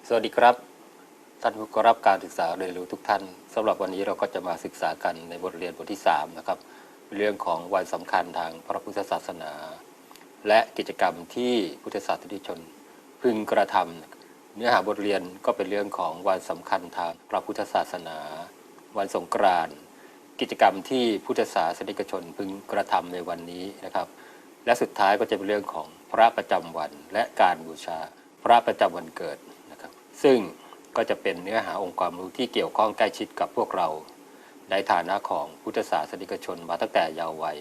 สวัสดีครับท่านผู้เข้ารับการศึกษาเรียนรู้ทุกท่านสำหรับวันนี้เราก็จะมาศึกษากันในบทเรียนบทที่3นะครับเรื่องของวันสำคัญทางพระพุทธศาสนาและกิจกรรมที่พุทธศาสนิกชนพึงกระทำเนื้อหาบทเรียนก็เป็นเรื่องของวันสำคัญทางพระพุทธศาสนาวันสงกรานต์กิจกรรมที่พุทธศาสนิกชนพึงกระทำในวันนี้นะครับและสุดท้ายก็จะเป็นเรื่องของพระประจำวันและการบูชาพระประจำวันเกิดนะครับซึ่งก็จะเป็นเนื้อหาองค์ความรู้ที่เกี่ยวข้องใกล้ชิดกับพวกเราในฐานะของพุทธศาสนิกชนมาตั้งแต่เยาว์วัย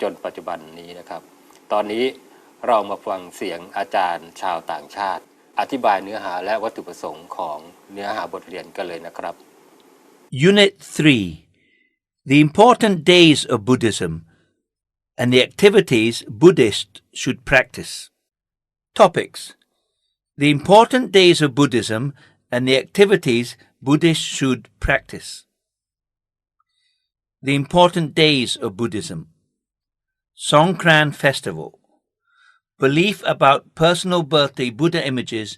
จนปัจจุบันนี้นะครับตอนนี้เรามาฟังเสียงอาจารย์ชาวต่างชาติอธิบายเนื้อหาและวัตถุประสงค์ของเนื้อหาบทเรียนกันเลยนะครับ Unit 3 The important days of Buddhism and the activities Buddhists should practice. Topics: The important days of Buddhism and the activities Buddhists should practice. The important days of Buddhism. Songkran Festival. Belief about personal birthday Buddha images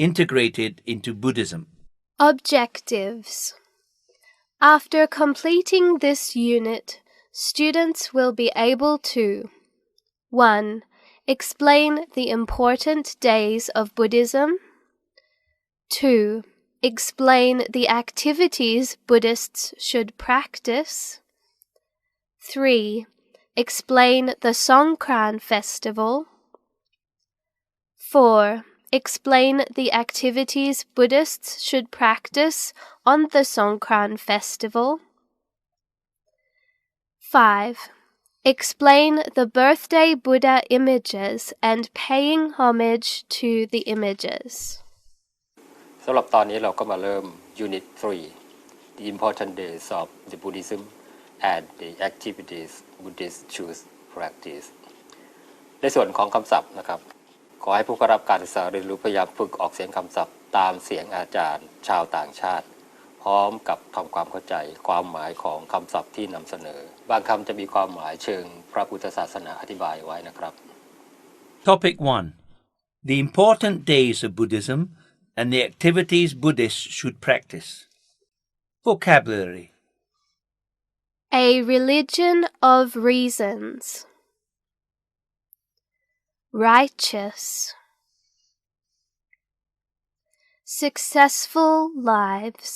integrated into Buddhism. Objectives. After completing this unit, students will be able to 1. Explain the important days of Buddhism. 2. Explain the activities Buddhists should practice. 3. Explain the Songkran festival. 4. Explain the activities Buddhists should practice on the Songkran festival. 5. Explain the birthday Buddha images and paying homage to the images. สำหรับตอนนี้เราก็มาเริ่ม Unit 3 The important days of the Buddhism and the activities Buddhists choose practice ในส่วนของคำศัพท์นะครับขอให้ผู้เข้ารับการศึกษาเรียนรู้พยายามฝึกออกเสียงคำศัพท์ตามเสียงอาจารย์ชาวต่างชาติพร้อมกับทำความเข้าใจความหมายของคำศัพท์ที่นำเสนอบางคำจะมีความหมายเชิงพระพุทธศาสนาอธิบายไว้นะครับ Topic 1 The important days of Buddhism and the activities Buddhists should practice. Vocabulary: A religion of reasons. Righteous. Successful lives.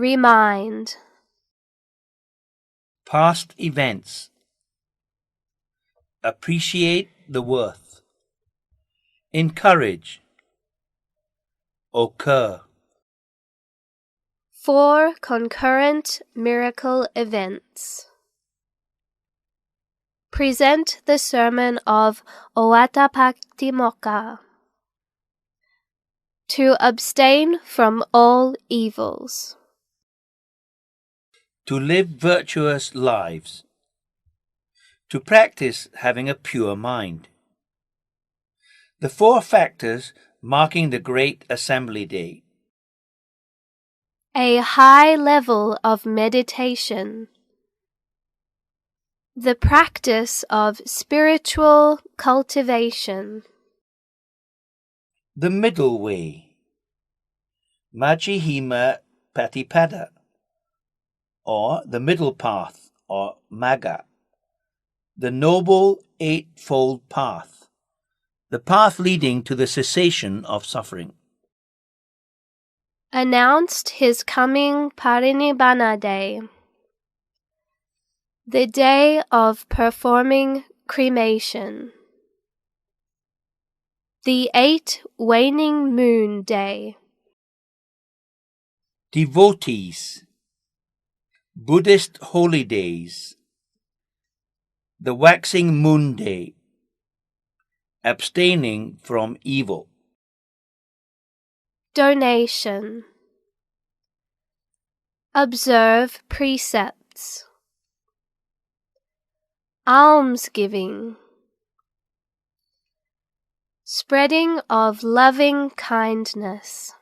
Remind. Past events. Appreciate the worth. Encourage. Occur. 4 concurrent miracle events. Present the sermon of Oatapatimokkha. To abstain from all evils. To live virtuous lives. To practice having a pure mind. The 4 factors marking the Great Assembly Day. A high level of meditation. The practice of spiritual cultivation. The middle way. Majjhima Patipada, or the middle path, or Magga. The noble eightfold path. The path leading to the cessation of suffering. Announced his coming Parinibbana Day. The day of performing cremation. The 8 waning moon day. Devotees. Buddhist holy days. The waxing moon day. Abstaining from evil. Donation. Observe precepts. Almsgiving. Spreading of loving kindness.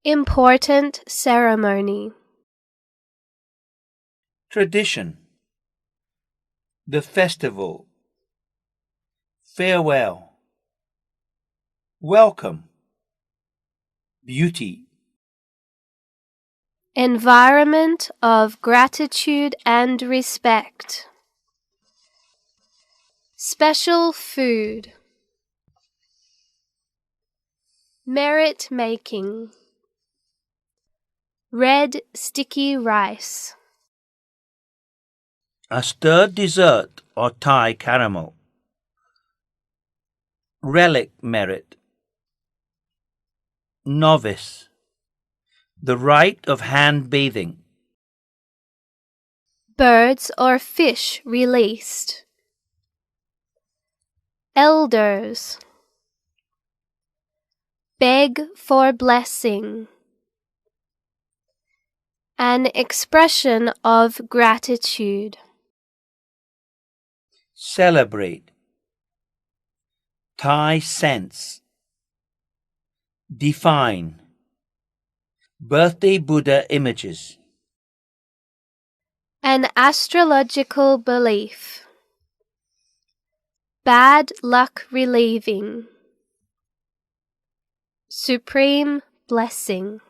Important ceremony. Tradition. The festival. Farewell. welcome, beauty, environment of gratitude and respect, special food, merit making, red sticky rice, a stirred dessert or Thai caramel, relic merit, novice, the rite of hand bathing, birds or fish released, elders, beg for blessing, an expression of gratitude, celebrate, Thai sense, define, birthday Buddha images, an astrological belief, bad luck relieving, supreme blessing,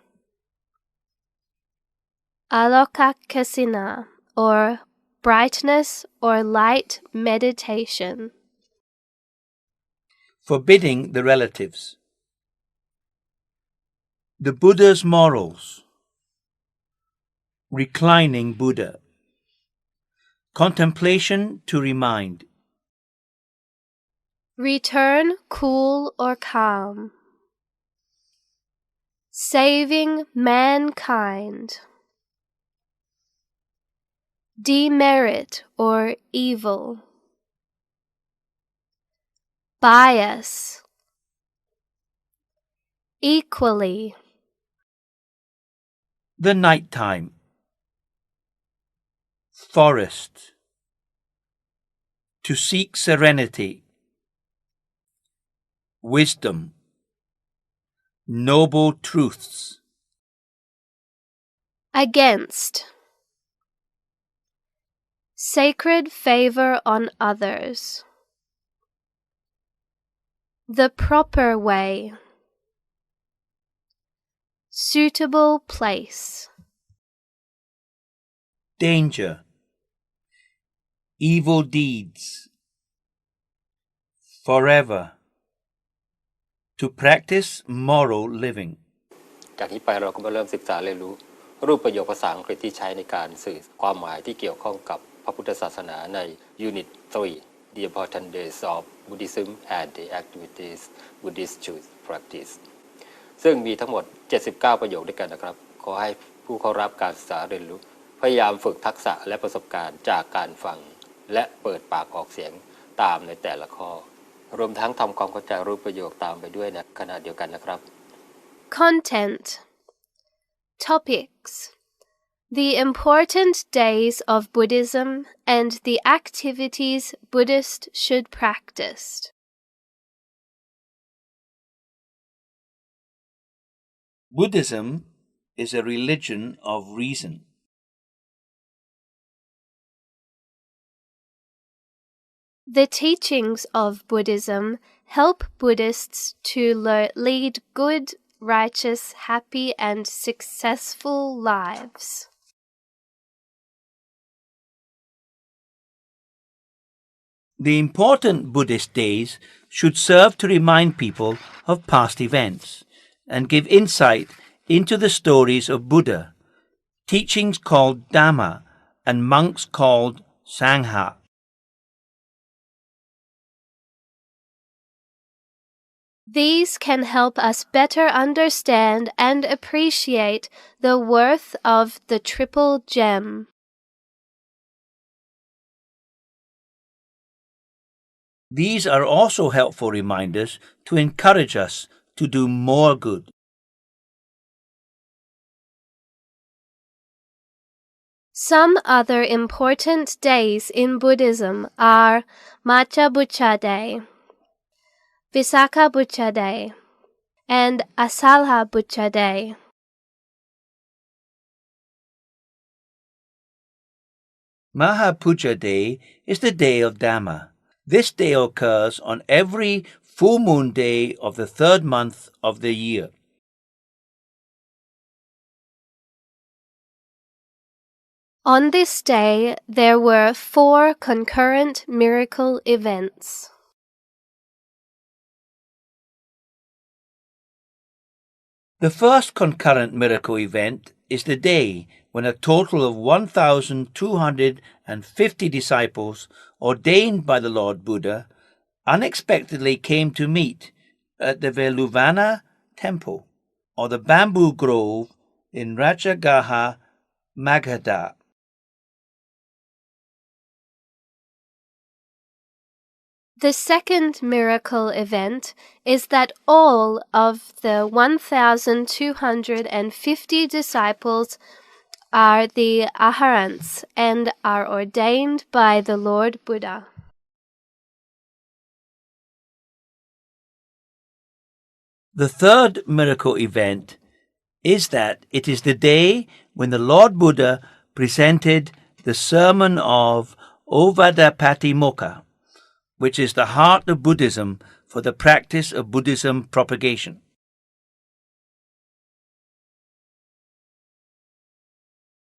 alokakasina, or brightness or light meditation, forbidding the relatives, the Buddha's morals, reclining Buddha, contemplation to remind, return cool or calm, saving mankind, demerit or evil, bias, equally, the night time, forest, to seek serenity, wisdom, noble truths, against, sacred favor on others, the proper way, suitable place, danger, evil deeds, forever, to practice moral living. จากนี้ไปเราก็มาเริ่มศึกษาเรียนรู้รูปประโยคภาษาอังกฤษที่ใช้ในการสื่อความหมายที่เกี่ยวข้องกับพระพุทธศาสนาใน Unit 3 The Important Days of Buddhism and the Activities Buddhists Should Practice ซึ่งมีทั้งหมด 79 ประโยคด้วยกันนะครับขอให้ผู้เข้ารับการศึกษาเรียนรู้พยายามฝึกทักษะและประสบการณ์จากการฟังและเปิดปากออกเสียงตามในแต่ละข้อรวมทั้งทำความเข้าใจรูปประโยคตามไปด้วยในขณะเดียวกันนะครับ Content. Topics: the important days of Buddhism and the activities Buddhists should practice. Buddhism is a religion of reason. The teachings of Buddhism help Buddhists to lead good, righteous, happy, and successful lives. The important Buddhist days should serve to remind people of past events and give insight into the stories of Buddha, teachings called Dhamma, and monks called Sangha. These can help us better understand and appreciate the worth of the Triple Gem. These are also helpful reminders to encourage us to do more good. Some other important days in Buddhism are Macha Buddha Day, Visakha Buddha Day, and Asalha Buddha Day. Maha Puja Day is the day of Dhamma. This day occurs on every full moon day of the third month of the year. On this day, there were 4 concurrent miracle events. The first concurrent miracle event is the day when a total of 1,250 disciples ordained by the Lord Buddha unexpectedly came to meet at the Veluvana temple, or the bamboo grove in Rajagaha, Magadha. The second miracle event is that all of the 1,250 disciples are the Arahants and are ordained by the Lord Buddha. The third miracle event is that it is the day when the Lord Buddha presented the sermon of Ovadapatimokkha, which is the heart of Buddhism for the practice of Buddhism propagation.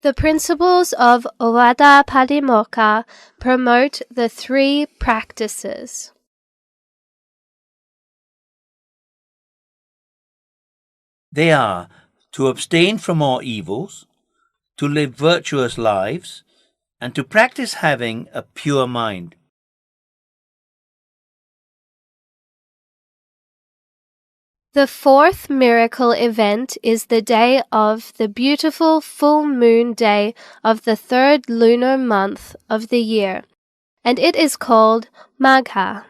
The principles of Ovadapatimokkha promote the 3 practices. They are to abstain from all evils, to live virtuous lives, and to practice having a pure mind. The fourth miracle event is the day of the beautiful full moon day of the 3rd lunar month of the year, and it is called Magha.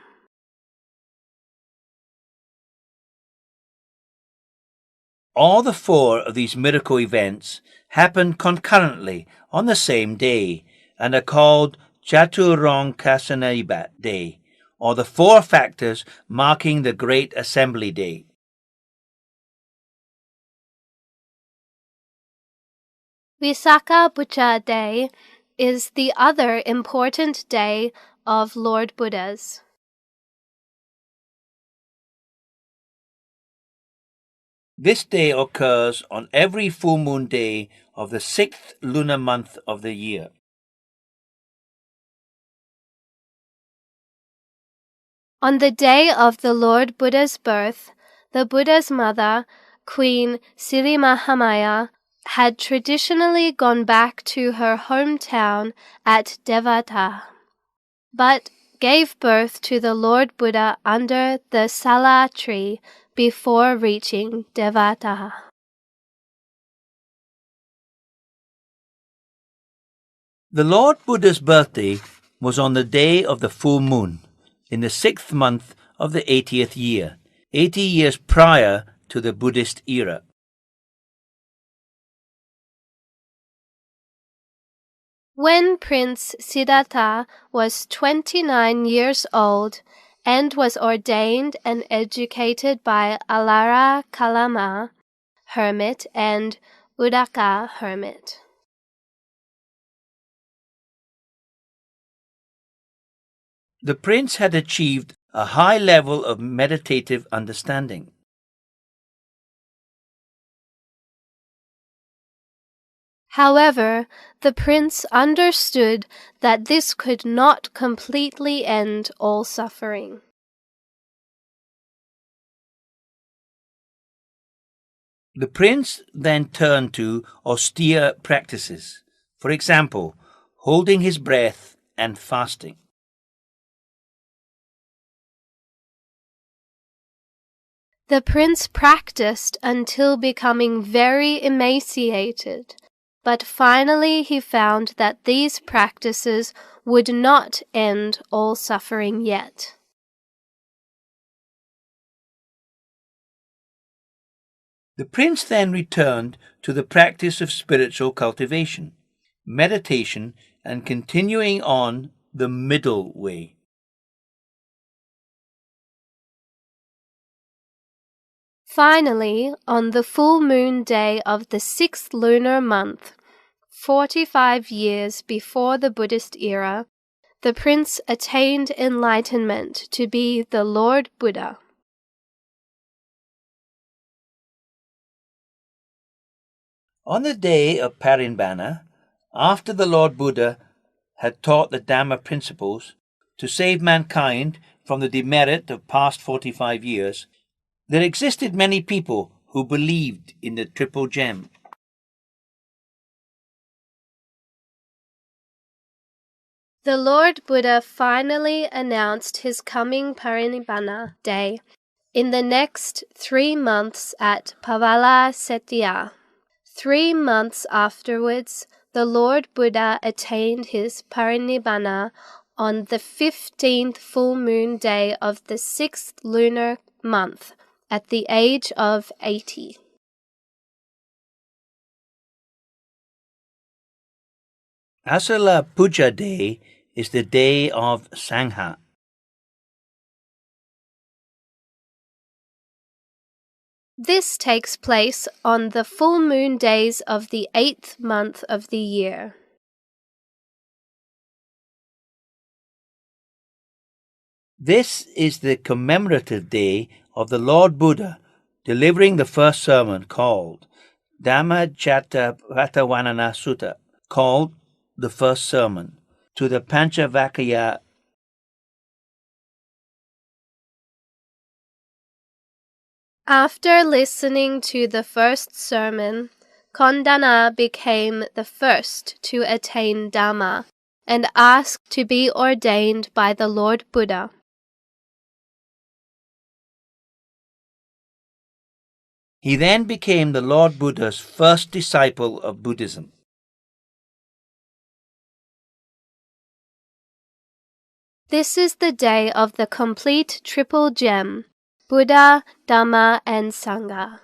All the 4 of these miracle events happen concurrently on the same day and are called Chaturangkasanibat Day, or the 4 factors marking the Great Assembly Day. Visakha Buddha Day is the other important day of Lord Buddha's. This day occurs on every full moon day of the 6th lunar month of the year. On the day of the Lord Buddha's birth, the Buddha's mother, Queen Siri Mahamaya, had traditionally gone back to her hometown at Devata, but gave birth to the Lord Buddha under the Sala tree before reaching Devata. The Lord Buddha's birthday was on the day of the full moon, in the 6th month of the 80th year, 80 years prior to the Buddhist era. When Prince Siddhartha was 29 years old and was ordained and educated by Alara Kalama hermit and Udaka hermit. The prince had achieved a high level of meditative understanding. However, the prince understood that this could not completely end all suffering. The prince then turned to austere practices, for example, holding his breath and fasting. The prince practiced until becoming very emaciated, but finally he found that these practices would not end all suffering yet. The prince then returned to the practice of spiritual cultivation, meditation, and continuing on the middle way. Finally, on the full moon day of the 6th lunar month, 45 years before the Buddhist era, the prince attained enlightenment to be the Lord Buddha. On the day of Parinibbana, after the Lord Buddha had taught the Dhamma principles to save mankind from the demerit of past 45 years, there existed many people who believed in the triple gem. The Lord Buddha finally announced his coming Parinibbana day in the next 3 months at Pavala Setya. 3 months afterwards, the Lord Buddha attained his Parinibbana on the 15th full moon day of the 6th lunar month at the age of 80. Asala Puja Day is the day of Sangha. This takes place on the full moon days of the 8th month of the year. This is the commemorative day of the Lord Buddha delivering the first sermon called Dhammacattabhatavanana Sutta, called the first sermon, to the Panchavakya. After listening to the first sermon, Kondana became the first to attain Dhamma and asked to be ordained by the Lord Buddha. He then became the Lord Buddha's first disciple of Buddhism. This is the day of the complete triple gem, Buddha, Dhamma, and Sangha.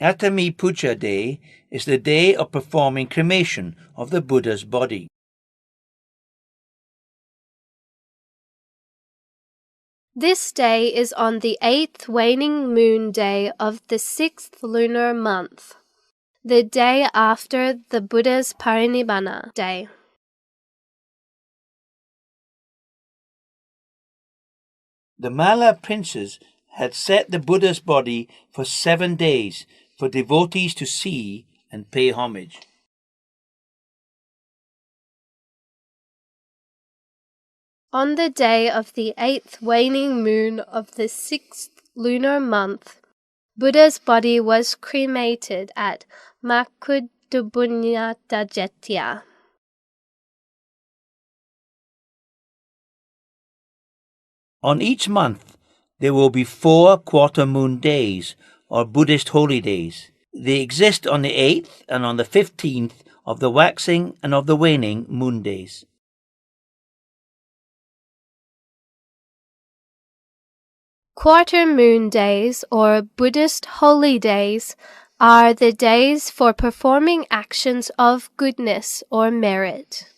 Atami Puja Day is the day of performing cremation of the Buddha's body. This day is on the 8th waning moon day of the 6th lunar month, the day after the Buddha's Parinibbana day. The Malla princes had set the Buddha's body for 7 days for devotees to see and pay homage. On the day of the 8th waning moon of the 6th lunar month, Buddha's body was cremated at Makkuddubunyattajetya. On each month, there will be 4 quarter moon days, or Buddhist holy days. They exist on the 8th and on the 15th of the waxing and of the waning moon days. Quarter moon days, or Buddhist holy days, are the days for performing actions of goodness or merit.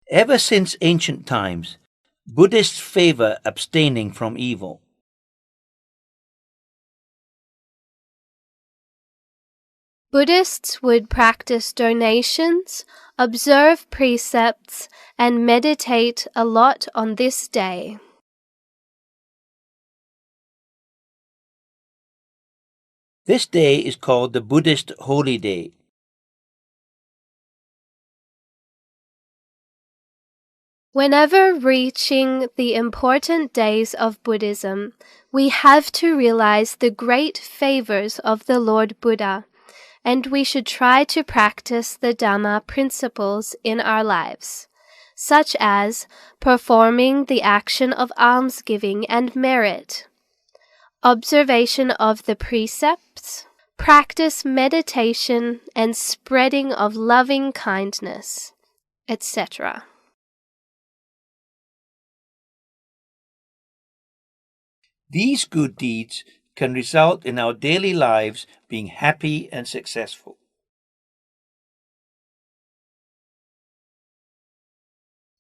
Ever since ancient times, Buddhists favor abstaining from evil. Buddhists would practice donations, observe precepts, and meditate a lot on this day. This day is called the Buddhist Holy Day. Whenever reaching the important days of Buddhism, we have to realize the great favors of the Lord Buddha, and we should try to practice the Dhamma principles in our lives, such as performing the action of almsgiving and merit, observation of the precepts, practice meditation and spreading of loving kindness, etc. These good deeds can result in our daily lives being happy and successful.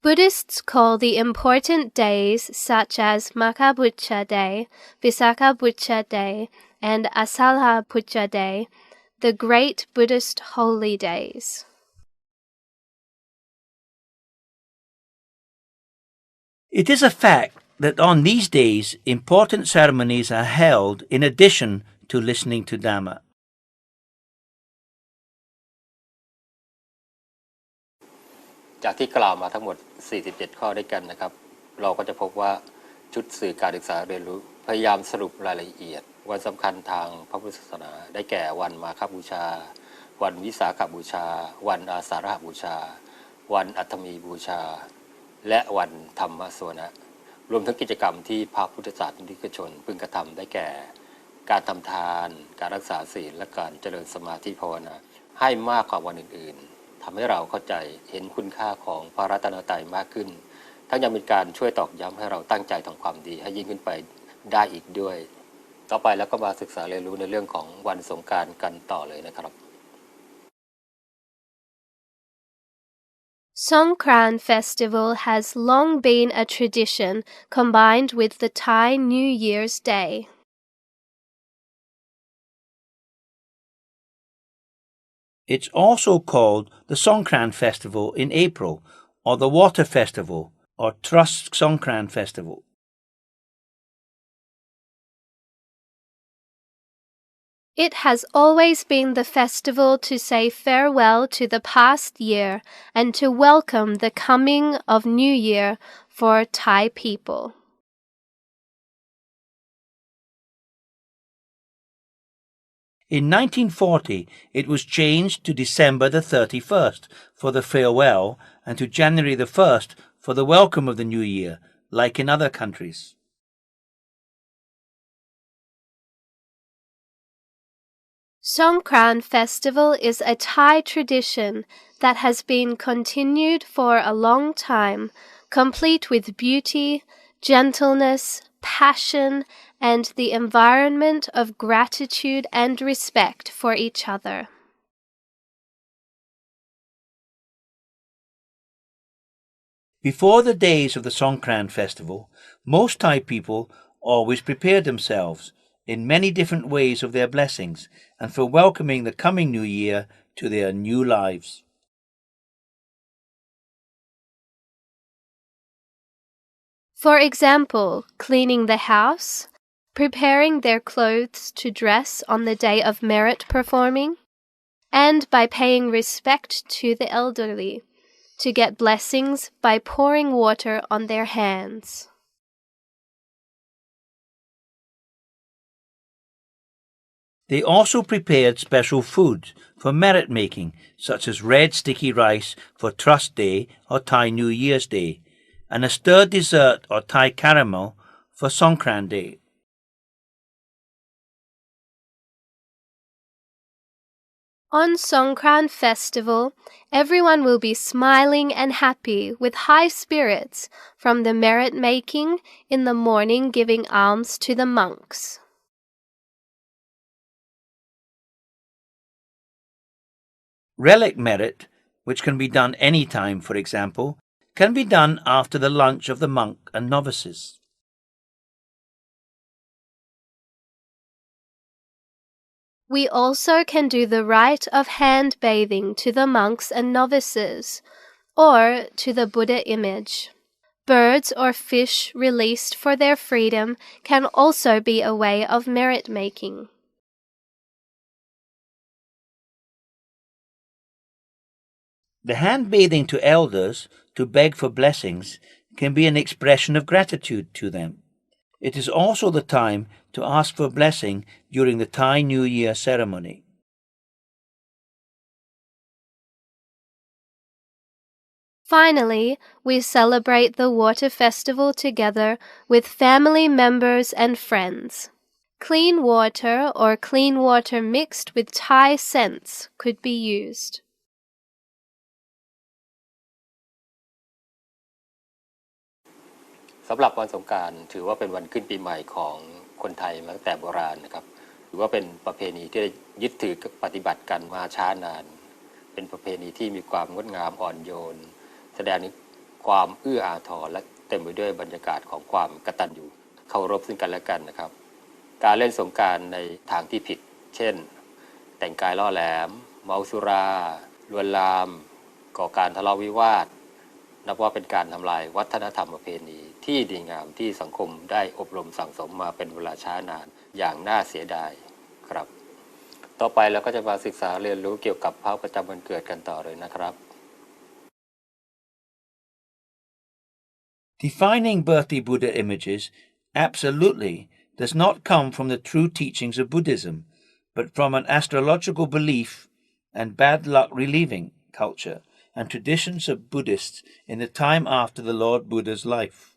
Buddhists call the important days such as Makabucha Day, Visakhabucha Day, and Asalhabucha Day the great Buddhist holy days. It is a fact that on these days important ceremonies are held in addition to listening to Dhamma. จากที่กล่าวมาทั้งหมด 47 ข้อด้วยกันนะครับ เราก็จะพบว่าชุดสื่อการศึกษาเรียนรู้พยายามสรุปรายละเอียดวันสำคัญทางพระพุทธศาสนาได้แก่วันมาฆบูชาวันวิสาขบูชาวันอาสาฬหบูชาวันอัฏฐมีบูชาและวันธรรมสวนะรวมทั้งกิจกรรมที่พระพุทธศาสนิกชนพึงกระทำได้แก่การทำทานการรักษาศีลและการเจริญสมาธิภาวนาให้มากกว่าวันอื่นๆทำให้เราเข้าใจเห็นคุณค่าของพระรัตนตรัยมากขึ้นทั้งยังเป็นการช่วยตอกย้ำให้เราตั้งใจทำความดีให้ยิ่งขึ้นไปได้อีกด้วยต่อไปแล้วก็มาศึกษาเรียนรู้ในเรื่องของวันสงกรานต์กันต่อเลยนะครับ Songkran festival has long been a tradition combined with the Thai New Year's Day. It's also called the Songkran Festival in April, or the Water Festival, or Trust Songkran Festival. It has always been the festival to say farewell to the past year and to welcome the coming of New Year for Thai people. In 1940, it was changed to December the 31st for the farewell and to January the 1st for the welcome of the new year, like in other countries. Songkran festival is a Thai tradition that has been continued for a long time, complete with beauty, gentleness, passion, and the environment of gratitude and respect for each other. Before the days of the Songkran festival, most Thai people always prepared themselves in many different ways of their blessings and for welcoming the coming new year to their new lives. For example, cleaning the house, preparing their clothes to dress on the day of merit performing, and by paying respect to the elderly, to get blessings by pouring water on their hands. They also prepared special foods for merit making, such as red sticky rice for Trust Day or Thai New Year's Day, and a stirred dessert or Thai caramel for Songkran Day. On Songkran festival, everyone will be smiling and happy with high spirits from the merit making in the morning giving alms to the monks. Relic merit, which can be done any time, for example, can be done after the lunch of the monk and novices. We also can do the rite of hand bathing to the monks and novices, or to the Buddha image. Birds or fish released for their freedom can also be a way of merit making. The hand bathing to elders to beg for blessings can be an expression of gratitude to them. It is also the time to ask for blessing during the Thai New Year ceremony. Finally, we celebrate the water festival together with family members and friends. Clean water or clean water mixed with Thai scents could be used. สำหรับวันสงกรานต์ถือว่าเป็นวันขึ้นปีใหม่ของคนไทยมาตั้งแต่โบราณนะครับถือว่าเป็นประเพณีที่ได้ยึดถือปฏิบัติกันมาช้านานเป็นประเพณีที่มีความงดงามอ่อนโยนแสดง ความเอื้ออาทรและเต็มไปด้วยบรรยากาศของความกตัญญูเคารพซึ่งกันและกันนะครับการเล่นสงกรานต์ในทางที่ผิดเช่นแต่งกายล่อแหลมเมาสุราลวนลามก่อการทะเลาะวิวาทนับว่าเป็นการทำลายวัฒนธรรมประเพณีที่ดีงามที่สังคมได้อบรมสั่งสมมาเป็นเวลาช้านานอย่างน่าเสียดายครับต่อไปเราก็จะมาศึกษาเรียนรู้เกี่ยวกับพระประจำวันเกิดกันต่อเลยนะครับ Defining birthday Buddha images absolutely does not come from the true teachings of Buddhism, but from an astrological belief and bad luck relieving culture and traditions of Buddhists in the time after the Lord Buddha's life.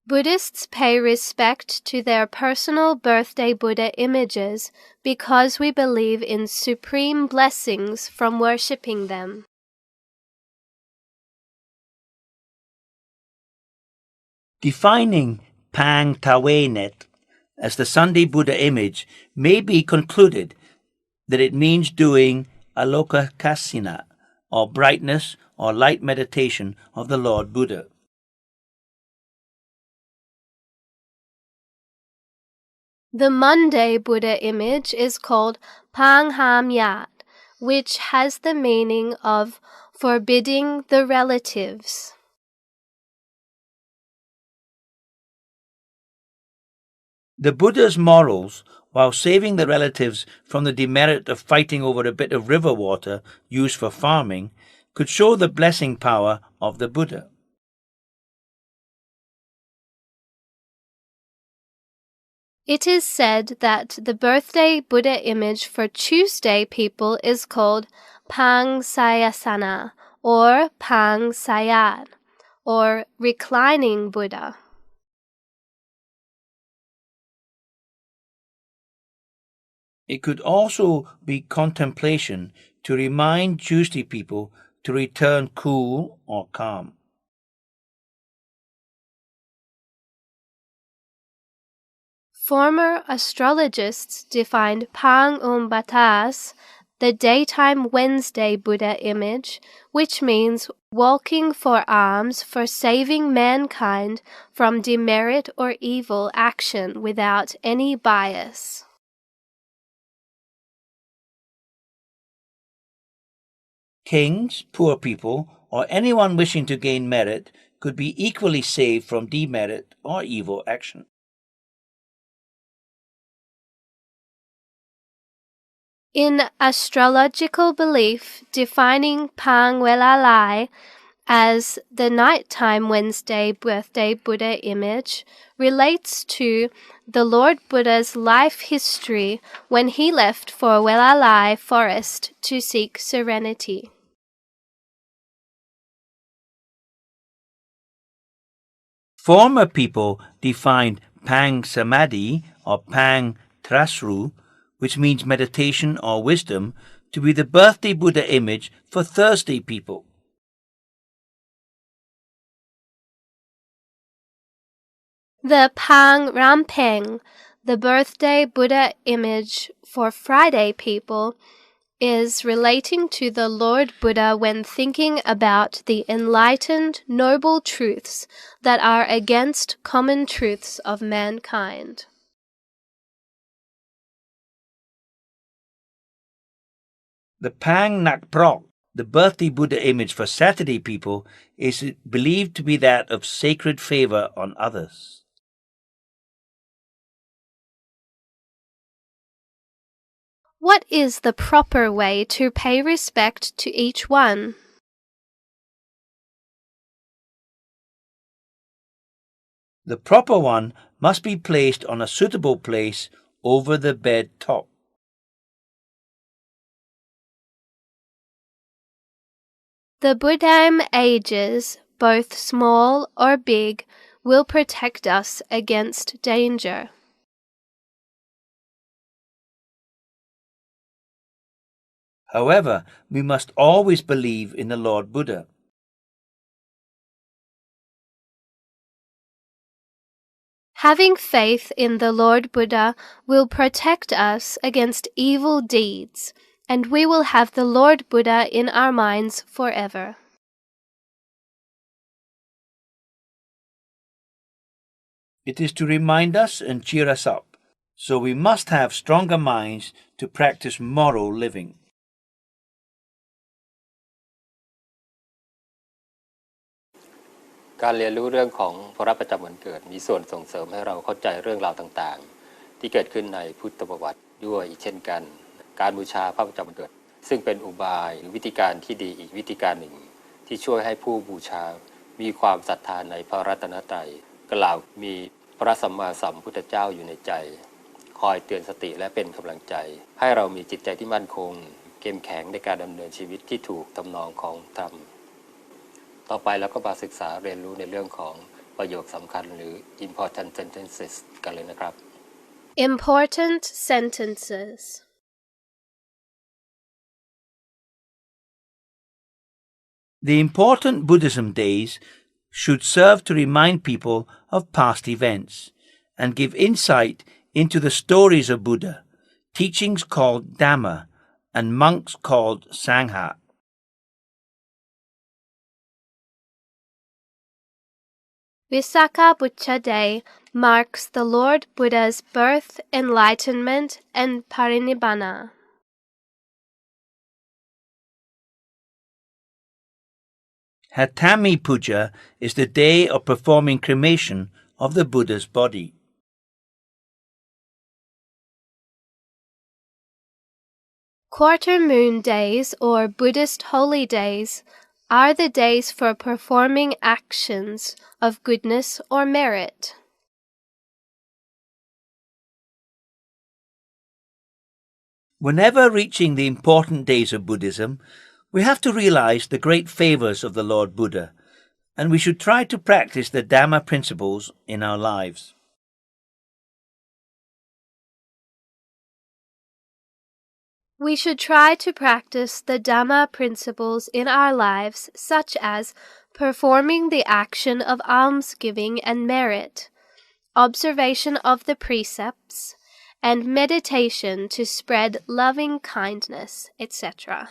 Buddhists pay respect to their personal birthday Buddha images because we believe in supreme blessings from worshipping them. Defining Pang Tawenet as the Sunday Buddha image may be concluded that it means doing alokakasina, or brightness or light meditation of the Lord Buddha. The Monday Buddha image is called Panghamyat, which has the meaning of forbidding the relatives. The Buddha's morals, while saving the relatives from the demerit of fighting over a bit of river water used for farming, could show the blessing power of the Buddha. It is said that the birthday Buddha image for Tuesday people is called Pang Sayasana or Pang Sayat, or reclining Buddha. It could also be contemplation to remind Tuesday people to return cool or calm. Former astrologists defined Pang Batas, the daytime Wednesday Buddha image, which means walking for alms for saving mankind from demerit or evil action without any bias. Kings, poor people, or anyone wishing to gain merit could be equally saved from demerit or evil action. In astrological belief, defining Pang Welalai as the nighttime Wednesday birthday Buddha image relates to the Lord Buddha's life history when he left for Welalai forest to seek serenity. Former people defined Pang Samadhi or Pang Trasru, which means meditation or wisdom, to be the birthday Buddha image for Thursday people. The Pang Rampeng, the birthday Buddha image for Friday people, is relating to the Lord Buddha when thinking about the enlightened, noble truths that are against common truths of mankind. The Pang Nak Prok, the birthday Buddha image for Saturday people, is believed to be that of sacred favor on others. What is the proper way to pay respect to each one? The proper one must be placed on a suitable place over the bed top. The Buddham ages, both small or big, will protect us against danger. However, we must always believe in the Lord Buddha. Having faith in the Lord Buddha will protect us against evil deeds, and we will have the Lord Buddha in our minds forever. It is to remind us and cheer us up, so we must have stronger minds to practice moral living. การเรียนรู้เรื่องของพระประจำวันเกิดมีส่วนส่งเสริมให้เราเข้าใจเรื่องราวต่างๆที่เกิดขึ้นในพุทธประวัติด้วยเช่นกันการบูชาพระประจำวันเกิดซึ่งเป็นอุบายหรือวิธีการที่ดีอีกวิธีการหนึ่งที่ช่วยให้ผู้บูชามีความศรัทธาในพระรัตนตรัยกล่าวมีพระสัมมาสัมพุทธเจ้าอยู่ในใจคอยเตือนสติและเป็นกำลังใจให้เรามีจิตใจที่มั่นคงเข้มแข็งในการดำเนินชีวิตที่ถูกทำนองของธรรมต่อไปเราก็มาศึกษาเรียนรู้ในเรื่องของประโยคสำคัญหรือ important sentences กันเลยนะครับ Important sentences. The important Buddhism days should serve to remind people of past events and give insight into the stories of Buddha, teachings called Dhamma, and monks called Sangha. Visakha Buddha Day marks the Lord Buddha's birth, enlightenment, and parinibbana. Hatami Puja is the day of performing cremation of the Buddha's body. Quarter moon days or Buddhist holy days are the days for performing actions of goodness or merit. Whenever reaching the important days of Buddhism, we have to realize the great favors of the Lord Buddha, and we should try to practice the Dhamma principles in our lives. We should try to practice the Dhamma principles in our lives, such as performing the action of almsgiving and merit, observation of the precepts, and meditation to spread loving kindness, etc.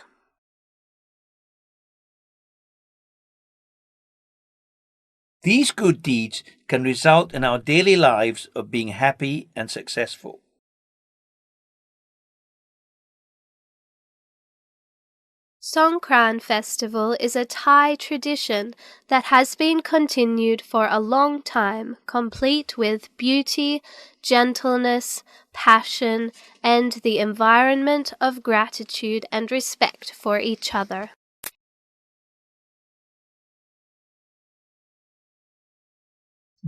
These good deeds can result in our daily lives of being happy and successful. Songkran Festival is a Thai tradition that has been continued for a long time, complete with beauty, gentleness, passion, and the environment of gratitude and respect for each other.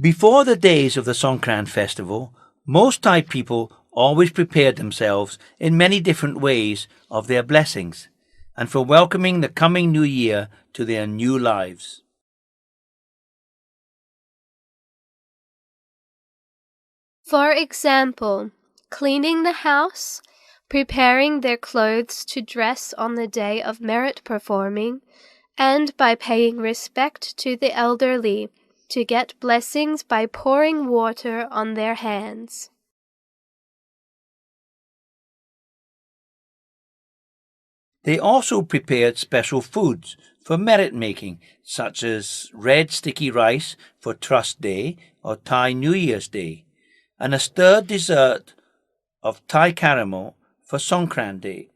Before the days of the Songkran festival, most Thai people always prepared themselves in many different ways of their blessings and for welcoming the coming new year to their new lives. For example, cleaning the house, preparing their clothes to dress on the day of merit performing, and by paying respect to the elderly, to get blessings by pouring water on their hands. They also prepared special foods for merit making, such as red sticky rice for Trust Day or Thai New Year's Day, and a stirred dessert of Thai caramel for Songkran Day.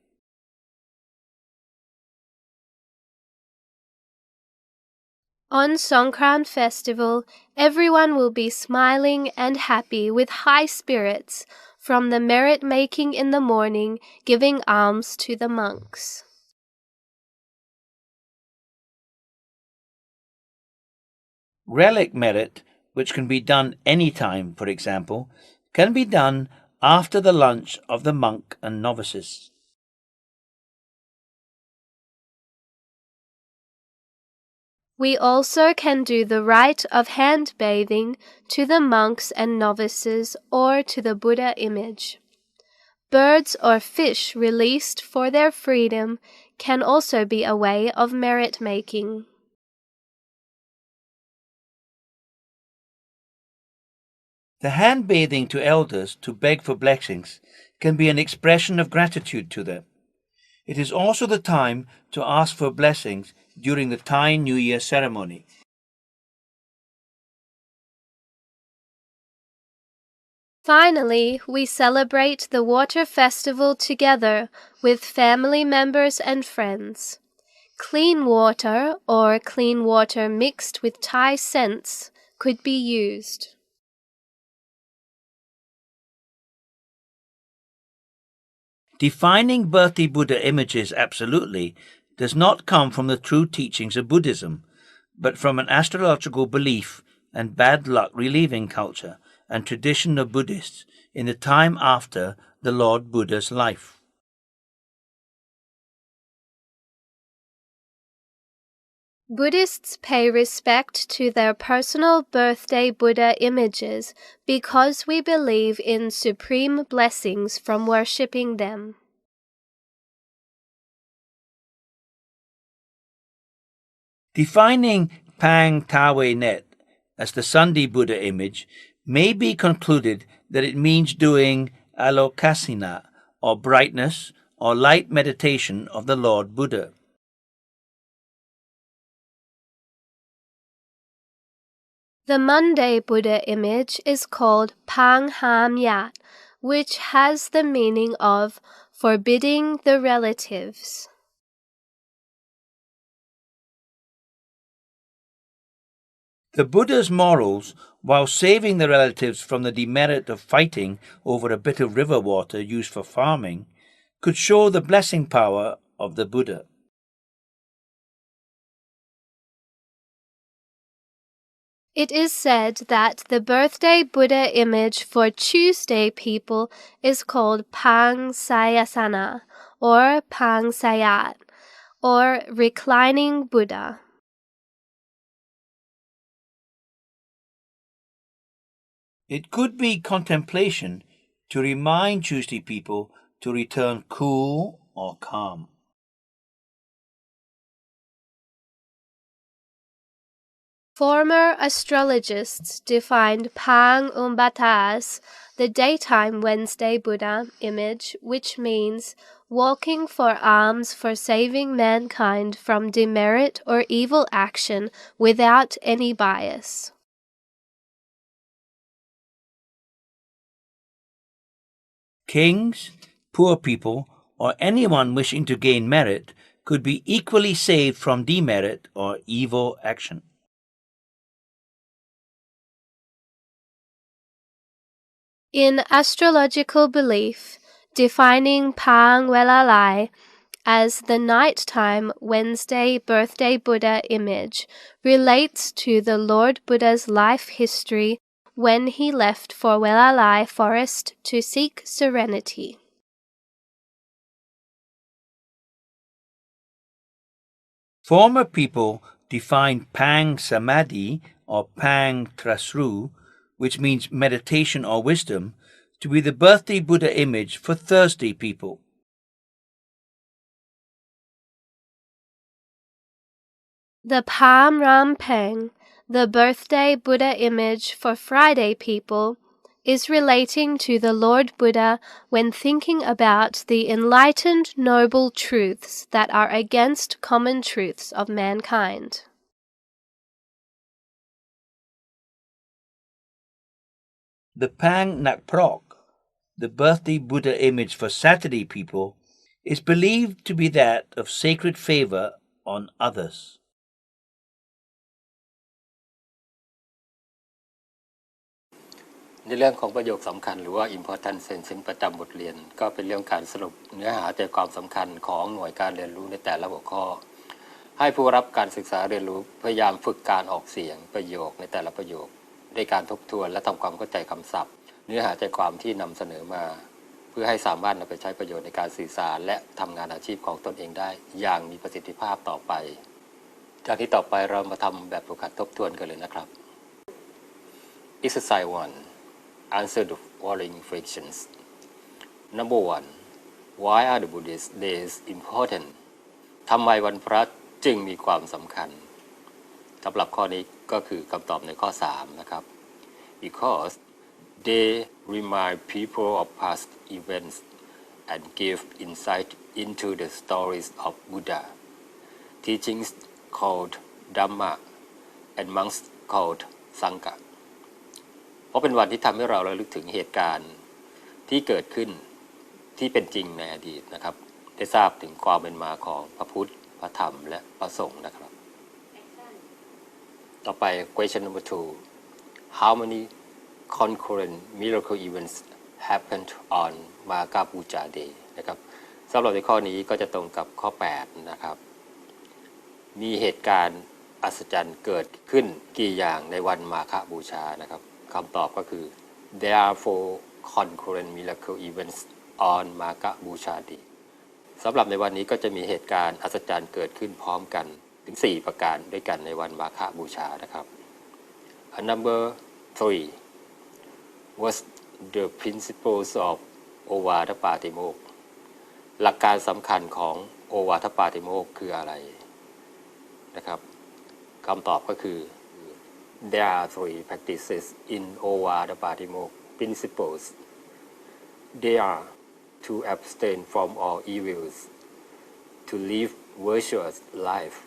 On Songkran Festival, everyone will be smiling and happy with high spirits from the merit making in the morning, giving alms to the monks. Relic merit, which can be done any time, for example, can be done after the lunch of the monk and novices. We also can do the rite of hand bathing to the monks and novices or to the Buddha image. Birds or fish released for their freedom can also be a way of merit making. The hand bathing to elders to beg for blessings can be an expression of gratitude to them. It is also the time to ask for blessings during the Thai New Year ceremony. Finally, we celebrate the water festival together with family members and friends. Clean water or clean water mixed with Thai scents could be used. Defining birthday Buddha images absolutely does not come from the true teachings of Buddhism, but from an astrological belief and bad luck relieving culture and tradition of Buddhists in the time after the Lord Buddha's life. Buddhists pay respect to their personal birthday Buddha images because we believe in supreme blessings from worshipping them. Defining Pang Tawe Net as the Sunday Buddha image may be concluded that it means doing alokasina, or brightness or light meditation of the Lord Buddha. The Monday Buddha image is called Pang Ham Yat, which has the meaning of forbidding the relatives. The Buddha's morals, while saving the relatives from the demerit of fighting over a bit of river water used for farming, could show the blessing power of the Buddha. It is said that the birthday Buddha image for Tuesday people is called Pang Sayasana or Pang Sayat, or reclining Buddha. It could be contemplation to remind Tuesday people to return cool or calm. Former astrologists defined Pang Umbata as the daytime Wednesday Buddha image, which means walking for alms for saving mankind from demerit or evil action without any bias. Kings, poor people, or anyone wishing to gain merit could be equally saved from demerit or evil action. In astrological belief, defining Pang Welalai as the nighttime Wednesday birthday Buddha image relates to the Lord Buddha's life history when he left for Welalai forest to seek serenity. Former people defined Pang Samadhi or Pang Trasru, which means meditation or wisdom, to be the birthday Buddha image for Thursday people. The Pam Ram Peng, the birthday Buddha image for Friday people, is relating to the Lord Buddha when thinking about the enlightened noble truths that are against common truths of mankind. The Pang Nak Prok, the birthday Buddha image for Saturday people, is believed to be that of sacred favor on others.ในเรื่องของประโยคสำคัญหรือว่า important sentence ประจำบทเรียนก็เป็นเรื่องการสรุปเนื้อหาใจความสำคัญของหน่วยการเรียนรู้ในแต่ละหัวข้อให้ผู้รับการศึกษาเรียนรู้พยายามฝึกการออกเสียงประโยคในแต่ละประโยคด้วยการทบทวนและทำความเข้าใจคำศัพท์เนื้อหาใจความที่นำเสนอมาเพื่อให้สามารถนำไปใช้ประโยชน์ในการสื่อสารและทำงานอาชีพของตนเองได้อย่างมีประสิทธิภาพต่อไปจากที่ต่อไปเรามาทำแบบฝึกหัดทบทวนกันเลยนะครับ Exercise 1Answer the following questions. Number 1. Why are the Buddhist days important? ทำไมวันพระจึงมีความสำคัญสำหรับข้อนี้ก็คือคำตอบในข้อ 3 นะครับ Because they remind people of past events and give insight into the stories of Buddha, teachings called Dhamma, and monks called Sangha เพราะเป็นวันที่ทำให้เราระลึกถึงเหตุการณ์ที่เกิดขึ้นที่เป็นจริงในอดีตนะครับได้ทราบถึงความเป็นมาของพระพุทธพระธรรมและพระสงฆ์นะครับต่อไป question number 2 how many concurrent miracle events happened on Maga Puja Day นะครับสำหรับในข้อนี้ก็จะตรงกับข้อ8นะครับมีเหตุการณ์อัศจรรย์เกิดขึ้นกี่อย่างในวันมาฆบูชานะครับคำตอบก็คือ there are 4 concurrent miracle events on Maga Puja Day สำหรับในวันนี้ก็จะมีเหตุการณ์อัศจรรย์เกิดขึ้นพร้อมกันถึง4ประการด้วยกันในวันมาฆบูชานะครับ number 3 was the principles of โอวาทปาติโมกข์หลักการสำคัญของโอวาทปาติโมกข์คืออะไรนะครับคำตอบก็คือ there are 3 practices in โอวาทปาติโมกข์ principles they are to abstain from all evils to live virtuous life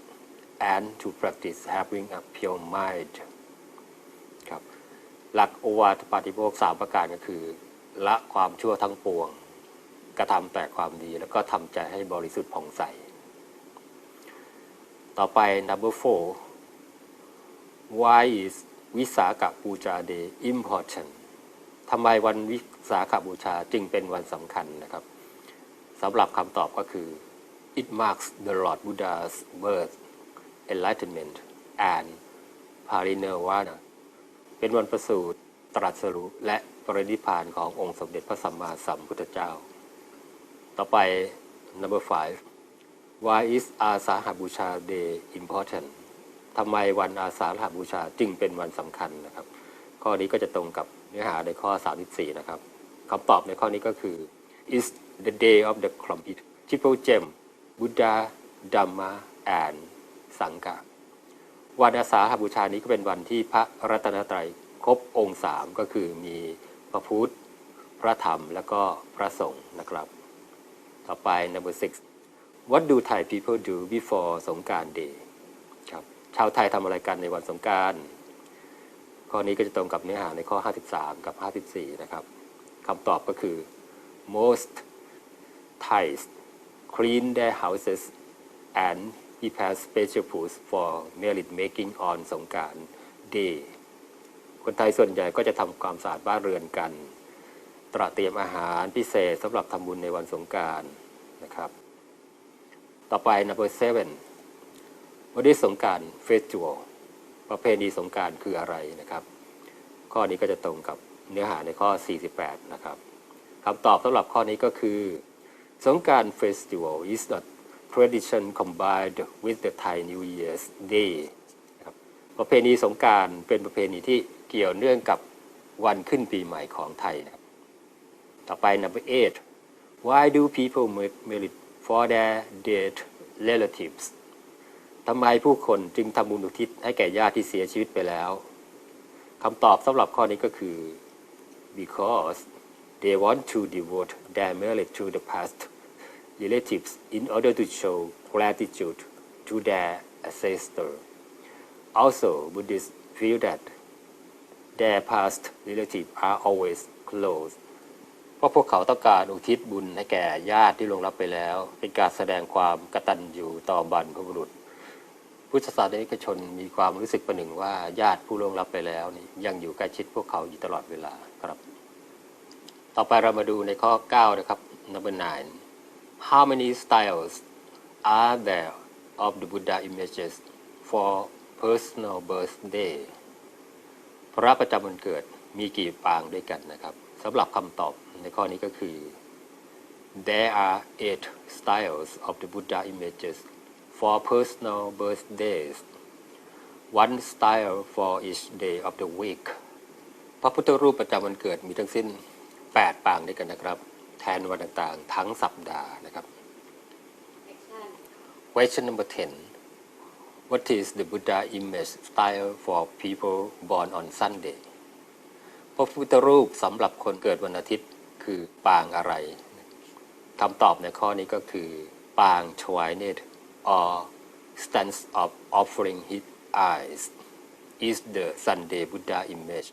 and to practice having a pure mind ครับหลักโอวาทปาติโมกข์3ประการก็คือละความชั่วทั้งปวงกระทำแต่ความดีแล้วก็ทำใจให้บริสุทธิ์ผ่องใสต่อไป number 4 why is วิสาขบูชา day important ทำไมวันวิสาขบูชาจึงเป็นวันสำคัญนะครับสำหรับคำตอบก็คือ it marks the Lord Buddha's birth enlightenment and parinirvana เป็นวันประสูติตรัสรู้และปรินิพพานขององค์สมเด็จพระสัมมาสัมพุทธเจ้าต่อไป number 5 why is อาสาฬหบูชา day important ทำไมวันอาสาฬหบูชาจึงเป็นวันสำคัญนะครับข้อนี้ก็จะตรงกับเนื้อหาในข้อ34นะครับคำตอบในข้อนี้ก็คือ is the day of the complete triple gem Buddha Dhamma and Sangha วันอาสาฬหบูชานี้ก็เป็นวันที่พระรัตนตรัยครบองค์3ก็คือมีพระพุทธพระธรรมและก็พระสงฆ์นะครับต่อไป number 6 what do Thai people do before สงกรานต์ day ครับชาวไทยทำอะไรกันในวันสงกรานต์ข้อนี้ก็จะตรงกับเนื้อหาในข้อ53กับ54นะครับคำตอบก็คือ most Thais clean their houses and prepare special foods for merit making on สงกรานต์ day คนไทยส่วนใหญ่ก็จะทำความสะอาดบ้านเรือนกันตระเตรียมอาหารพิเศษสำหรับทำบุญในวันสงกรานต์นะครับต่อไป number 7 วันนี้สงกรานต์ festival ประเพณีสงกรานต์คืออะไรนะครับข้อนี้ก็จะตรงกับเนื้อหาในข้อ48นะครับคำตอบสำหรับข้อนี้ก็คือสงกรานต์ festival is a tradition combined with the Thai New Year's Day นะครับประเพณีสงกรานต์เป็นประเพณีที่เกี่ยวเนื่องกับวันขึ้นปีใหม่ของไทยนะครับต่อไป number 8 why do people make merit for their dead relatives ทำไมผู้คนจึงทำบุญอุทิศให้แก่ญาติที่เสียชีวิตไปแล้วคำตอบสำหรับข้อนี้ก็คือ because they want to devote their merit to the past relatives in order to show gratitude to their ancestors. Also, Buddhists feel that their past relatives are always close. เพราะพวกเขาต้องการอุทิศบุญให้แก่ญาติที่ล่วงลับไปแล้วเป็นการแสดงความกตัญญูต่อบรรพบุรุษพุทธศาสนิกชนมีความรู้สึกประหนึ่งว่าญาติผู้ล่วงลับไปแล้วนี่ยังอยู่ใกล้ชิดพวกเขาอยู่ตลอดเวลาครับต่อไปเรามาดูในข้อ9นะครับ number 9 how many styles are there of the Buddha images for personal birthday พระประจำวันเกิดมีกี่ปางด้วยกันนะครับสำหรับคำตอบในข้อนี้ก็คือ there are 8 styles of the Buddha images for personal birthdays one style for each day of the week พระพุทธรูปประจำวันเกิดมีทั้งสิ้น8 ปางด้วยกันนะครับแทนวันต่างๆทั้งสัปดาห์นะครับ question number 10 what is the Buddha image style for people born on Sunday พระพุทธรูปสำหรับคนเกิดวันอาทิตย์คือปางอะไร คำตอบในข้อนี้ก็คือปางถวายเนตร or stands of offering his eyes is the Sunday Buddha image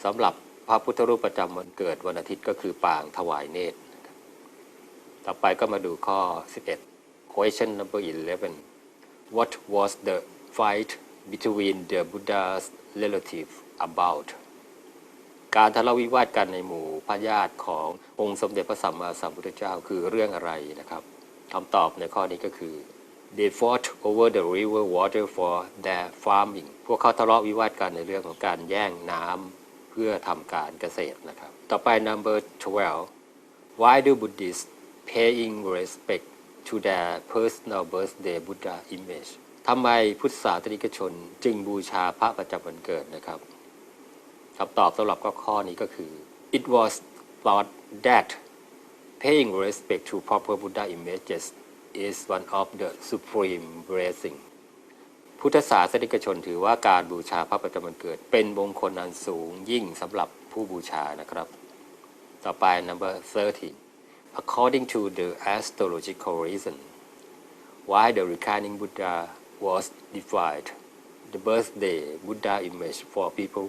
สำหรับพระพุทธรูปประจำวันเกิดวันอาทิตย์ก็คือปางถวายเนตรต่อไปก็มาดูข้อ 11 question number 11 what was the fight between the Buddha's relative about การทะเลาะวิวาทกันในหมู่พญาติขององค์สมเด็จพระสัมมาสัมพุทธเจ้าคือเรื่องอะไรนะครับคำตอบในข้อนี้ก็คือ they fought over the river water for their farming พวกเขาทะเลาะวิวาทกันในเรื่องของการแย่งน้ำเพื่อทำการเกษตรนะครับต่อไป number 12 why do Buddhists paying respect to their personal birthday Buddha image ทำไมพุทธศาสนิกชนจึงบูชาพระประจำวันเกิดนะครับคำตอบสำหรับข้อนี้ก็คือ it was thought that paying respect to proper Buddha images is one of the supreme blessing พุทธศาสนิกชนถือว่าการบูชาพระประจำวันเกิดเป็นมงคลอันสูงยิ่งสำหรับผู้บูชานะครับต่อไป number 13 according to the astrological reason why the reclining Buddha was defied the birthday Buddha image for people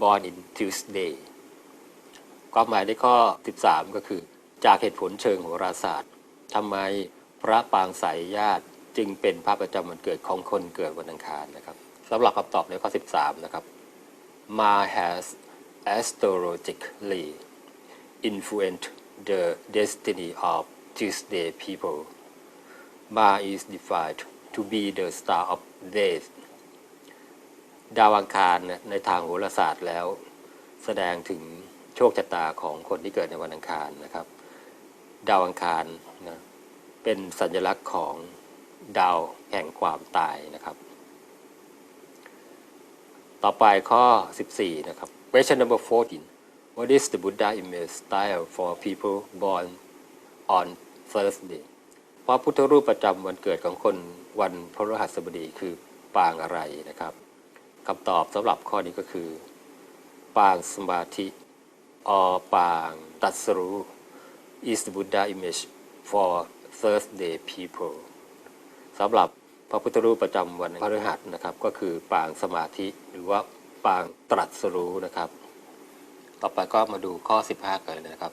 born in Tuesday ความหมายในข้อ 13 ก็คือจากเหตุผลเชิงโหราศาสตร์ทำไมพระปางสายญาติจึงเป็นพระประจำวันเกิดของคนเกิดวันอังคารนะครับสำหรับคำตอบในข้อ 13 นะครับ Ma has astrologically influenced the destiny of Tuesday people Ma is defined to be the star of days ดาวอังคารในทางโหราศาสตร์แล้วแสดงถึงโชคชะตาของคนที่เกิดในวันอังคารนะครับดาวอังคารนะเป็นสัญลักษณ์ของดาวแห่งความตายนะครับต่อไปข้อ 14 นะครับ question number 14 what is the Buddha image style for people born on Thursday พระพุทธรูปประจำวันเกิดของคนวันพฤหัสบดีคือปางอะไรนะครับคำตอบสำหรับข้อนี้ก็คือปางสมาธิปางตรัสรู้ is the Buddha image for Thursday people สำหรับพระพุทธรูปประจำวันพฤหัสนะครับก็คือปางสมาธิหรือว่าปางตรัสรู้นะครับต่อไปก็มาดูข้อ 15 กันเลยนะครับ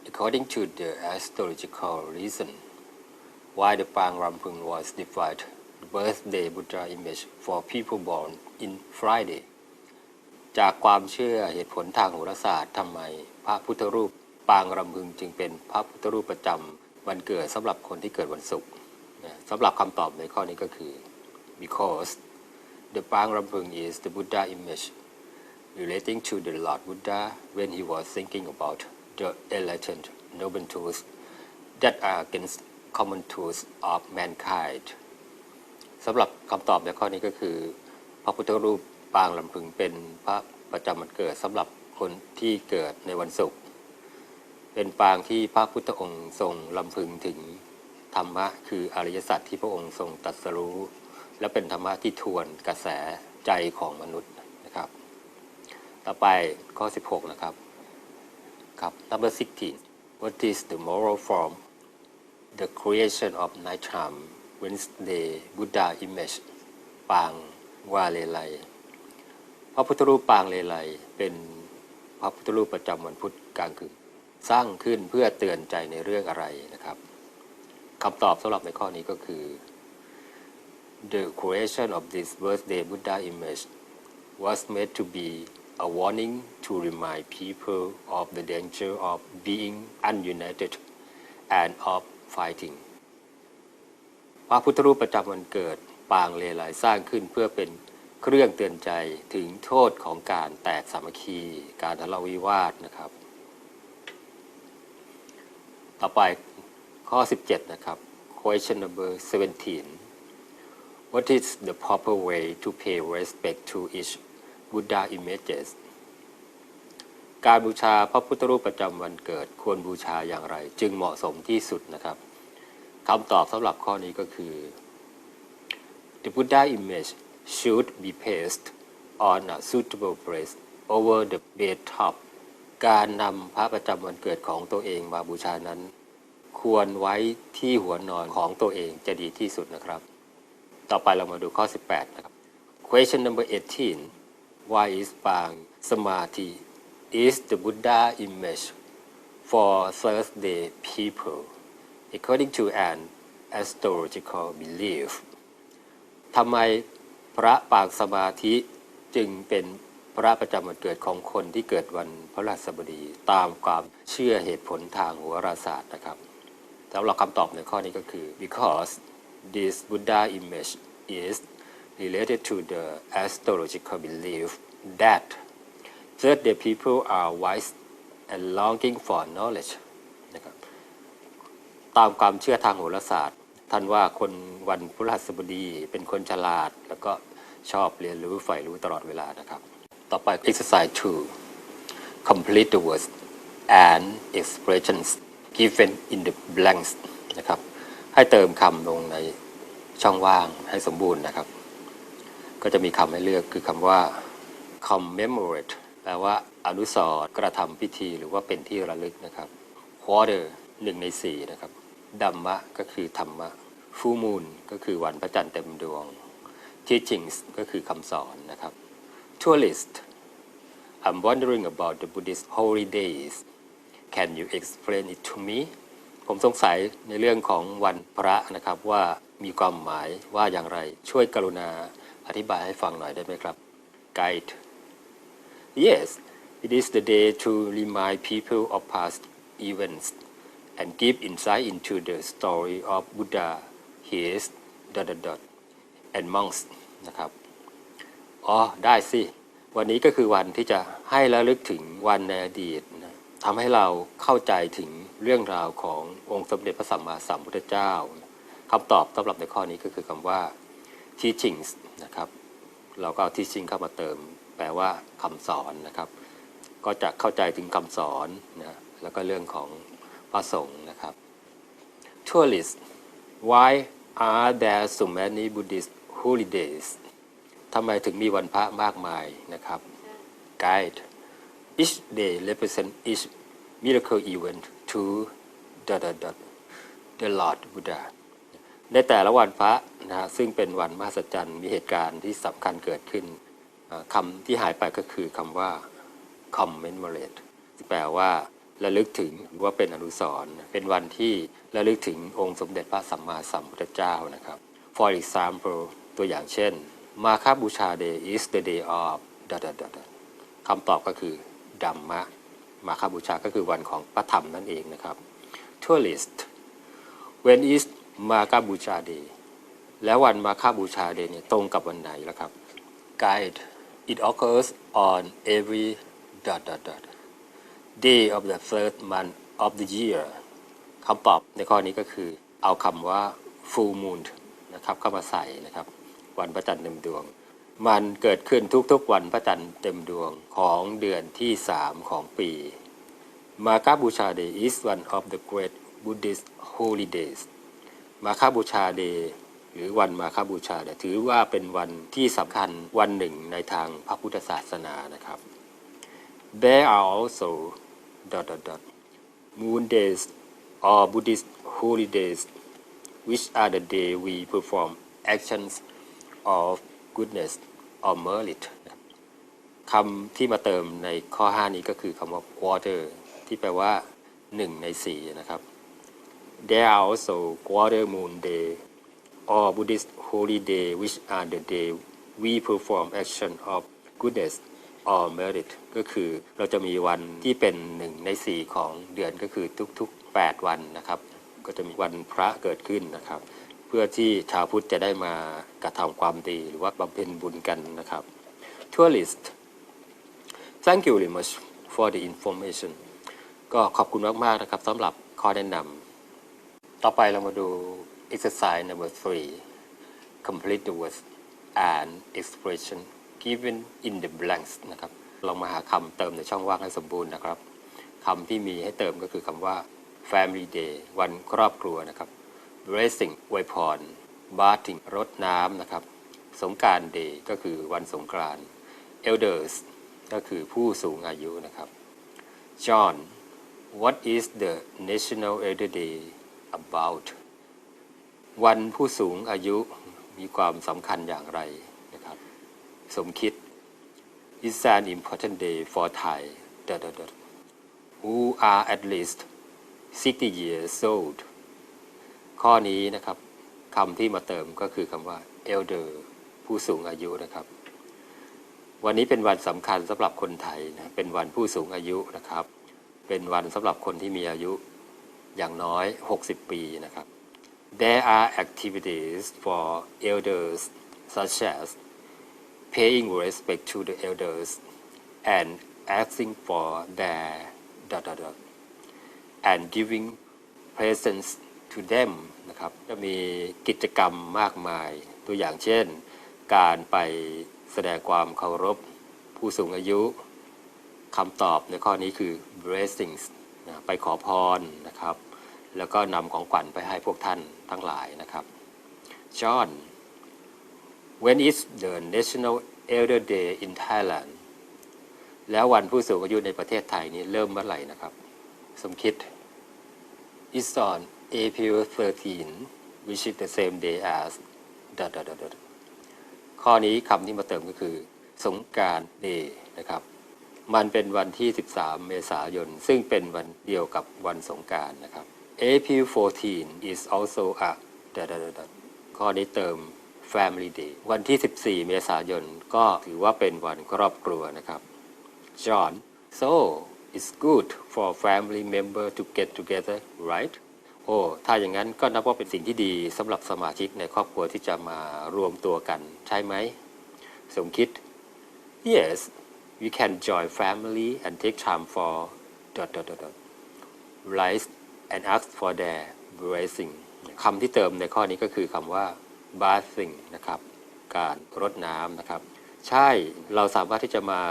according to the astrological reason why the Pang Rampung was defined the birthday Buddha image for people born in Friday จากความเชื่อเหตุผลทางโหราศาสตร์ทำไมพระพุทธรูปปางรำพึงจึงเป็นพระพุทธรูปประจำวันเกิดสำหรับคนที่เกิดวันศุกร์สำหรับคำตอบในข้อนี้ก็คือ because the Pang Rampung is the Buddha image relating to the Lord Buddha when he was thinking about the enlightened noble truths that are against common truths of mankind สำหรับคำตอบในข้อนี้ก็คือพระพุทธรูปปางลำพึงเป็นพระประจำวันเกิดสำหรับคนที่เกิดในวันศุกร์เป็นปางที่พระพุทธองค์ทรงลำพึงถึงธรรมะคืออริยสัจที่พระองค์ทรงตรัสรู้และเป็นธรรมะที่ทวนกระแสใจของมนุษย์นะครับต่อไปข้อ 16 นะครับครับ number 16 what is the moral form the creation of nighttime Wednesday Buddha image ปางวาเลไลพระพุทธรูปปางเลไลเป็นพระพุทธรูปประจำวันพุธกลางคืนสร้างขึ้นเพื่อเตือนใจในเรื่องอะไรนะครับคำตอบสำหรับในข้อนี้ก็คือ the creation of this birthday Buddha image was made to be a warning to remind people of the danger of being ununited and of fighting พระพุทธรูปประจำวันเกิดปางเลไลสร้างขึ้นเพื่อเป็นเครื่องเตือนใจถึงโทษของการแตกสามัคคีการทะเลาะวิวาทนะครับต่อไปข้อ 17 นะครับ question number 17 what is the proper way to pay respect to each Buddha images การบูชาพระพุทธรูปประจำวันเกิดควรบูชาอย่างไรจึงเหมาะสมที่สุดนะครับคำตอบสำหรับข้อนี้ก็คือ the Buddha image should be placed on a suitable place over the bed top การนำพระประจำวันเกิดของตัวเองมาบูชานั้นควรไว้ที่หัวนอนของตัวเองจะดีที่สุดนะครับต่อไปเรามาดูข้อ 18 นะครับ Question number 18 Why is ปางสมาธิ is the Buddha image for Thursday people according to an astrological belief ทำไมพระปางสมาธิจึงเป็นพระประจำวันเกิดของคนที่เกิดวันพฤหัสบดีตามความเชื่อเหตุผลทางโหราศาสตร์นะครับสำหรับคำตอบในข้อนี้ก็คือ because this Buddha image is related to the astrological belief that Thursday people are wise and longing for knowledge นะครับตามความเชื่อทางโหราศาสตร์ท่านว่าคนวันพฤหัสบดีเป็นคนฉลาดแล้วก็ชอบเรียนรู้ใฝ่รู้ตลอดเวลานะครับต่อไป exercise 2 complete the words and expressions given in the blanks นะครับให้เติมคำลงในช่องว่างให้สมบูรณ์นะครับก็จะมีคำให้เลือกคือคำว่า commemorate แปลว่าอนุสรณ์กระทำพิธีหรือว่าเป็นที่ระลึกนะครับ quarter 1 ใน 4นะครับดัมมะก็คือธรรมะ full moon ก็คือวันพระจันทร์เต็มดวง teachings ก็คือคำสอนนะครับ tourist I'm wondering about the Buddhist holy days Can you explain it to me ผมสงสัยในเรื่องของวันพระนะครับว่ามีความหมายว่าอย่างไรช่วยกรุณาอธิบายให้ฟังหน่อยได้ไหมครับ Guide Yes it is the day to remind people of past events and give insight into the story of Buddha his ... and monks นะครับอ๋อได้สิวันนี้ก็คือวันที่จะให้ระลึกถึงวันในอดีตนะทำให้เราเข้าใจถึงเรื่องราวขององค์สมเด็จพระสัมมาสัมพุทธเจ้าคำตอบสำหรับในข้อนี้ก็คือคำว่า teachings นะครับเราก็เอา teaching เข้ามาเติมแปลว่าคำสอนนะครับก็จะเข้าใจถึงคำสอนนะแล้วก็เรื่องของพระสงฆ์นะครับ tourist why are there so many Buddhist holidays ทำไมถึงมีวันพระมากมายนะครับ Guide Each day represent each miracle event to ... the Lord Buddha ในแต่ละวันพระนะซึ่งเป็นวันมหัศจรรย์มีเหตุการณ์ที่สำคัญเกิดขึ้นคำที่หายไปก็คือคำว่า commemorate แปลว่าระลึกถึงหรือว่าเป็นอนุสรณ์เป็นวันที่ระลึกถึงองค์สมเด็จพระสัมมาสัมพุทธเจ้านะครับ For example ตัวอย่างเช่นมาฆบูชา Day is the day of ... คำตอบก็คือดัมมะมาฆบูชาก็คือวันของพระธรรมนั่นเองนะครับ Tourist When is มาฆบูชา Day แล้ววันมาฆบูชา Day เนี่ยตรงกับวันไหนล่ะครับ Guide It occurs on every ... day of the third month of the year คำตอบในข้อนี้ก็คือเอาคำว่า full moon นะครับเข้ามาใส่นะครับวันพระจันทร์เต็มดวงมันเกิดขึ้นทุกๆวันพระจันทร์เต็มดวงของเดือนที่3ของปีมาฆบูชา Day is one of the great Buddhist holy days มาฆบูชา Day หรือวันมาฆบูชาเนี่ยถือว่าเป็นวันที่สำคัญวันหนึ่งในทางพระพุทธศาสนานะครับ There are also ... moon days or Buddhist holy days which are the day we perform actions of goodness or merit คำที่มาเติมในข้อ 5 นี้ก็คือคำว่า quarter ที่แปลว่า1 ใน 4นะครับ There are also quarter moon day or Buddhist holy day which are the day we perform action of goodness or merit ก็คือเราจะมีวันที่เป็น1 ใน 4ของเดือนก็คือทุกๆ8วันนะครับก็จะมีวันพระเกิดขึ้นนะครับเพื่อที่ชาวพุทธจะได้มากระทำความดีหรือว่าบำเพ็ญบุญกันนะครับ Tourist Thank you very much for the information ก็ขอบคุณมากๆนะครับสำหรับข้อแนะนำต่อไปเรามาดู exercise number 3 complete the words and expression given in the blanks นะครับเรามาหาคำเติมในช่องว่างให้สมบูรณ์นะครับคำที่มีให้เติมก็คือคำว่า family day วันครอบครัวนะครับ blessing อวยพร bathing รดน้ำนะครับสงกรานต์ day ก็คือวันสงกรานต์ elders ก็คือผู้สูงอายุนะครับ John what is the National Elder Day about วันผู้สูงอายุมีความสำคัญอย่างไรนะครับสมคิด It's an important day for Thai who are at least 60 years old ข้อนี้นะครับคำที่มาเติมก็คือคำว่า elder ผู้สูงอายุนะครับวันนี้เป็นวันสำคัญสำหรับคนไทยนะเป็นวันผู้สูงอายุนะครับเป็นวันสำหรับคนที่มีอายุอย่างน้อย60ปีนะครับ There are activities for elders such as paying respect to the elders and asking for their and giving presents to them นะครับจะมีกิจกรรมมากมายตัวอย่างเช่นการไปแสดงความเคารพผู้สูงอายุคำตอบในข้อนี้คือ blessings นะไปขอพรนะครับแล้วก็นำของขวัญไปให้พวกท่านทั้งหลายนะครับ John When is the National Elder Day in Thailand แล้ววันผู้สูงอายุในประเทศไทยนี้เริ่มเมื่อไหร่นะครับสมคิด It's on April 13 which is the same day as ข้อนี้คำที่มาเติมก็คือสงกรานต์ Day นะครับมันเป็นวันที่13เมษายนซึ่งเป็นวันเดียวกับวันสงกรานต์นะครับ April 14 is also a ข้อนี้เติม Family Day วันที่14เมษายนก็ถือว่าเป็นวันครอบครัวนะครับ John so it's good for family member to get together right โอ้ถ้าอย่างนั้นก็นับว่าเป็นสิ่งที่ดีสำหรับสมาชิกในครอบครัวที่จะมารวมตัวกันใช่ไหมสมคิด Yes we can join family and take time for rise and ask for their blessing คำที่เติมในข้อนี้ก็คือคำว่า bathing นะครับการรดน้ำนะครับใช่เราสามารถที่จะมา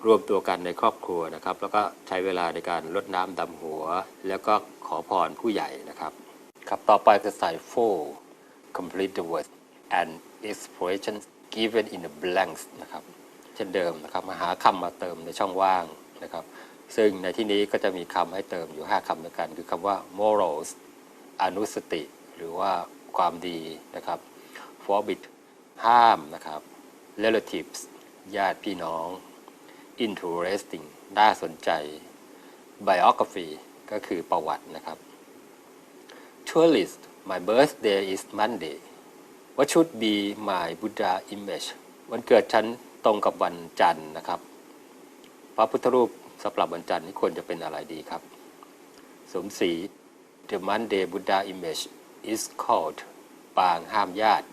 รวมตัวกันในครอบครัวนะครับแล้วก็ใช้เวลาในการรดน้ำดำหัวแล้วก็ขอพรผู้ใหญ่นะครับครับต่อไปจะใส่ for complete the word and expressions given in the blanks นะครับเช่นเดิมนะครับมาหาคำมาเติมในช่องว่างนะครับซึ่งในที่นี้ก็จะมีคำให้เติมอยู่5คำด้วยกันคือคำว่า morals อนุสติหรือว่าความดีนะครับ forbid ห้ามนะครับ relatives ญาติพี่น้อง interesting น่าสนใจ biography ก็คือประวัตินะครับ tourist my birthday is Monday what should be my Buddha image วันเกิดฉันตรงกับวันจันทร์นะครับพระพุทธรูปสำหรับวันจันทร์นี่ควรจะเป็นอะไรดีครับสมศรี The Monday Buddha image is called ปางห้ามญาติ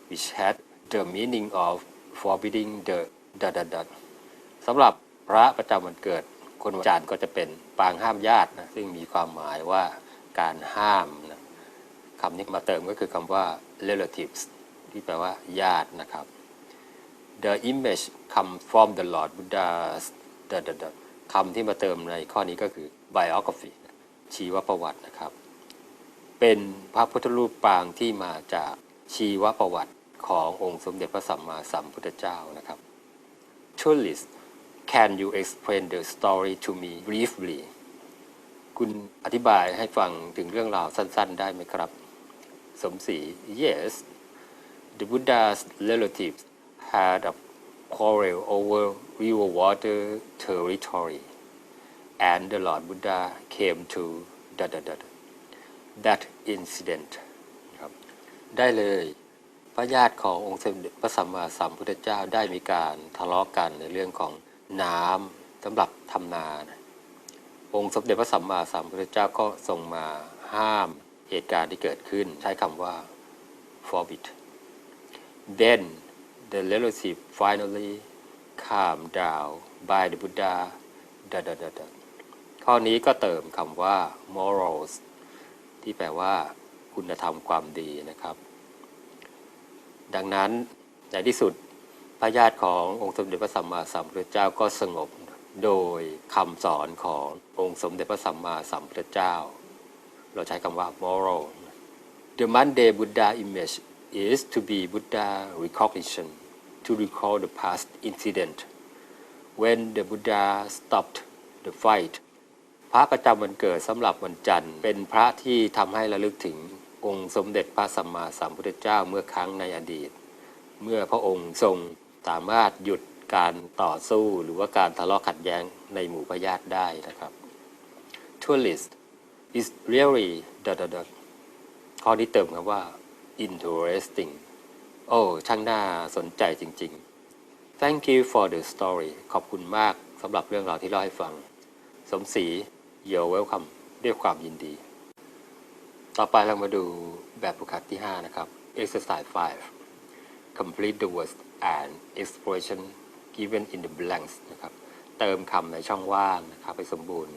which had the meaning of forbidding the สำหรับพระประจำวันเกิดคนวันจันทร์ก็จะเป็นปางห้ามญาตินะซึ่งมีความหมายว่าการห้ามนะคำนี้มาเติมก็คือคำว่า relatives ที่แปลว่าญาตินะครับThe image come from the Lord Buddha's คำที่มาเติมในข้อนี้ก็คือ biography ชีวประวัตินะครับเป็นพระพุทธรูปปางที่มาจากชีวประวัติขององค์สมเด็จพระสัมมาสัมพุทธเจ้านะครับ Tourist can you explain the story to me briefly คุณอธิบายให้ฟังถึงเรื่องราวสั้นๆได้ไหมครับสมศรี Yes the Buddha's relatives had a quarrel over river water territory and the Lord Buddha came to that incident ครับได้เลยพระญาติขององค์สมเด็จพระสัมมาสัมพุทธเจ้าได้มีการทะเลาะกันในเรื่องของน้ำสำหรับทำนาองค์สมเด็จพระสัมมาสัมพุทธเจ้าก็ทรงมาห้ามเหตุการณ์ที่เกิดขึ้นใช้คำว่า forbid then the relative finally calmed down by the Buddha ข้อนี้ก็เติมคำว่า morals ที่แปลว่าคุณธรรมความดีนะครับดังนั้นในที่สุดพระญาติขององค์สมเด็จพระสัมมาสัมพุทธเจ้าก็สงบโดยคำสอนขององค์สมเด็จพระสัมมาสัมพุทธเจ้าเราใช้คำว่า moral The Monday Buddha image is to be Buddha recognition to recall the past incident when the Buddha stopped the fight พระประจำวันเกิดสำหรับวันจันทร์เป็นพระที่ทำให้ระลึกถึงองค์สมเด็จพระสัมมาสัมพุทธเจ้าเมื่อครั้งในอดีตเมื่อพระองค์ทรงสามารถหยุดการต่อสู้หรือว่าการทะเลาะขัดแย้งในหมู่พญาติได้นะครับ Tourist is really ข้อนี้เติมคำว่า interesting โอ้ช่างน่าสนใจจริงๆ Thank you for the story ขอบคุณมากสำหรับเรื่องราวที่เล่าให้ฟังสมศรี You're welcome ด้วยความยินดีต่อไปเรามาดูแบบฝึกหัดที่ 5 นะครับ Exercise 5 Complete the words and expression given in the blanks นะครับเติมคำในช่องว่างนะครับให้สมบูรณ์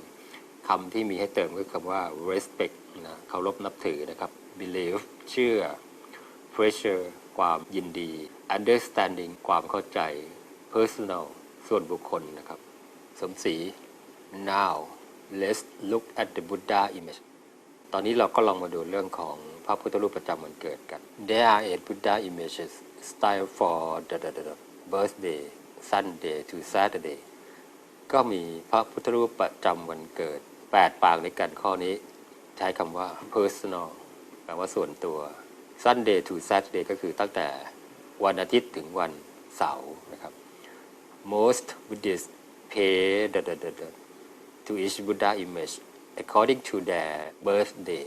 คำที่มีให้เติมคือคำว่า respect นะเคารพนับถือนะครับ believe เชื่อ pleasure ความยินดี understanding ความเข้าใจ personal ส่วนบุคคลนะครับสมศรี now let's look at the Buddha image ตอนนี้เราก็ลองมาดูเรื่องของพระพุทธรูปประจำวันเกิดกัน There are 8 Buddha images style for the birthday Sunday to Saturday ก็มีพระพุทธรูปประจำวันเกิด8 ปางในกันข้อนี้ใช้คำว่า personal แปลว่าส่วนตัว Sunday to Saturday ก็คือตั้งแต่วันอาทิตย์ถึงวันเสาร์นะครับ Most Buddhists pay to each Buddha image according to their birthday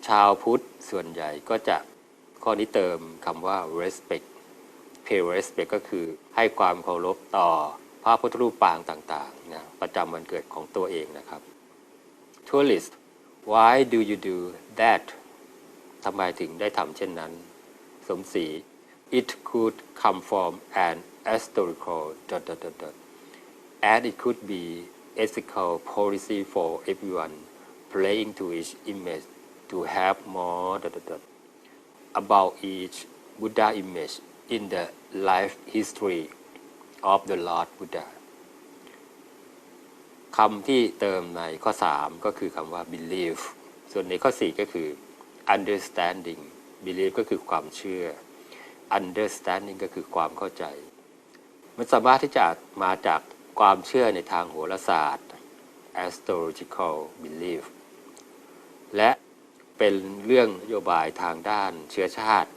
ชาวพุทธส่วนใหญ่ก็จะข้อนี้เติมคำว่า respect pay respect ก็คือให้ความเคารพต่อพระพุทธรูปปางต่างๆนะประจำวันเกิดของตัวเองนะครับ Tourist why do you do that ทำไมถึงได้ทำเช่นนั้นสมศรี it could come from an historical and it could be ethical policy for everyone playing to each image to have more about each Buddha image in the life history of the Lord Buddha คำที่เติมในข้อ 3 ก็คือคำว่า believe ส่วนในข้อ 4 ก็คือ understanding believe ก็คือความเชื่อ understanding ก็คือความเข้าใจมันสามารถที่จะมาจากความเชื่อในทางโหราศาสตร์ astrological belief และเป็นเรื่องนโยบายทางด้านเชื้อชาติ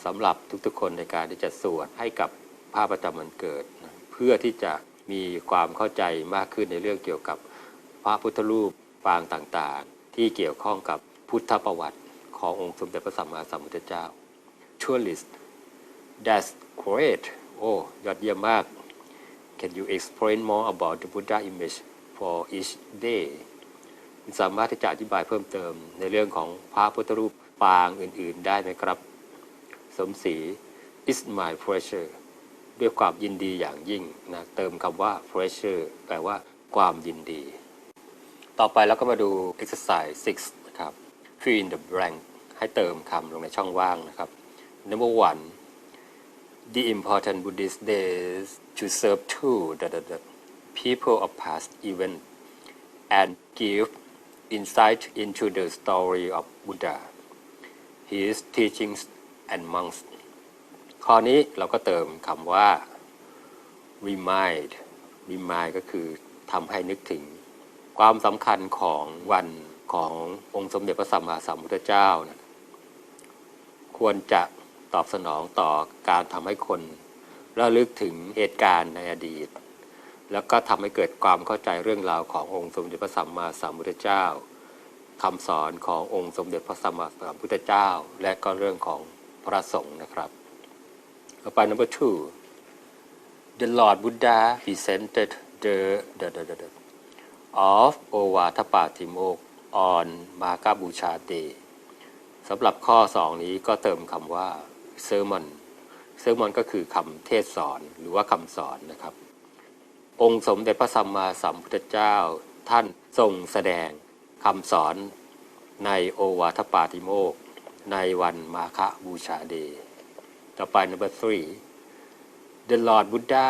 สำหรับทุกๆคนในการที่จะสวดให้กับพระประจำวันเกิดเพื่อที่จะมีความเข้าใจมากขึ้นในเรื่องเกี่ยวกับพระพุทธรูปปางต่างๆที่เกี่ยวข้องกับพุทธประวัติขององค์สมเด็จพระสัมมาสัมพุทธเจ้า Tourist That's great โอ้ยอดเยี่ยมมาก Can you explain more about the Buddha image for each day สามารถที่จะอธิบายเพิ่มเติมในเรื่องของพระพุทธรูปปางอื่นๆได้ไหมครับสมศรี It's my pleasure ด้วยความยินดีอย่างยิ่งนะเติมคำว่า pleasure แปลว่าความยินดีต่อไปเราก็มาดู exercise 6 นะครับ fill in the blank ให้เติมคำลงในช่องว่างนะครับ Number 1 The important Buddhist days to serve to people of past event and give insight into the story of Buddha his teachings and monks ข้อนี้เราก็เติมคำว่า remind ก็คือทำให้นึกถึงความสำคัญของวันขององค์สมเด็จพระสัมมาสัมพุทธเจ้านะควรจะตอบสนองต่อการทำให้คนระลึกถึงเหตุการณ์ในอดีตแล้วก็ทำให้เกิดความเข้าใจเรื่องราวขององค์สมเด็จพระสัมมาสัมพุทธเจ้าคำสอนขององค์สมเด็จพระสัมมาสัมพุทธเจ้าและก็เรื่องของพระสงฆ์นะครับต่อไป number 2 The Lord Buddha presented the of Ovatapattimok on Maka Busha Day สำหรับข้อ 2 นี้ก็เติมคำว่า sermon ก็คือคำเทศสอนหรือว่าคำสอนนะครับองค์สมเด็จพระสัมมาสัมพุทธเจ้าท่านทรงแสดงคำสอนในโอวาทปาติโมกข์ในวันมาฆบูชาเดย์ต่อไป number 3 The Lord Buddha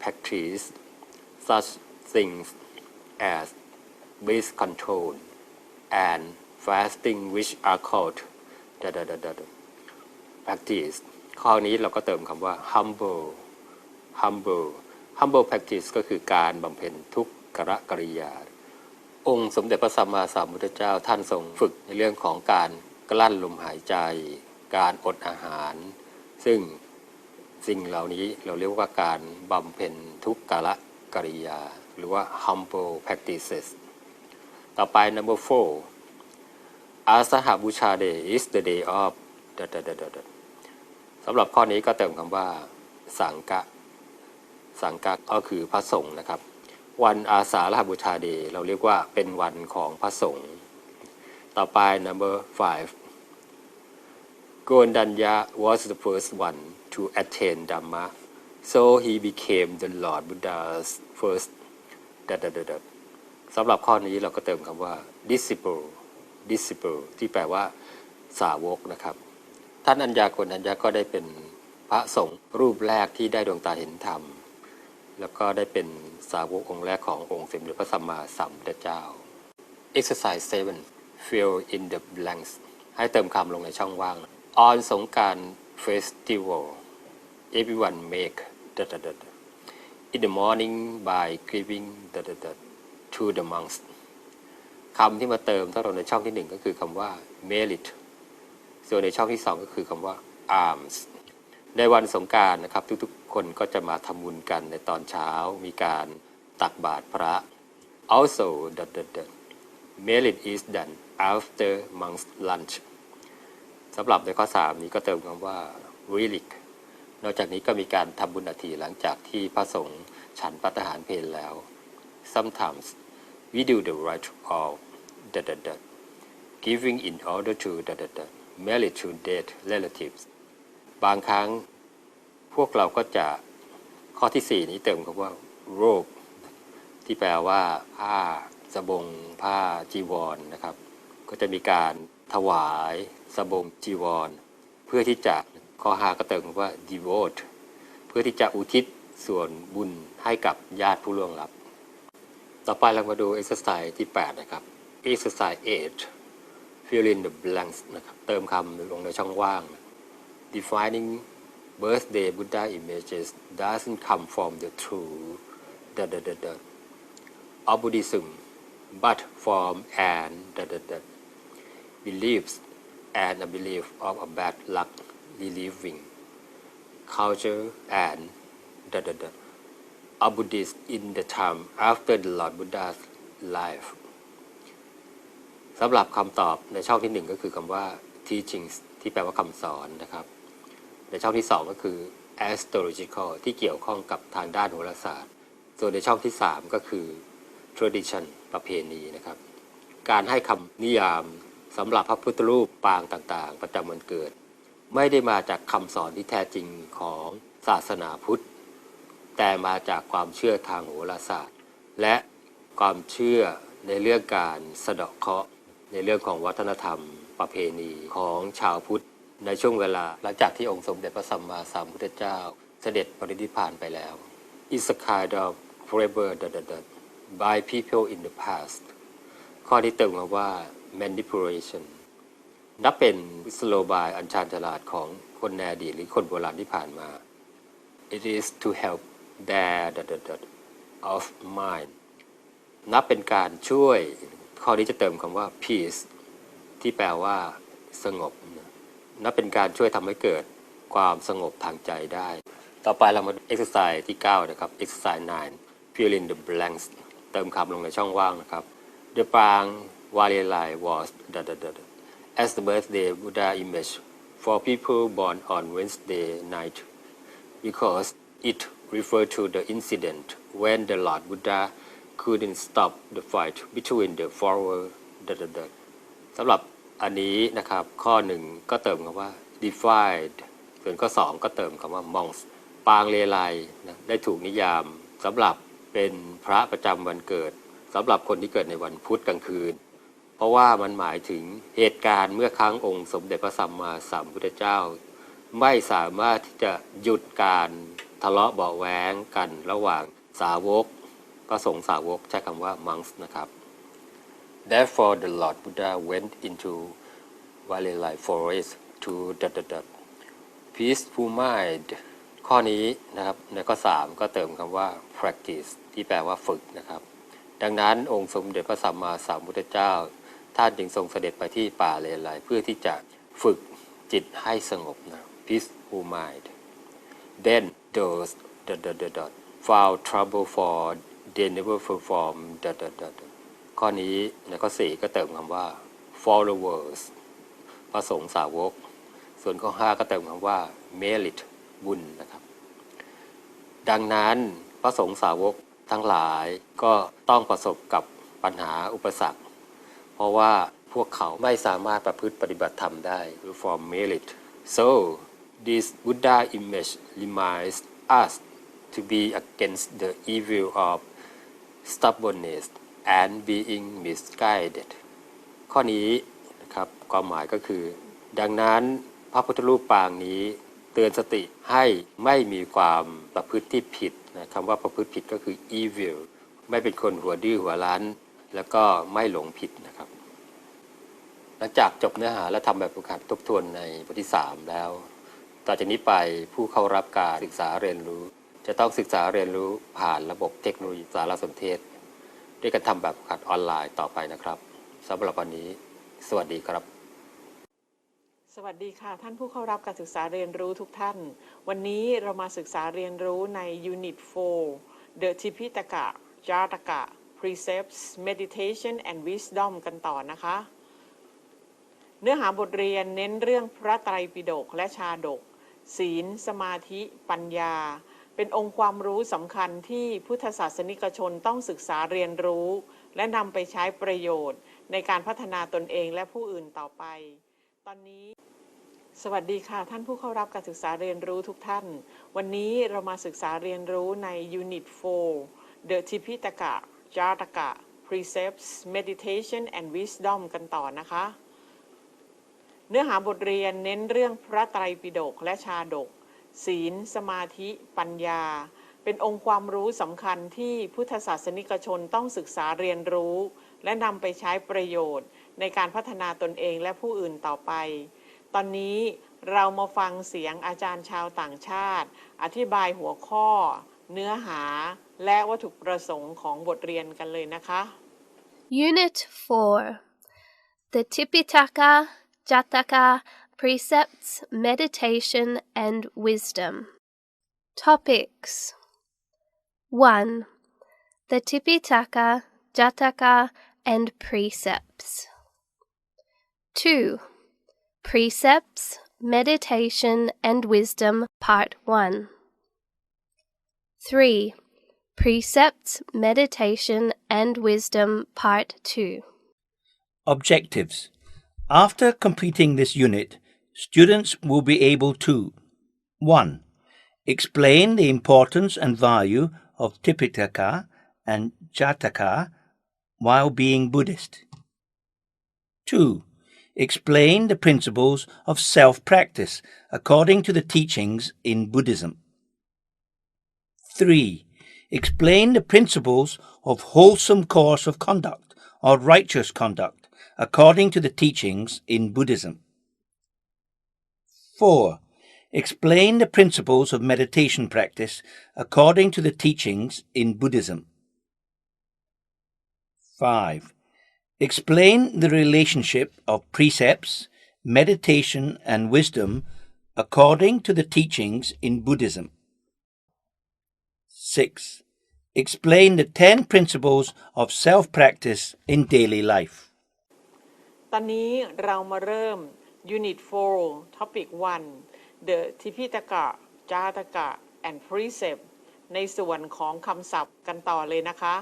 practiced such things as breath control and fasting which are called practice ข้อนี้เราก็เติมคำว่า humble practice ก็คือการบำเพ็ญทุก กรกริยาองค์สมเด็จพระสัมมาสัมพุทธเจ้าท่านทรงฝึกในเรื่องของการกลั้นลมหายใจการอดอาหารซึ่งสิ่งเหล่านี้เราเรียกว่าการบำเพ็ญทุกขกริยาหรือว่า humble practices ต่อไป number 4 อาสาหบูชา day is the day of สำหรับข้อนี้ก็เติมคำว่าสังฆะก็คือพระสงฆ์นะครับวันอาสาฬหบูชา day เราเรียกว่าเป็นวันของพระสงฆ์ต่อไป number 5 Gondanya was the first one to attain Dhamma so he became the Lord Buddha's first สำหรับข้อนี้เราก็เติมคำว่า disciple ที่แปลว่าสาวกนะครับท่านอัญญาโกณทัญญาก็ได้เป็นพระสงฆ์รูปแรกที่ได้ดวงตาเห็นธรรมแล้วก็ได้เป็นสาวกองค์แรกขององค์สมเด็จพระสัมมาสัมพุทธเจ้า Exercise 7 Fill in the blanks ให้เติมคำลงในช่องว่าง On สงกรานต์ Festival everyone make in the morning by giving to the monks คำที่มาเติมถ้าเราในช่องที่1ก็คือคำว่า merit ส่วนในช่องที่2ก็คือคำว่า arms ในวันสงกรานต์นะครับทุกๆคนก็จะมาทำบุญกันในตอนเช้ามีการตักบาตรพระ also merit is done after monks lunch สำหรับในข้อ3นี้ก็เติมคำว่า relic นอกจากนี้ก็มีการทำบุญอาทิหลังจากที่พระสงฆ์ฉันภัตตาหารเพลแล้ว sometimes we do the rite of giving in order to merit to dead relatives บางครั้งพวกเราก็จะข้อที่4นี้เติมคำว่า robe ที่แปลว่าผ้าสบงผ้าจีวรนะครับก็จะมีการถวายสบงจีวรเพื่อที่จะข้อ5ก็เติมคำว่า devote เพื่อที่จะอุทิศส่วนบุญให้กับญาติผู้ล่วงลับต่อไปเรามาดู exercise ที่8นะครับ exercise 8 fill in the blanks นะครับเติมคำลงในช่องว่าง defining birthday Buddha images doesn't come from the true of Buddhism but from an beliefs and a belief of a bad luck relieving culture and a Buddhist in the time after the Lord Buddha's life สำหรับคำตอบในช่องที่1ก็คือคำว่า teachings ที่แปลว่าคำสอนนะครับในช่องที่2ก็คือ astrological ที่เกี่ยวข้องกับทางด้านโหราศาสตร์ส่วนในช่องที่3ก็คือ tradition ประเพณีนะครับการให้คำนิยามสำหรับพระพุทธรูปปางต่างๆประจำวันเกิดไม่ได้มาจากคำสอนที่แท้จริงของศาสนาพุทธแต่มาจากความเชื่อทางโหราศาสตร์และความเชื่อในเรื่องการสะเดาะเคราะห์ในเรื่องของวัฒนธรรมประเพณีของชาวพุทธในช่วงเวลาหลังจากที่องค์สมเด็จพระสัมมาสัมพุทธเจ้าเสด็จปรินิพพานไปแล้ว is a kind of forever by people in the past ข้อที่เติมมาว่า manipulation นับเป็นกุศโลบายอันชาญฉลาดของคนในอดีตหรือคนโบราณที่ผ่านมา it is to help their of mind นับเป็นการช่วยข้อนี้จะเติมคำว่า peace ที่แปลว่าสงบนับเป็นการช่วยทำให้เกิดความสงบทางใจได้ต่อไปเรามา exercise ที่9นะครับ exercise 9 fill in the blanks เติมคำลงในช่องว่างนะครับ the pang Valilai was as the birthday Buddha image for people born on Wednesday night because it referred to the incident when the Lord Buddha couldn't stop the fight between the follower สำหรับอันนี้นะครับข้อ1ก็เติมคำว่า defied ส่วนข้อ2ก็เติมคำว่า monks ปางเลไลนะได้ถูกนิยามสำหรับเป็นพระประจำวันเกิดสำหรับคนที่เกิดในวันพุธกลางคืนเพราะว่ามันหมายถึงเหตุการณ์เมื่อครั้งองค์สมเด็จพระสัมมาสัมพุทธเจ้าไม่สามารถที่จะหยุดการทะเลาะเบาะแว้งกันระหว่างสาวกพระสงฆ์สาวกใช้คำว่า monks นะครับ Therefore the Lord Buddha went into Valilai forest to peaceful mind ข้อนี้นะครับในข้อ3ก็เติมคำว่า practice ที่แปลว่าฝึกนะครับ ดังนั้นองค์สมเด็จพระสัมมาสัมพุทธเจ้าท่านจึงทรงเสด็จไปที่ป่าเลไลเพื่อที่จะฝึกจิตให้สงบนะ peaceful mind then those found trouble for they never perform ข้อนี้ในข้อ4ก็เติมคำว่า followers พระสงฆ์สาวกส่วนข้อ5ก็เติมคำว่า merit บุญนะครับดังนั้นพระสงฆ์สาวกทั้งหลายก็ต้องประสบกับปัญหาอุปสรรคเพราะว่าพวกเขาไม่สามารถประพฤติปฏิบัติธรรมได้ perform merit so this Buddha image reminds us to be against the evil of stubbornness and being misguided ข้อนี้นะครับความหมายก็คือดังนั้นพระพุทธรูปปางนี้เตือนสติให้ไม่มีความประพฤติที่ผิดนะคำว่าประพฤติผิดก็คือ evil ไม่เป็นคนหัวดื้อหัวรั้นแล้วก็ไม่หลงผิดนะครับหลังจากจบเนื้อหาและทำแบบฝึกหัดทบทวนในบทที่3แล้วต่อจากนี้ไปผู้เข้ารับการศึกษาเรียนรู้จะต้องศึกษาเรียนรู้ผ่านระบบเทคโนโลยีสารสนเทศด้วยการทำแบบฝึกหัดออนไลน์ต่อไปนะครับสำหรับวันนี้สวัสดีครับสวัสดีค่ะท่านผู้เข้ารับการศึกษาเรียนรู้ทุกท่านวันนี้เรามาศึกษาเรียนรู้ใน Unit 4 The Tipitaka Jataka Precepts Meditation and Wisdom กันต่อนะคะเนื้อหาบทเรียนเน้นเรื่องพระไตรปิฎกและชาดกศีลสมาธิปัญญาเป็นองค์ความรู้สำคัญที่พุทธศาสนิกชนต้องศึกษาเรียนรู้และนำไปใช้ประโยชน์ในการพัฒนาตนเองและผู้อื่นต่อไปตอนนี้สวัสดีค่ะท่านผู้เข้ารับการศึกษาเรียนรู้ทุกท่านวันนี้เรามาศึกษาเรียนรู้ใน Unit 4 The Tipitaka Jataka Precepts Meditation and Wisdom กันต่อนะคะเนื้อหาบทเรียนเน้นเรื่องพระไตรปิฎกและชาดกศีลสมาธิปัญญาเป็นองค์ความรู้สำคัญที่พุทธศาสนิกชนต้องศึกษาเรียนรู้และนำไปใช้ประโยชน์ในการพัฒนาตนเองและผู้อื่นต่อไปตอนนี้เรามาฟังเสียงอาจารย์ชาวต่างชาติอธิบายหัวข้อเนื้อหาและวัตถุประสงค์ของบทเรียนกันเลยนะคะ Unit 4 The Tipitaka Jataka Precepts Meditation and Wisdom Topics 1. The Tipitaka Jataka and Precepts 2. Precepts, Meditation and Wisdom Part 1 3. Precepts, Meditation and Wisdom Part 2 Objectives. After completing this unit, students will be able to 1. Explain the importance and value of Tipitaka and Jataka while being Buddhist. 2. Explain the principles of self-practice according to the teachings in Buddhism. 3. Explain the principles of wholesome course of conduct or righteous conduct according to the teachings in Buddhism. 4. Explain the principles of meditation practice according to the teachings in Buddhism. 5. Explain the relationship of precepts, meditation and wisdom according to the teachings in Buddhism. 6. Explain the 10 principles of self-practice in daily life. ตอนนี้เรามาเริ่ม Unit 4 Topic 1 The Tipitaka Jataka and Precept ในส่วนของคำศัพท์กันต่อเลยนะคะ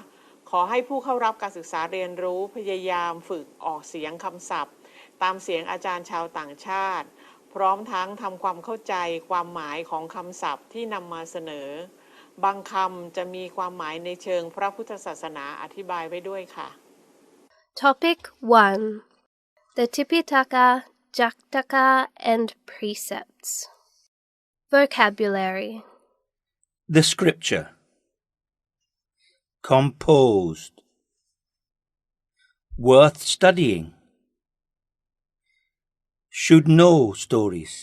ขอให้ผู้เข้ารับการศึกษาเรียนรู้พยายามฝึกออกเสียงคำศัพท์ตามเสียงอาจารย์ชาวต่างชาติพร้อมทั้งทำความเข้าใจความหมายของคำศัพท์ที่นำมาเสนอบางคำจะมีความหมายในเชิงพระพุทธศาสนาอธิบายไว้ด้วยค่ะ Topic 1 The Tipitaka, Jataka and Precepts Vocabulary The scripture. Composed. Worth studying. Should know stories.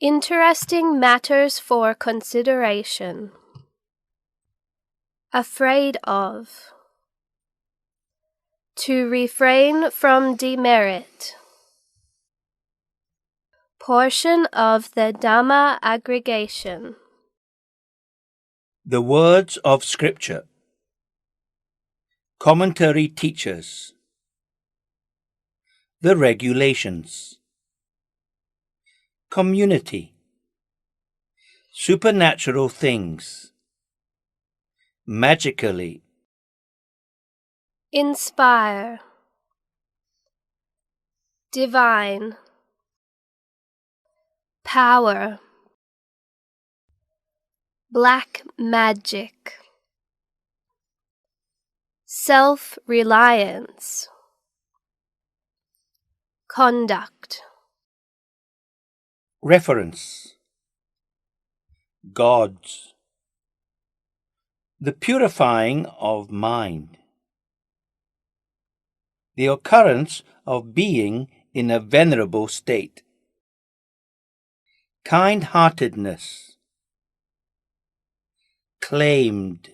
Interesting matters for consideration afraid of. To refrain from demerit. Portion of the Dhamma aggregation. The words of Scripture. Commentary teachers. The regulations. Community. Supernatural things. Magically. Inspire. Divine. Power. Black magic. Self-reliance. Conduct. Reference. Gods. The purifying of mind. The occurrence of being in a venerable state. Kind-heartedness. Claimed.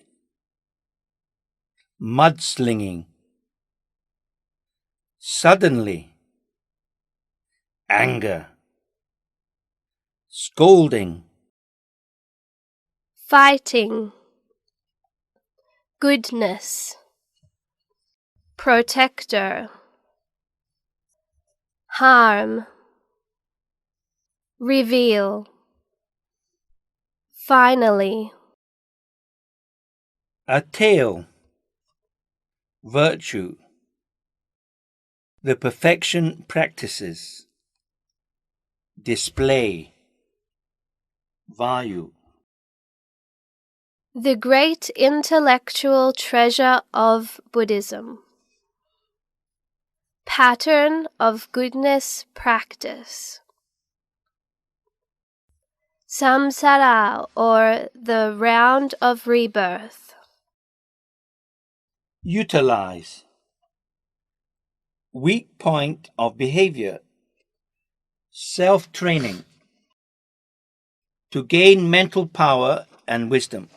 Mudslinging. Suddenly. Anger. Scolding. Fighting. Goodness. Protector. Harm. Reveal. Finally. A tale. Virtue. The perfection practices. Display. Value. The great intellectual treasure of Buddhism. Pattern of goodness practice. Samsara, or the round of rebirth. Utilize. Weak point of behavior. Self-training. To gain mental power and wisdom.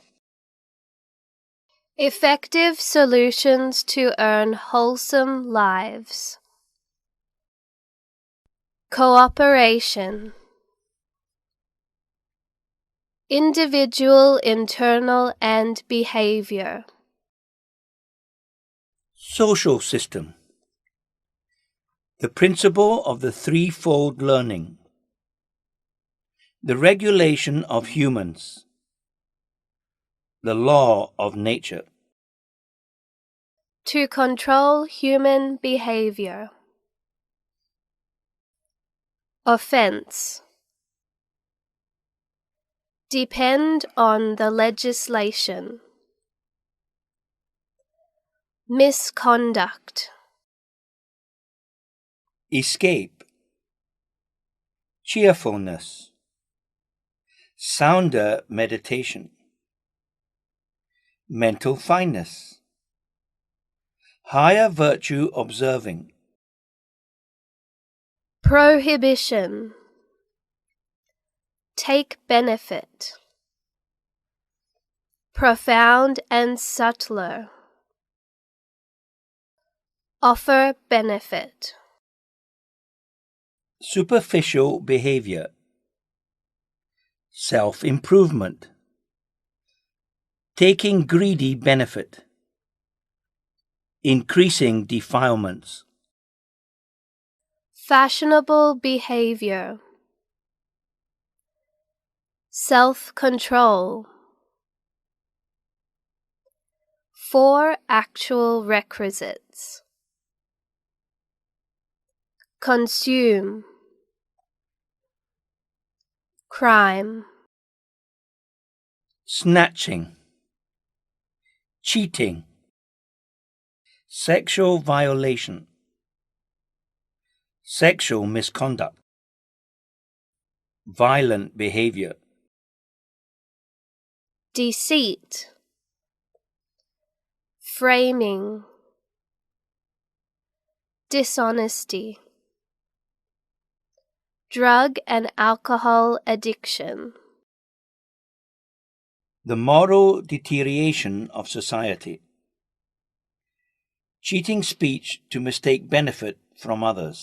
Effective solutions to earn wholesome lives. Cooperation. Individual internal and behavior. Social system. The principle of the threefold learning. The regulation of humans. The law of nature. To control human behavior. Offense. Depend on the legislation. Misconduct. Escape. Cheerfulness. Sounder meditation. Mental fineness. Higher virtue observing. Prohibition. Take benefit. Profound and subtler. Offer benefit. Superficial behavior. Self-improvement. Taking greedy benefit. Increasing defilements. Fashionable behavior. Self-control. 4 actual requisites. Consume. Crime. Snatching. Cheating. Sexual violation. Sexual misconduct. Violent behavior. Deceit. Framing. Dishonesty. Drug and alcohol addiction. The moral deterioration of society. Cheating speech to mistake benefit from others.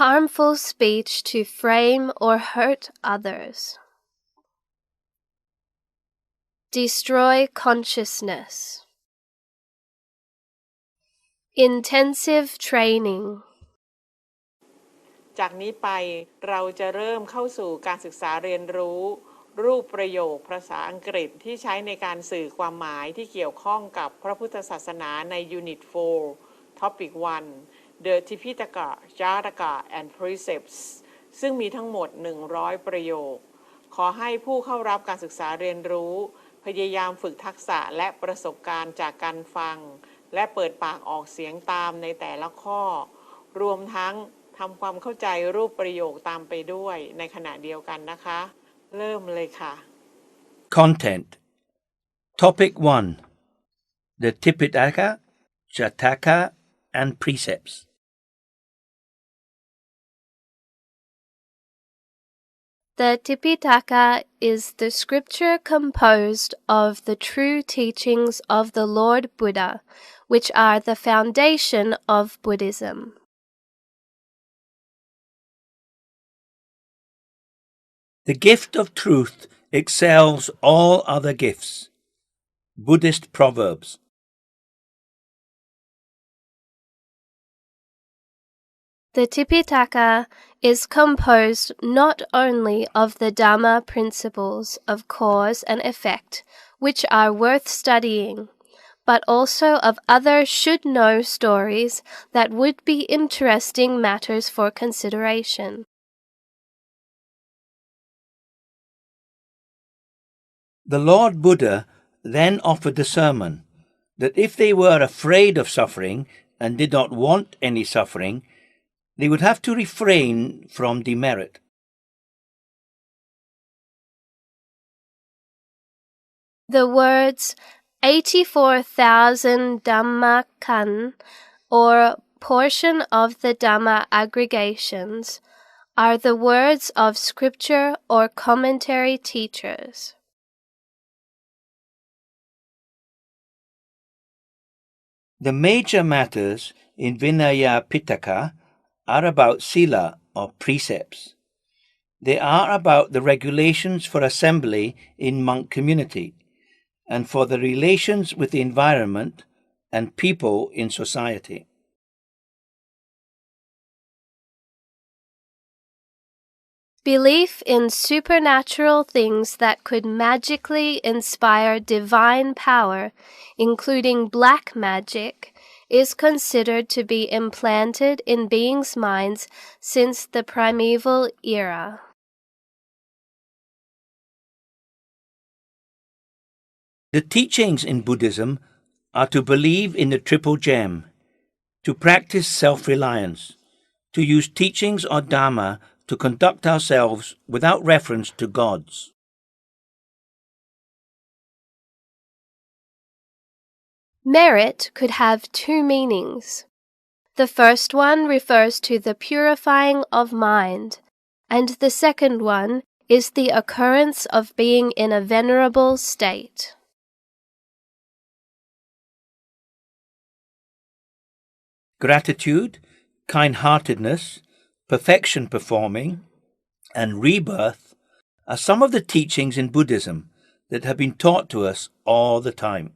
Harmful speech to frame or hurt others. Destroy consciousness. Intensive training. จากนี้ไปเราจะเริ่มเข้าสู่การศึกษาเรียนรู้รูปประโยคภาษาอังกฤษที่ใช้ในการสื่อความหมายที่เกี่ยวข้องกับพระพุทธศาสนาใน Unit 4 Topic 1 The Tipitaka, Jataka and Precepts ซึ่งมีทั้งหมด 100 ประโยค ขอให้ผู้เข้ารับการศึกษาเรียนรู้พยายามฝึกทักษะและประสบการณ์จากการฟังและเปิดปากออกเสียงตามในแต่ละข้อรวมทั้งทำความเข้าใจรูปประโยคตามไปด้วยในขณะเดียวกันนะคะเริ่มเลยค่ะ Content. Topic 1. The Tipitaka, Jataka and Precepts. The Tipitaka is the scripture composed of the true teachings of the Lord Buddha, which are the foundation of Buddhism. The gift of truth excels all other gifts. Buddhist Proverbs. The Tipitaka is composed not only of the Dhamma principles of cause and effect, which are worth studying, but also of other should-know stories that would be interesting matters for consideration. The Lord Buddha then offered the sermon that if they were afraid of suffering and did not want any suffering, they would have to refrain from demerit. The words 84,000 Dhammakan, or portion of the Dhamma aggregations, are the words of scripture or commentary teachers. The major matters in Vinaya Pitaka are about sila or precepts. They are about the regulations for assembly in monk community and for the relations with the environment and people in society. Belief in supernatural things that could magically inspire divine power, including black magic, is considered to be implanted in beings' minds since the primeval era. The teachings in Buddhism are to believe in the triple gem, to practice self-reliance, to use teachings or dharma to conduct ourselves without reference to gods. Merit could have two meanings. The first one refers to the purifying of mind, and the second one is the occurrence of being in a venerable state. Gratitude, kind-heartedness, perfection performing, and rebirth are some of the teachings in Buddhism that have been taught to us all the time.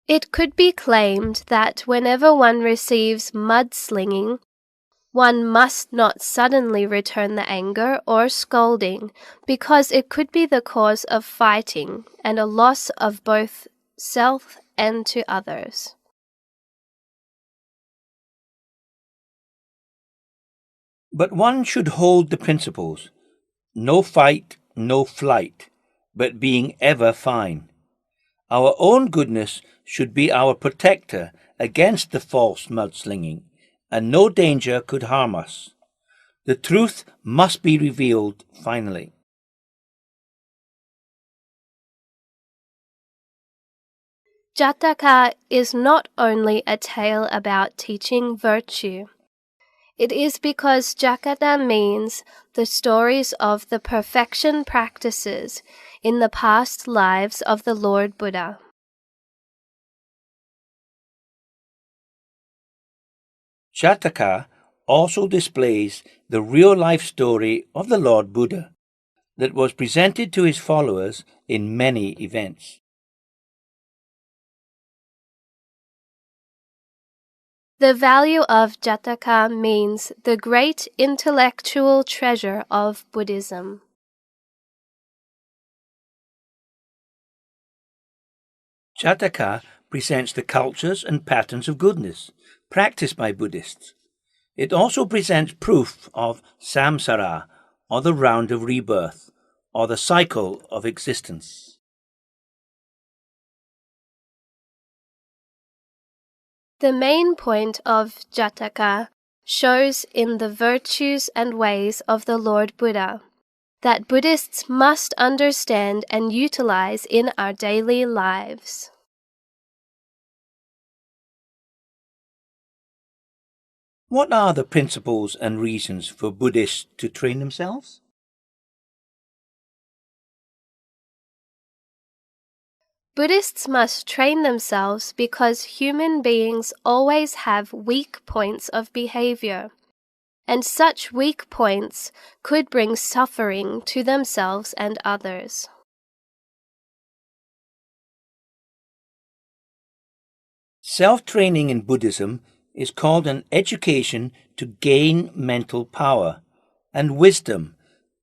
It could be claimed that whenever one receives mudslinging, one must not suddenly return the anger or scolding, because it could be the cause of fighting and a loss of both self and to others. But one should hold the principles: no fight, no flight, but being ever fine. Our own goodness should be our protector against the false mudslinging, and no danger could harm us. The truth must be revealed finally. Jataka is not only a tale about teaching virtue. It is because Jakata means the stories of the perfection practices in the past lives of the Lord Buddha. Jataka also displays the real-life story of the Lord Buddha that was presented to his followers in many events. The value of Jataka means the great intellectual treasure of Buddhism. Jataka presents the cultures and patterns of goodness practiced by Buddhists. It also presents proof of samsara, or the round of rebirth, or the cycle of existence. The main point of Jataka shows in the virtues and ways of the Lord Buddha that Buddhists must understand and utilize in our daily lives. What are the principles and reasons for Buddhists to train themselves? Buddhists must train themselves because human beings always have weak points of behavior, and such weak points could bring suffering to themselves and others. Self-training in Buddhism is called an education to gain mental power and wisdom,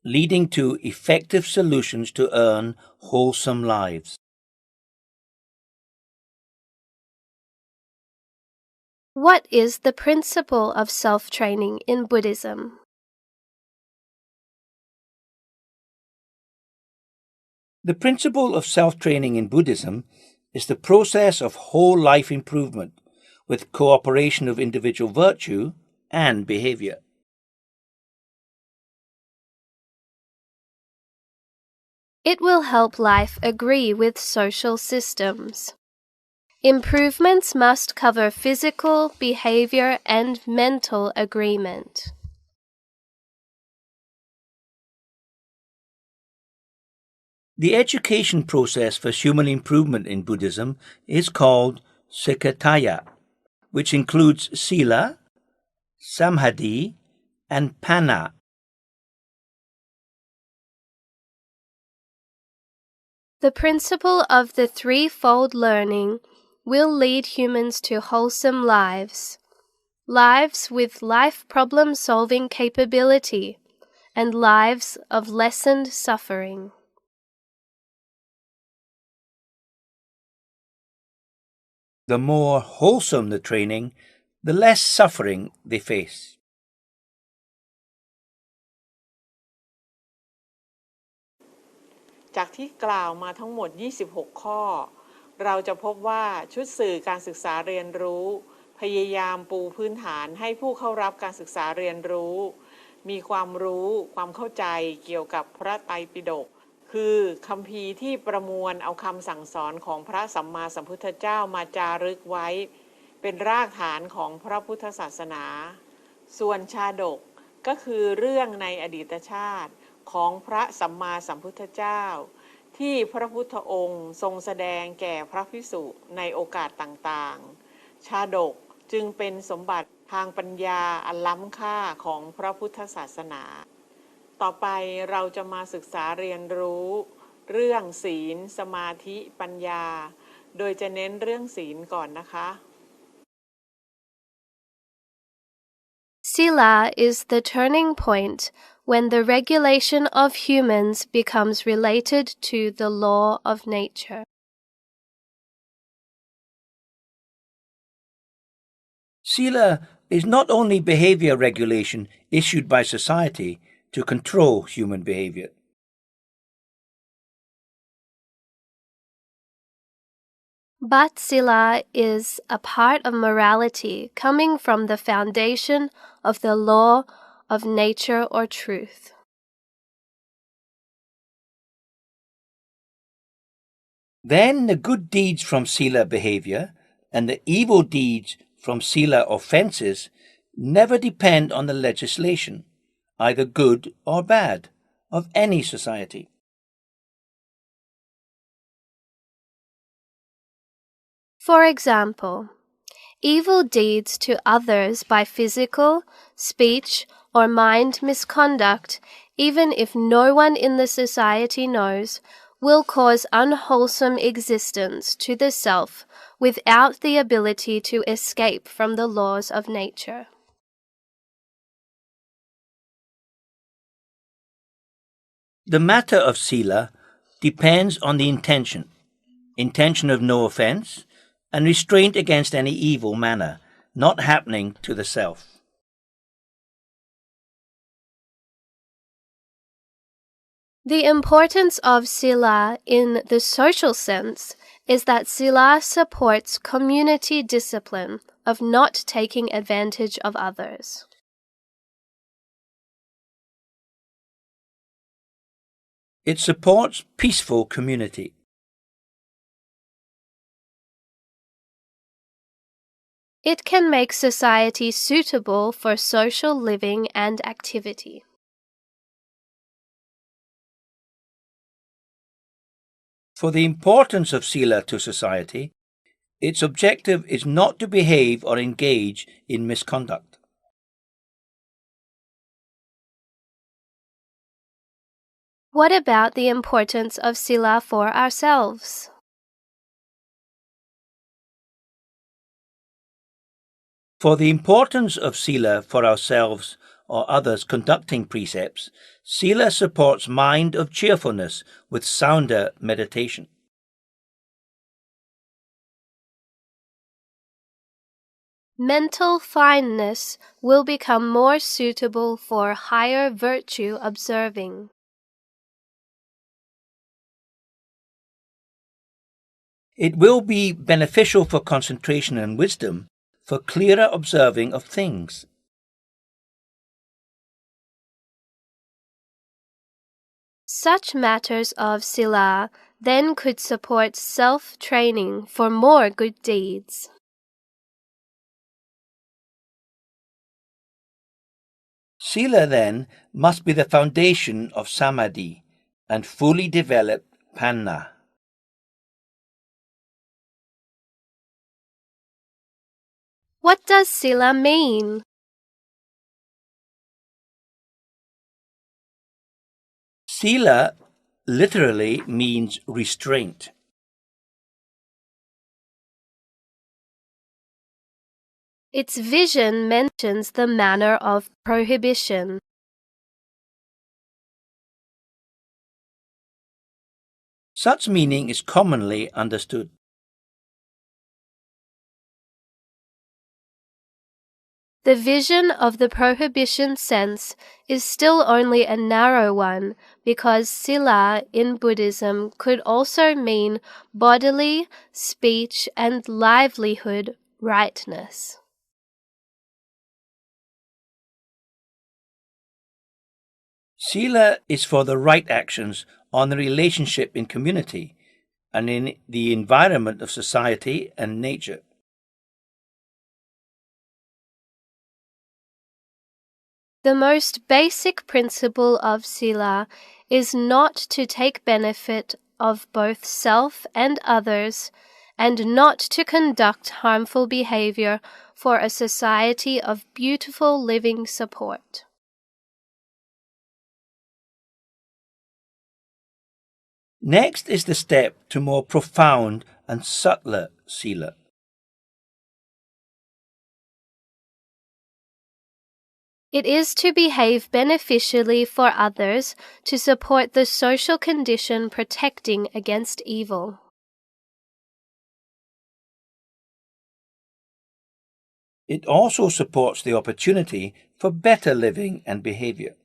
leading to effective solutions to earn wholesome lives. What is the principle of self-training in Buddhism? The principle of self-training in Buddhism is the process of whole life improvement with cooperation of individual virtue and behavior. It will help life agree with social systems. Improvements must cover physical, behavior, and mental agreement. The education process for human improvement in Buddhism is called Sikataya, which includes Sila, Samadhi, and Panna. The principle of the threefold learning will lead humans to wholesome lives, lives with life problem-solving capability, and lives of lessened suffering. The more wholesome the training, the less suffering they face.จากที่กล่าวมาทั้งหมด 26 ข้อ เราจะพบว่าชุดสื่อการศึกษาเรียนรู้พยายามปูพื้นฐานให้ผู้เข้ารับการศึกษาเรียนรู้มีความรู้ความเข้าใจเกี่ยวกับพระไตรปิฎกคือคัมภีร์ที่ประมวลเอาคำสั่งสอนของพระสัมมาสัมพุทธเจ้ามาจารึกไว้เป็นรากฐานของพระพุทธศาสนาส่วนชาดกก็คือเรื่องในอดีตชาติของพระสัมมาสัมพุทธเจ้าที่พระพุทธองค์ทรงแสดงแก่พระภิกษุในโอกาสต่างๆชาดกจึงเป็นสมบัติทางปัญญาอันล้ำค่าของพระพุทธศาสนาต่อไปเราจะมาศึกษาเรียนรู้เรื่องศีลสมาธิปัญญาโดยจะเน้นเรื่องศีลก่อนนะคะ Sila is the turning point when the regulation of humans becomes related to the law of nature. Sila is not only behavior regulation issued by society to control human behavior. But Sila is a part of morality coming from the foundation of the law of nature or truth. Then the good deeds from Sila behavior and the evil deeds from Sila offenses never depend on the legislation, either good or bad, of any society. For example, evil deeds to others by physical, speech, or mind misconduct, even if no one in the society knows, will cause unwholesome existence to the self without the ability to escape from the laws of nature. The matter of sila depends on the intention of no offense, and restraint against any evil manner not happening to the self. The importance of sila in the social sense is that sila supports community discipline of not taking advantage of others. It supports peaceful community. It can make society suitable for social living and activity. For the importance of sila to society, its objective is not to behave or engage in misconduct. What about the importance of sila for ourselves? For the importance of sila for ourselves or others conducting precepts, sila supports mind of cheerfulness with sounder meditation. Mental fineness will become more suitable for higher virtue observing. It will be beneficial for concentration and wisdom, for clearer observing of things. Such matters of sila then could support self-training for more good deeds. Sila then must be the foundation of samadhi and fully developed panna. What does sila mean? Sila literally means restraint. Its vision mentions the manner of prohibition. Such meaning is commonly understood. The vision of the prohibition sense is still only a narrow one because sila in Buddhism could also mean bodily, speech, and livelihood rightness. Sila is for the right actions on the relationship in community and in the environment of society and nature. The most basic principle of sila is not to take benefit of both self and others, and not to conduct harmful behavior for a society of beautiful living support. Next is the step to more profound and subtler sila. It is to behave beneficially for others to support the social condition protecting against evil. It also supports the opportunity for better living and behavior.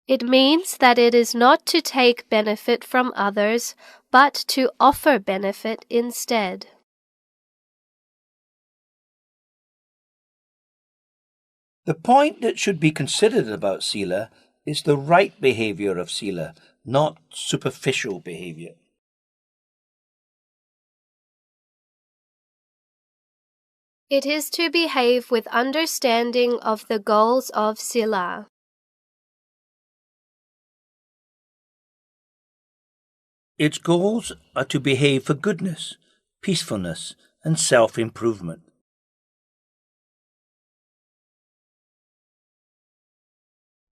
It means that it is not to take benefit from others, but to offer benefit instead. The point that should be considered about sila is the right behavior of sila, not superficial behavior. It is to behave with understanding of the goals of Sila. Its goals are to behave for goodness, peacefulness, and self-improvement.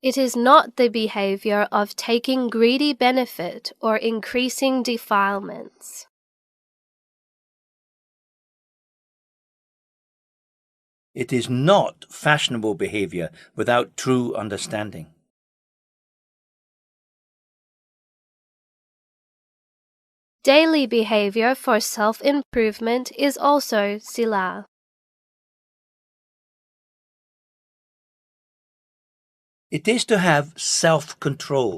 It is not the behavior of taking greedy benefit or increasing defilements. It is not fashionable behavior without true understanding. Daily behavior for self-improvement is also Sila. It is to have self-control.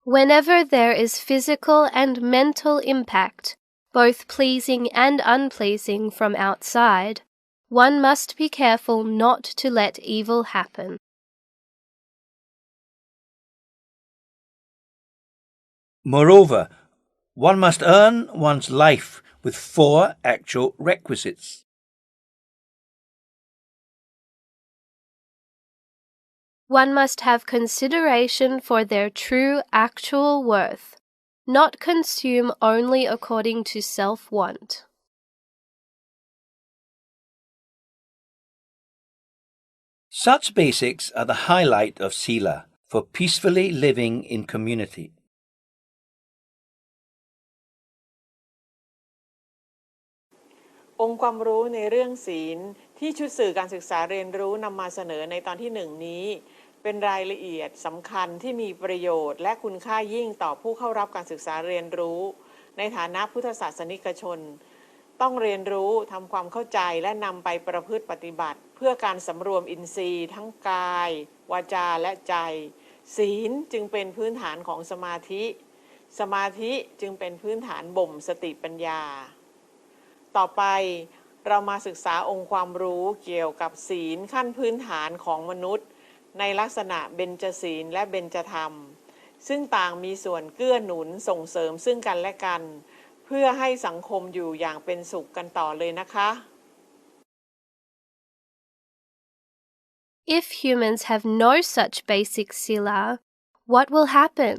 Whenever there is physical and mental impact, both pleasing and unpleasing from outside, one must be careful not to let evil happen. Moreover, one must earn one's life with 4 actual requisites. One must have consideration for their true actual worth, not consume only according to self-want. Such basics are the highlight of Sila for peacefully living in community. องค์ความรู้ในเรื่องศีลที่ชุดสื่อการศึกษาเรียนรู้นำมาเสนอในตอนที่1นี้เป็นรายละเอียดสำคัญที่มีประโยชน์และคุณค่ายิ่งต่อผู้เข้ารับการศึกษาเรียนรู้ในฐานะพุทธศาสนิกชนต้องเรียนรู้ทำความเข้าใจและนำไปประพฤติปฏิบัติเพื่อการสำรวมอินทรีย์ทั้งกายวาจาและใจศีลจึงเป็นพื้นฐานของสมาธิสมาธิจึงเป็นพื้นฐานบ่มสติปัญญาต่อไปเรามาศึกษาองค์ความรู้เกี่ยวกับศีลขั้นพื้นฐานของมนุษย์ในลักษณะเบญจศีลและเบญจธรรมซึ่งต่างมีส่วนเกื้อหนุนส่งเสริมซึ่งกันและกันเพื่อให้สังคมอยู่อย่างเป็นสุขกันต่อเลยนะคะ If humans have no such basic sila, what will happen?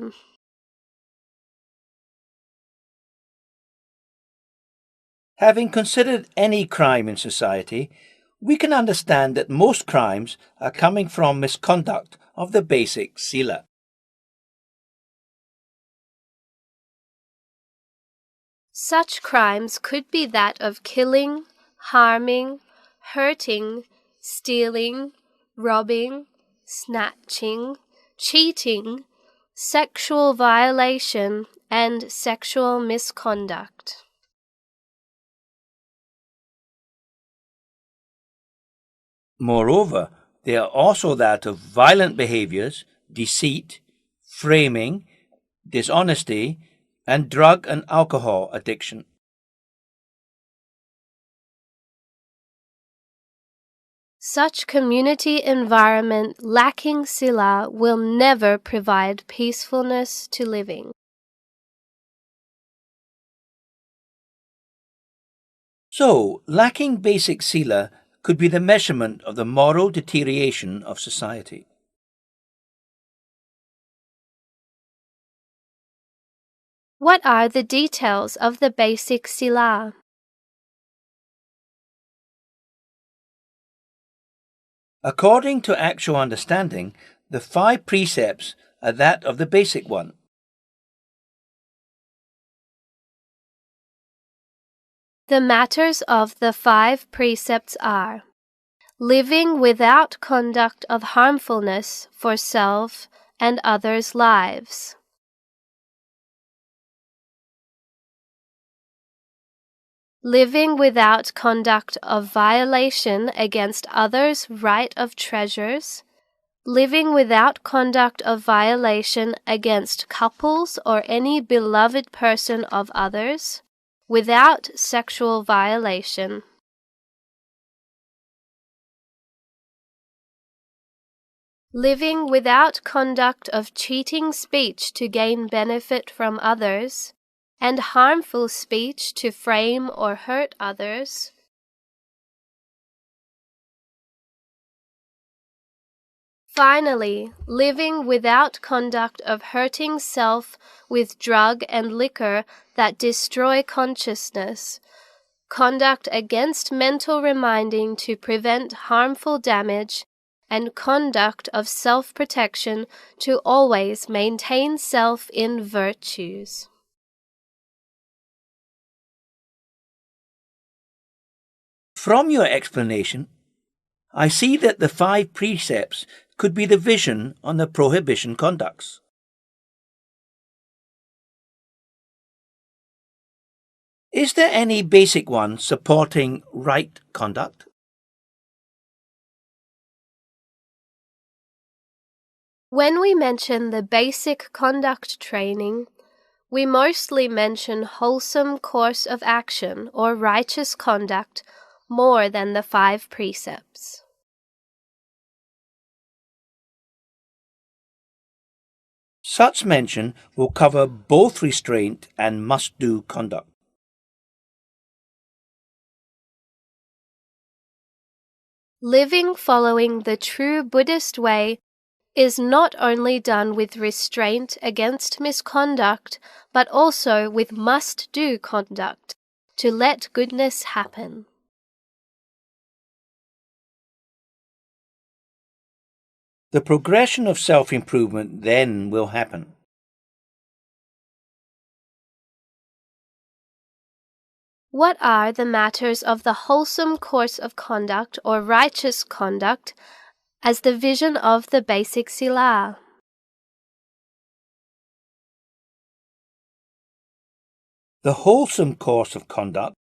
Having considered any crime in society, we can understand that most crimes are coming from misconduct of the basic sila. Such crimes could be that of killing, harming, hurting, stealing, robbing, snatching, cheating, sexual violation, and sexual misconduct. Moreover, they are also that of violent behaviors, deceit, framing, dishonesty, and drug and alcohol addiction. Such community environment lacking sila will never provide peacefulness to living. So, lacking basic sila could be the measurement of the moral deterioration of society. What are the details of the basic sila? According to actual understanding, the 5 precepts are that of the basic one. The matters of the 5 precepts are living without conduct of harmfulness for self and others' lives, living without conduct of violation against others' right of treasures, living without conduct of violation against couples or any beloved person of others, without sexual violation. Living without conduct of cheating speech to gain benefit from others, and harmful speech to frame or hurt others. Finally, living without conduct of hurting self with drug and liquor that destroy consciousness, conduct against mental reminding to prevent harmful damage, and conduct of self-protection to always maintain self in virtues. From your explanation, I see that the 5 precepts could be the vision on the prohibition conducts. Is there any basic one supporting right conduct? When we mention the basic conduct training, we mostly mention wholesome course of action or righteous conduct more than the 5 precepts. Such mention will cover both restraint and must-do conduct. Living following the true Buddhist way is not only done with restraint against misconduct, but also with must-do conduct, to let goodness happen. The progression of self-improvement then will happen. What are the matters of the wholesome course of conduct or righteous conduct as the vision of the basic sila? The wholesome course of conduct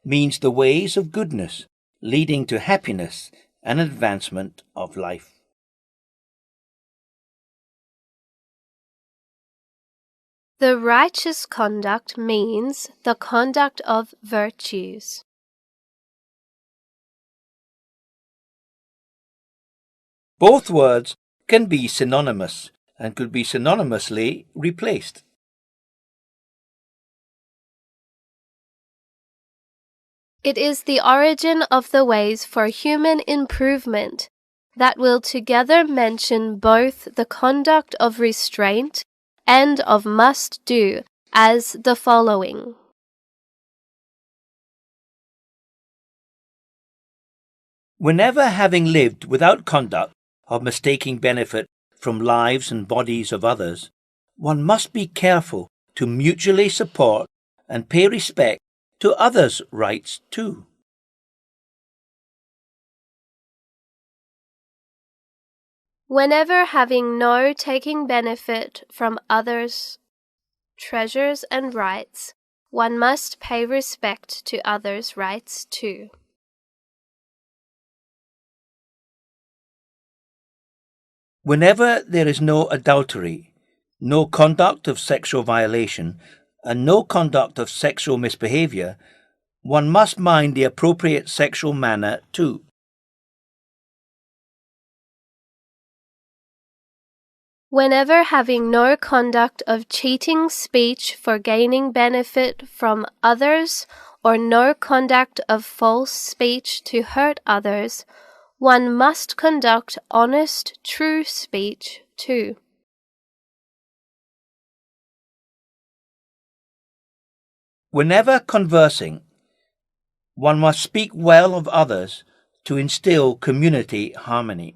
means the ways of goodness leading to happiness and advancement of life. The righteous conduct means the conduct of virtues. Both words can be synonymous and could be synonymously replaced. It is the origin of the ways for human improvement that will together mention both the conduct of restraint and of must-do as the following. Whenever having lived without conduct of mistaking benefit from lives and bodies of others, one must be careful to mutually support and pay respect to others' rights too. Whenever having no taking benefit from others' treasures and rights, one must pay respect to others' rights too. Whenever there is no adultery, no conduct of sexual violation, and no conduct of sexual misbehavior, one must mind the appropriate sexual manner too. Whenever having no conduct of cheating speech for gaining benefit from others, or no conduct of false speech to hurt others, one must conduct honest, true speech too. Whenever conversing, one must speak well of others to instill community harmony.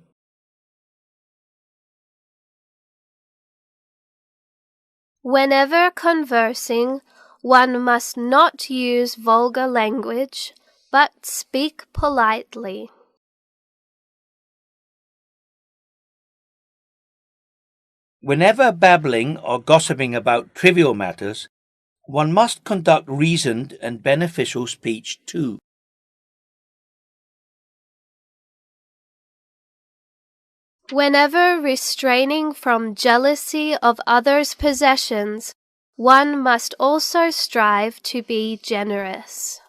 Whenever conversing, one must not use vulgar language, but speak politely. Whenever babbling or gossiping about trivial matters, one must conduct reasoned and beneficial speech too. Whenever restraining from jealousy of others' possessions, one must also strive to be generous.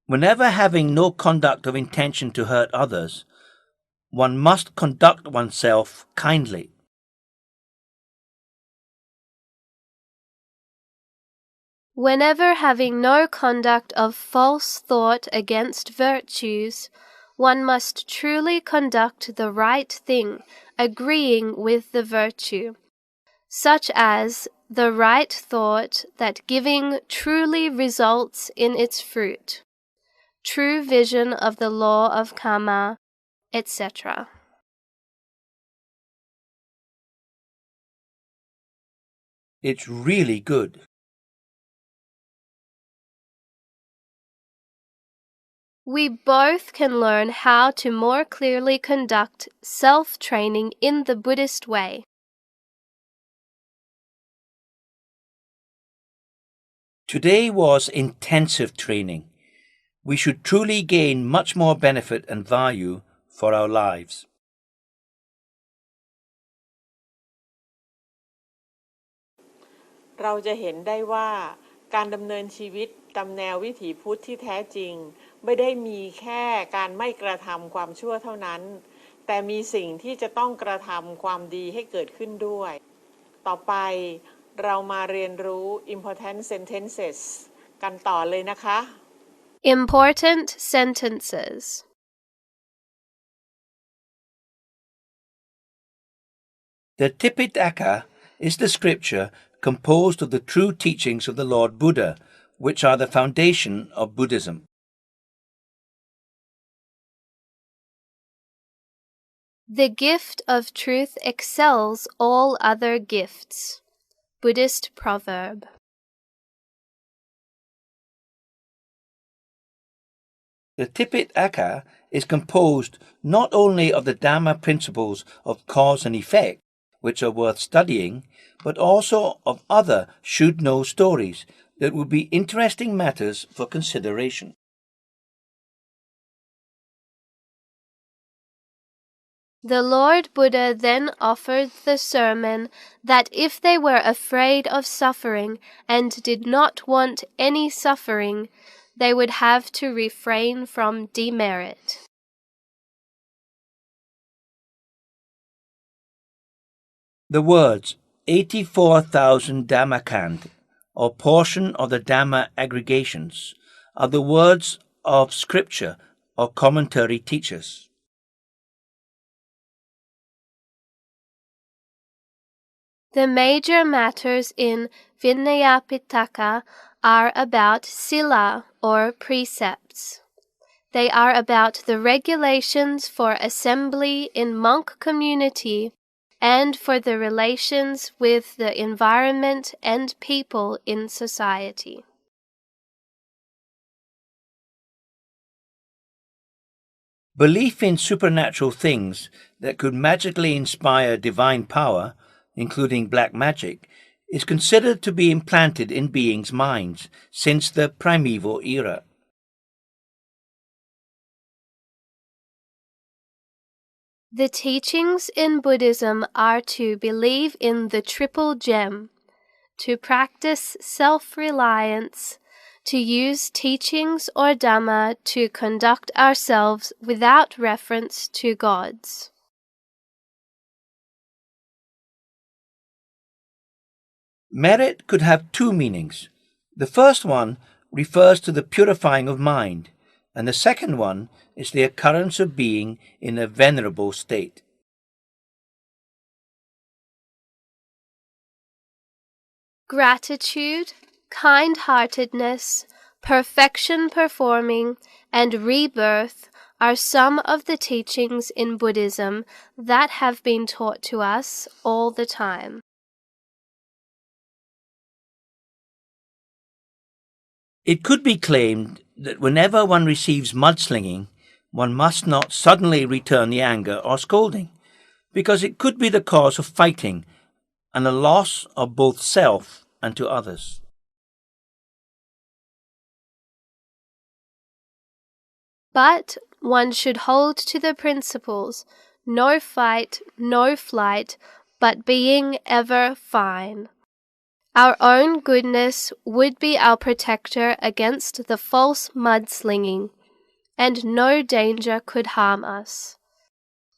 Whenever having no conduct of intention to hurt others, one must conduct oneself kindly. Whenever having no conduct of false thought against virtues, one must truly conduct the right thing, agreeing with the virtue, such as the right thought that giving truly results in its fruit, true vision of the law of karma, etc. It's really good. We both can learn how to more clearly conduct self-training in the Buddhist way. Today was intensive training. We should truly gain much more benefit and value for our lives. เราจะเห็นได้ว่าการดำเนินชีวิตตามแนววิถีพุทธที่แท้จริงไม่ได้มีแค่การไม่กระทำความชั่วเท่านั้นแต่มีสิ่งที่จะต้องกระทำความดีให้เกิดขึ้นด้วยต่อไปเรามาเรียนรู้ important sentences กันต่อเลยนะคะ Important sentences. The Tipitaka is the scripture composed of the true teachings of the Lord Buddha, which are the foundation of Buddhism. The gift of truth excels all other gifts. Buddhist proverb. The Tipitaka is composed not only of the Dhamma principles of cause and effect, which are worth studying, but also of other should-know stories that would be interesting matters for consideration. The Lord Buddha then offered the sermon that if they were afraid of suffering and did not want any suffering, they would have to refrain from demerit. The words 84,000 Dhammakand, or portion of the Dhamma aggregations, are the words of scripture or commentary teachers. The major matters in Vinaya Pitaka are about sila or precepts. They are about the regulations for assembly in monk community and for the relations with the environment and people in society. Belief in supernatural things that could magically inspire divine power, including black magic, is considered to be implanted in beings' minds since the primeval era. The teachings in Buddhism are to believe in the triple gem, to practice self-reliance, to use teachings or Dhamma to conduct ourselves without reference to gods. Merit could have two meanings. The first one refers to the purifying of mind, and the second one is the occurrence of being in a venerable state. Gratitude, kind-heartedness, perfection performing, and rebirth are some of the teachings in Buddhism that have been taught to us all the time. It could be claimed that whenever one receives mudslinging, one must not suddenly return the anger or scolding, because it could be the cause of fighting and a loss of both self and to others. But one should hold to the principles, no fight, no flight, but being ever fine. Our own goodness would be our protector against the false mudslinging, and no danger could harm us.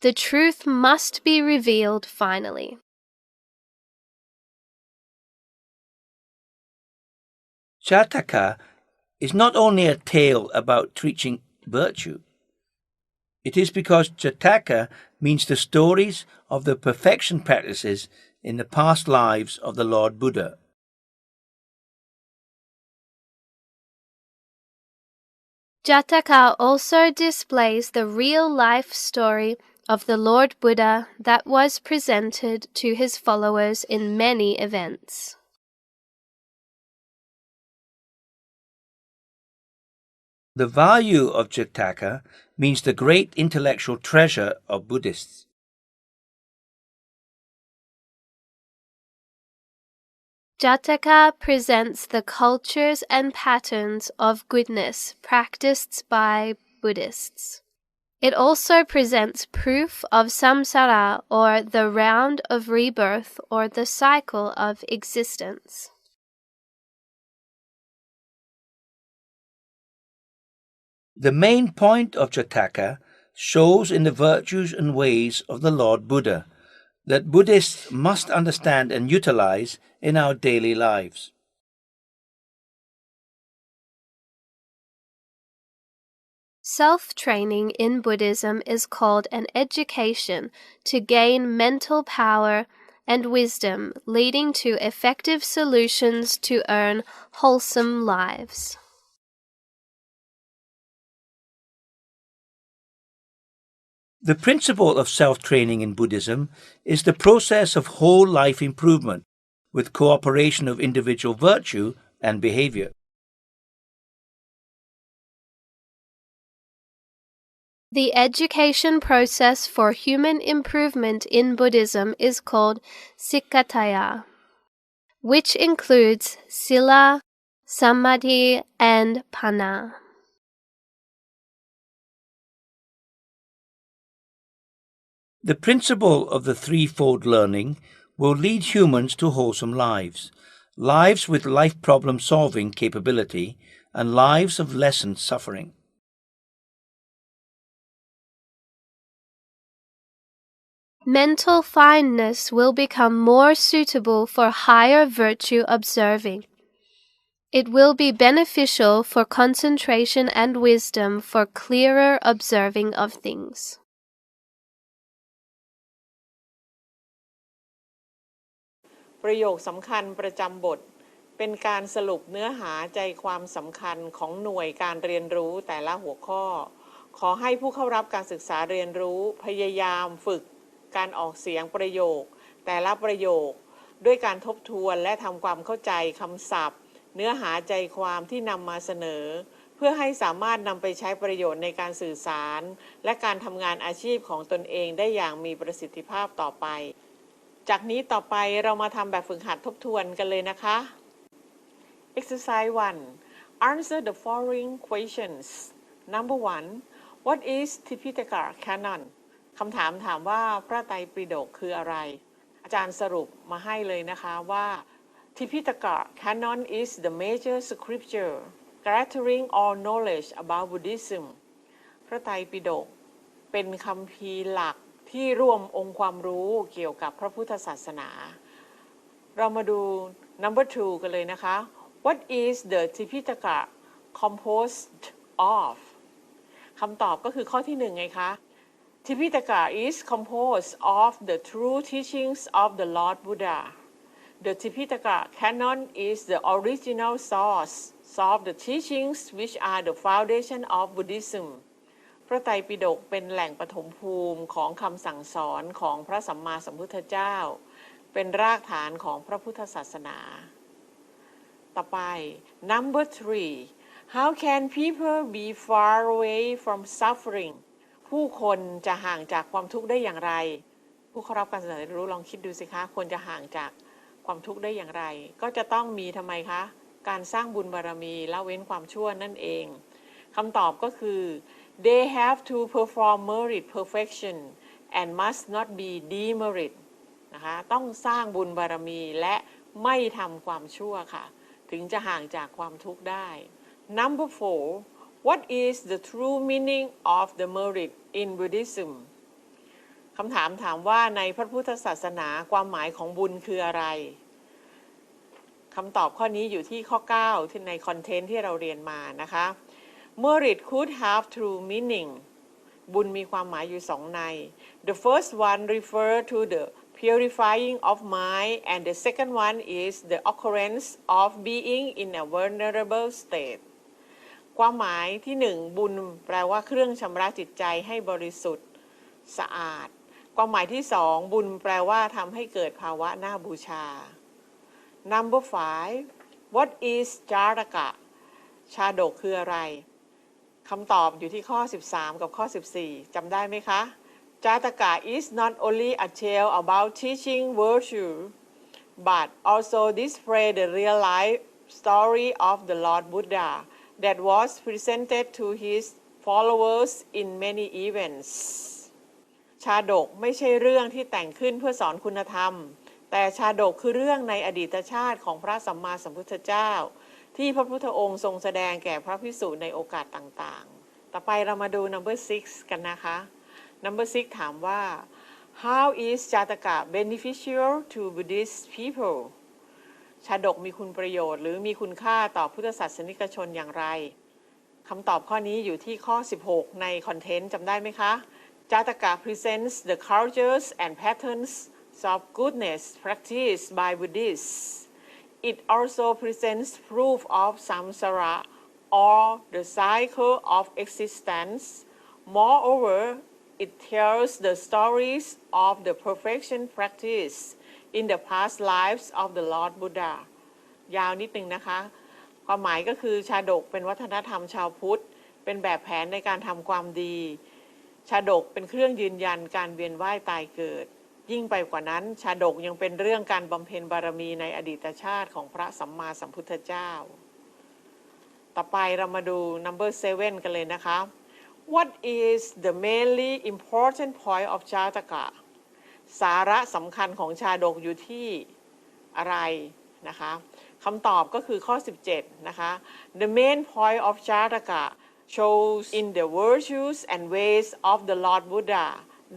The truth must be revealed finally. Jataka is not only a tale about teaching virtue. It is because Jataka means the stories of the perfection practices in the past lives of the Lord Buddha. Jataka also displays the real-life story of the Lord Buddha that was presented to his followers in many events. The value of Jataka means the great intellectual treasure of Buddhists. Jataka presents the cultures and patterns of goodness practiced by Buddhists. It also presents proof of samsara, or the round of rebirth, or the cycle of existence. The main point of Jataka shows in the virtues and ways of the Lord Buddha that Buddhists must understand and utilize in our daily lives. Self-training in Buddhism is called an education to gain mental power and wisdom, leading to effective solutions to earn wholesome lives. The principle of self-training in Buddhism is the process of whole life improvement with cooperation of individual virtue and behavior. The education process for human improvement in Buddhism is called Sikkhaya, which includes Sila, Samadhi, and Panna. The principle of the threefold learning will lead humans to wholesome lives, lives with life problem solving capability, and lives of lessened suffering. Mental fineness will become more suitable for higher virtue observing. It will be beneficial for concentration and wisdom for clearer observing of things.ประโยคสำคัญประจำบทเป็นการสรุปเนื้อหาใจความสำคัญของหน่วยการเรียนรู้แต่ละหัวข้อขอให้ผู้เข้ารับการศึกษาเรียนรู้พยายามฝึกการออกเสียงประโยคแต่ละประโยคด้วยการทบทวนและทำความเข้าใจคำศัพท์เนื้อหาใจความที่นำมาเสนอเพื่อให้สามารถนำไปใช้ประโยชน์ในการสื่อสารและการทำงานอาชีพของตนเองได้อย่างมีประสิทธิภาพต่อไปจากนี้ต่อไปเรามาทำแบบฝึกหัดทบทวนกันเลยนะคะ Exercise 1 Answer the following questions Number 1 What is Tipitaka Canon คำถามถามว่าพระไตรปิฎกคืออะไรอาจารย์สรุปมาให้เลยนะคะว่า Tipitaka Canon is the major scripture gathering all knowledge about Buddhism พระไตรปิฎกเป็นคัมภีร์หลักที่รวมองค์ความรู้เกี่ยวกับพระพุทธศาสนาเรามาดู number 2 กันเลยนะคะ What is the Tipitaka composed of คำตอบก็คือข้อที่1ไงคะ Tipitaka is composed of the true teachings of the Lord Buddha. The Tipitaka canon is the original source of the teachings which are the foundation of Buddhism.พระไตรปิฎกเป็นแหล่งปฐมภูมิของคำสั่งสอนของพระสัมมาสัมพุทธเจ้าเป็นรากฐานของพระพุทธศาสนาต่อไป Number 3 How can people be far away from suffering ผู้คนจะห่างจากความทุกข์ได้อย่างไรผู้เข้ารับการศึกษาเรียนรู้ลองคิดดูสิคะคนจะห่างจากความทุกข์ได้อย่างไรก็จะต้องมีทำไมคะการสร้างบุญบารมีละเว้นความชั่วนั่นเองคำตอบก็คือ They have to perform merit perfection and must not be demerit นะคะต้องสร้างบุญบารมีและไม่ทำความชั่วค่ะถึงจะห่างจากความทุกข์ได้ Number 4 What is the true meaning of the merit in Buddhism คำถามถามว่าในพระพุทธศาสนาความหมายของบุญคืออะไร คำตอบข้อนี้อยู่ที่ข้อ 9 ที่ในคอนเทนต์ที่เราเรียนมานะคะ Merit could have two meaning บุญมีความหมายอยู่สองใน The first one refer to the purifying of mind and the second one is the occurrence of being in a vulnerable state ความหมายที่หนึ่งบุญแปลว่าเครื่องชำระจิตใจให้บริสุทธิ์สะอาดความหมายที่สองบุญแปลว่าทำให้เกิดภาวะน่าบูชา Number 5 What is จาตกะชาดกคืออะไรคำตอบอยู่ที่ข้อ 13 กับข้อ 14 จำได้ไหมคะ จาตกะ is not only a tale about teaching virtue but also display the real life story of the Lord Buddha that was presented to his followers in many events ชาดกไม่ใช่เรื่องที่แต่งขึ้นเพื่อสอนคุณธรรมแต่ชาดกคือเรื่องในอดีตชาติของพระสัมมาสัมพุทธเจ้าที่พระพุทธองค์ทรงแสดงแก่พระภิกษุในโอกาสต่างๆต่อไปเรามาดู number 6 กันนะคะ number 6 ถามว่า how is จาตกะ beneficial to Buddhist people ชาดกมีคุณประโยชน์หรือมีคุณค่าต่อพุทธศาสนิกชนอย่างไรคำตอบข้อนี้อยู่ที่ข้อ 16 ในคอนเทนต์จำได้ไหมคะจาตกะ presents the cultures and patterns of goodness practiced by Buddhists. It also presents proof of samsara or the cycle of existence. Moreover, it tells the stories of the perfection practice in the past lives of the Lord Buddha. ยาวนิดนึงนะคะความหมายก็คือชาดกเป็นวัฒนธรรมชาวพุทธเป็นแบบแผนในการทำความดีชาดกเป็นเครื่องยืนยันการเวียนว่ายตายเกิดยิ่งไปกว่านั้นชาดกยังเป็นเรื่องการบำเพ็ญบารมีในอดีตชาติของพระสัมมาสัมพุทธเจ้าต่อไปเรามาดู number 7 กันเลยนะคะ What is the mainly important point of จาตกะสาระสำคัญของชาดกอยู่ที่อะไรนะคะคำตอบก็คือข้อ 17 นะคะ The main point of จาตกะ shows in the virtues and ways of the Lord Buddha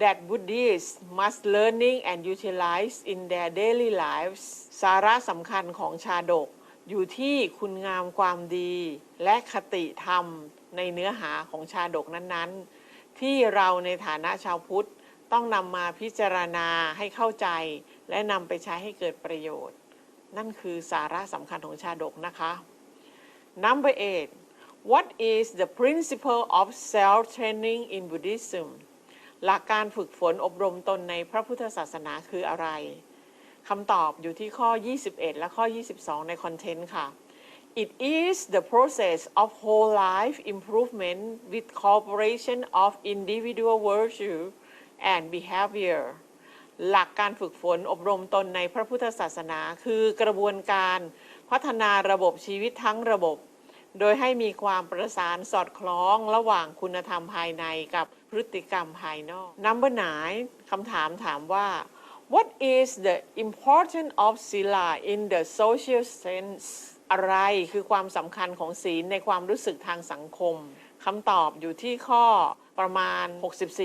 that Buddhists must learning and utilize in their daily lives สาระสำคัญของชาดกอยู่ที่คุณงามความดีและคติธรรมในเนื้อหาของชาดกนั้นๆที่เราในฐานะชาวพุทธต้องนำมาพิจารณาให้เข้าใจและนำไปใช้ให้เกิดประโยชน์นั่นคือสาระสำคัญของชาดกนะคะ Number 8 What is the principle of self-training in Buddhismหลักการฝึกฝนอบรมตนในพระพุทธศาสนาคืออะไรคำตอบอยู่ที่ข้อ 21 และข้อ 22 ในคอนเทนต์ค่ะ It is the process of whole life improvement with cooperation of individual virtue and behavior หลักการฝึกฝนอบรมตนในพระพุทธศาสนาคือกระบวนการพัฒนาระบบชีวิตทั้งระบบโดยให้มีความประสานสอดคล้องระหว่างคุณธรรมภายในกับพฤติกรรมภายนอก Number 9 คำถามว่า What is the importance of sila in the social sense อะไรคือความสำคัญของศีลในความรู้สึกทางสังคมคำตอบอยู่ที่ข้อประมาณ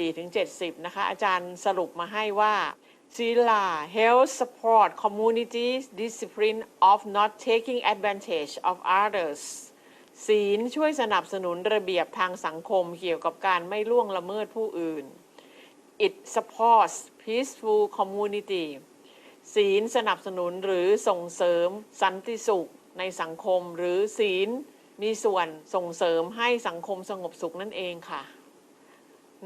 64-70 นะคะอาจารย์สรุปมาให้ว่า Sila helps support community discipline of not taking advantage of othersศีลช่วยสนับสนุนระเบียบทางสังคมเกี่ยวกับการไม่ล่วงละเมิดผู้อื่น It supports peaceful community ศีลสนับสนุนหรือส่งเสริมสันติสุขในสังคมหรือศีลมีส่วนส่งเสริมให้สังคมสงบสุขนั่นเองค่ะ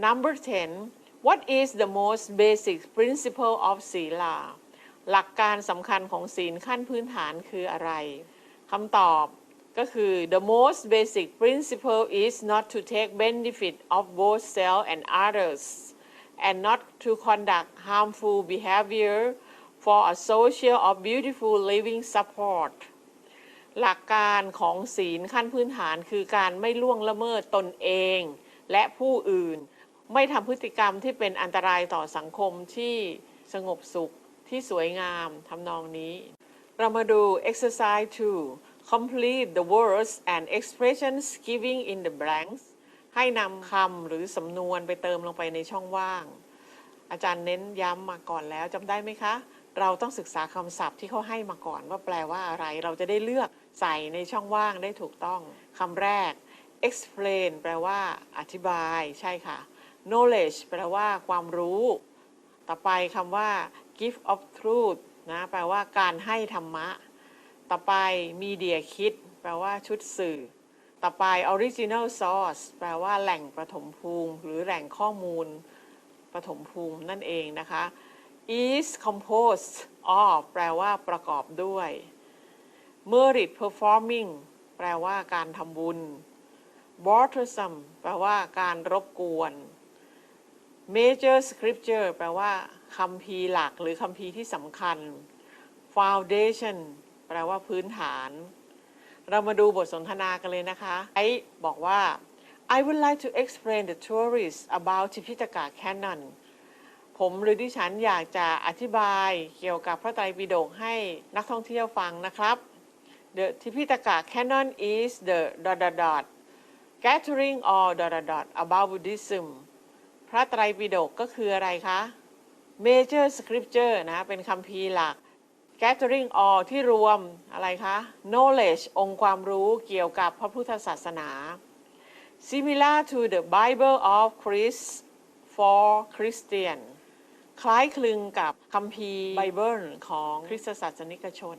Number 10 What is the most basic principle of Sila หลักการสำคัญของศีลขั้นพื้นฐานคืออะไรคำตอบก็คือ The most basic principle is not to take benefit of both self and others and not to conduct harmful behavior for a social or beautiful living support หลักการของศีลขั้นพื้นฐานคือการไม่ล่วงละเมิดตนเองและผู้อื่นไม่ทำพฤติกรรมที่เป็นอันตรายต่อสังคมที่สงบสุขที่สวยงามทำนองนี้เรามาดู exercise 2 complete the words and expressions giving in the blanks ให้นำคำหรือสำนวนไปเติมลงไปในช่องว่างอาจารย์เน้นย้ำมาก่อนแล้วจำได้ไหมคะ เราต้องศึกษาคำศัพท์ที่เขาให้มาก่อนว่าแปลว่าอะไรเราจะได้เลือกใส่ในช่องว่างได้ถูกต้องคำแรก explain แปลว่าอธิบายใช่ค่ะ knowledge แปลว่าความรู้ต่อไปคำว่า gift of truth นะแปลว่าการให้ธรรมะต่อไป media kit แปลว่าชุดสื่อต่อไป original source แปลว่าแหล่งประถมภูมิหรือแหล่งข้อมูลประถมภูมินั่นเองนะคะ is composed of แปลว่าประกอบด้วย merit performing แปลว่าการทำบุญ bothersome แปลว่าการรบกวน major scripture แปลว่าคัมภีร์หลักหรือคัมภีร์ที่สำคัญ foundation แปลว่าพื้นฐานเรามาดูบทสนทนากันเลยนะคะไอ้บอกว่า I would like to explain the tourists about ทิพิตกะ canon ผมหรือดิฉันอยากจะอธิบายเกี่ยวกับพระไตรปิฎกให้นักท่องเที่ยวฟังนะครับ The ทิพิตกะ canon is the gathering or about Buddhism พระไตรปิฎกก็คืออะไรคะ Major scripture นะเป็นคัมภีร์หลัก gathering all ที่รวมอะไรคะ knowledge องค์ความรู้เกี่ยวกับพระพุทธศาสนา similar to the Bible of Christ for Christian คล้ายคลึงกับคัมภีร์ไบเบิลของคริสตศาสนิกชน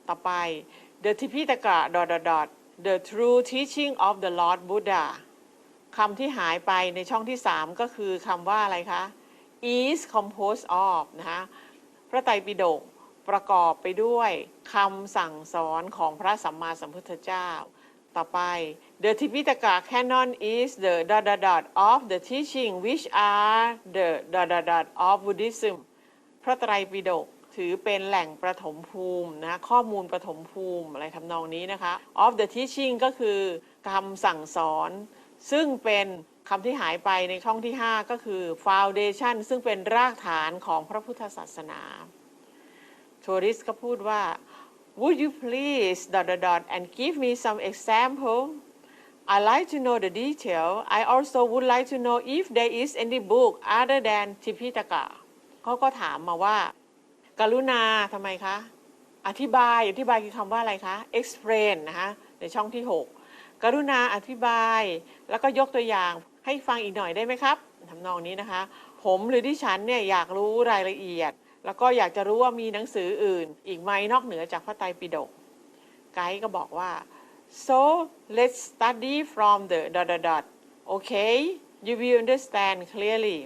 ต่อไป the ทิพิตกะ the true teaching of the Lord Buddha คำที่หายไปในช่องที่3ก็คือคำว่าอะไรคะ is composed of นะคะพระไตรปิฎกประกอบไปด้วยคำสั่งสอนของพระสัมมาสัมพุทธเจ้าต่อไป The Tipitaka canon is the of the teaching which are the of Buddhism พระไตรปิฎกถือเป็นแหล่งประถมภูมินะข้อมูลประถมภูมิอะไรทำนองนี้นะคะ of the teaching ก็คือคำสั่งสอนซึ่งเป็นคำที่หายไปในช่องที่5ก็คือ foundation ซึ่งเป็นรากฐานของพระพุทธศาสนาทัวริสต์ก็พูดว่า Would you please and give me some example I like to know the detail I also would like to know if there is any book other than Tipitaka เขาก็ถามมาว่ากรุณาทำไมคะอธิบายคือคำว่าอะไรคะ explain นะคะในช่องที่6กรุณาอธิบายแล้วก็ยกตัวอย่างให้ฟังอีกหน่อยได้ไหมครับทำนองนี้นะคะผมหรือดิฉันเนี่ยอยากรู้รายละเอียดแล้วก็อยากจะรู้ว่ามีหนังสืออื่นอีกไหมนอกเหนือจากพระไตรปิฎกไกด์ก็บอกว่า so let's study from the okay you will understand clearly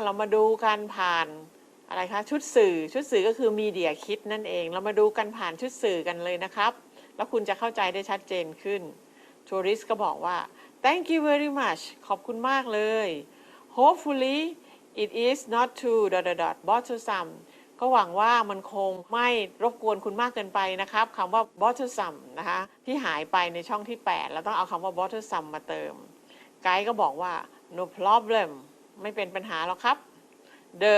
เรามาดูกันผ่านอะไรคะชุดสื่อก็คือ media kit นั่นเองเรามาดูกันผ่านชุดสื่อกันเลยนะครับแล้วคุณจะเข้าใจได้ชัดเจนขึ้นทัวริสต์ก็บอกว่า thank you very much ขอบคุณมากเลย hopefully it is not too bothersome ก็หวังว่ามันคงไม่รบกวนคุณมากเกินไปนะครับคำว่า bothersome นะคะที่หายไปในช่องที่8เราต้องเอาคำว่า bothersome มาเติมไกด์ก็บอกว่า no problem ไม่เป็นปัญหาหรอกครับ the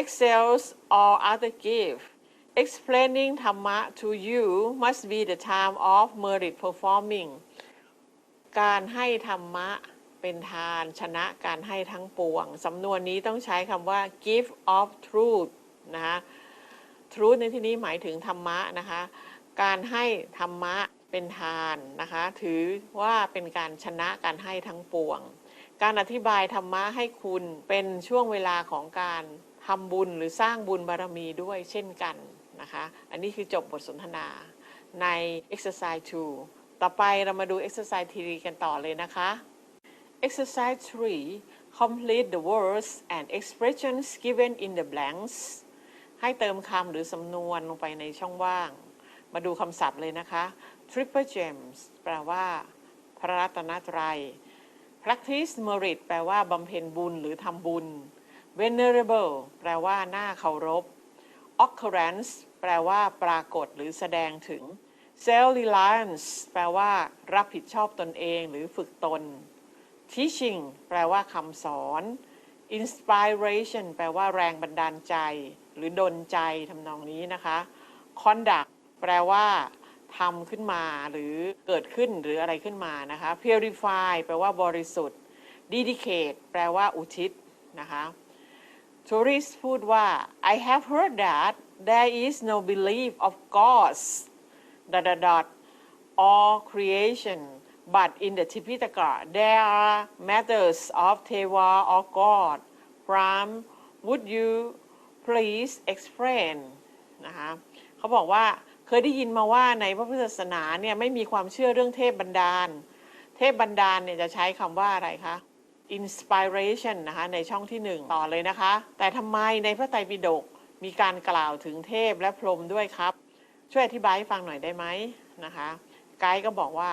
excels all other gift explaining ธรรมะ to you must be the time of merit performing การให้ธรรมะเป็นทานชนะการให้ทั้งปวงสำนวนนี้ต้องใช้คำว่า gift of truth นะคะ truth ในที่นี้หมายถึงธรรมะนะคะการให้ธรรมะเป็นทานนะคะถือว่าเป็นการชนะการให้ทั้งปวงการอธิบายธรรมะให้คุณเป็นช่วงเวลาของการทำบุญหรือสร้างบุญบารมีด้วยเช่นกันนะคะอันนี้คือจบบทสนทนาใน exercise 2ต่อไปเรามาดู exercise 3กันต่อเลยนะคะ Exercise 3 Complete the words and expressions given in the blanks ให้เติมคำหรือสำนวนลงไปในช่องว่างมาดูคำศัพท์เลยนะคะ Triple Gems แปลว่าพระรัตนตรัย Practice Merit แปลว่าบำเพ็ญบุญหรือทำบุญ Venerable แปลว่าน่าเคารพ Occurrence แปลว่าปรากฏหรือแสดงถึง Self-reliance แปลว่ารับผิดชอบตนเองหรือฝึกตนTeaching แปลว่าคำสอน Inspiration แปลว่าแรงบันดาลใจหรือดลใจทำนองนี้นะคะ Conduct แปลว่าทำขึ้นมาหรือเกิดขึ้นหรืออะไรขึ้นมานะคะ Purify แปลว่าบริสุทธิ์ Dedicate แปลว่าอุทิศนะคะ tourist พูดว่า I have heard that there is no belief of gods or creation but in the Tipitaka there are matters of Teva or God Pram would you please explain นะคะเขาบอกว่าเคยได้ยินมาว่าในพระพุทธศาสนาเนี่ยไม่มีความเชื่อเรื่องเทพบันดาลเทพบันดาลเนี่ยจะใช้คำว่าอะไรคะ inspiration นะคะในช่องที่1ต่อเลยนะคะแต่ทำไมในพระไตรปิฎกมีการกล่าวถึงเทพและพรหมด้วยครับช่วยอธิบายให้ฟังหน่อยได้ไหมนะคะไกด์ก็บอกว่า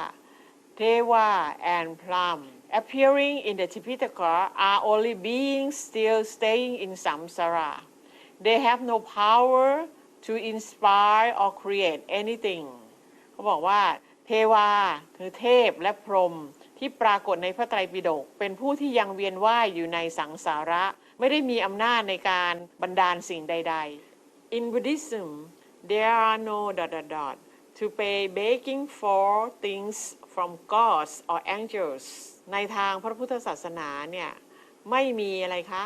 Teva and Pram appearing in the Tipitaka are only beings still staying in samsara they have no power to inspire or create anything เขาบอกว่าเทวาคือเทพและพรหมที่ปรากฏในพระไตรปิฎกเป็นผู้ที่ยังเวียนว่ายอยู่ในสังสาระไม่ได้มีอำนาจในการบันดาลสิ่งใดๆ In Buddhism there are no to pay begging for things from gods or angels ในทางพระพุทธศาสนาเนี่ยไม่มีอะไรคะ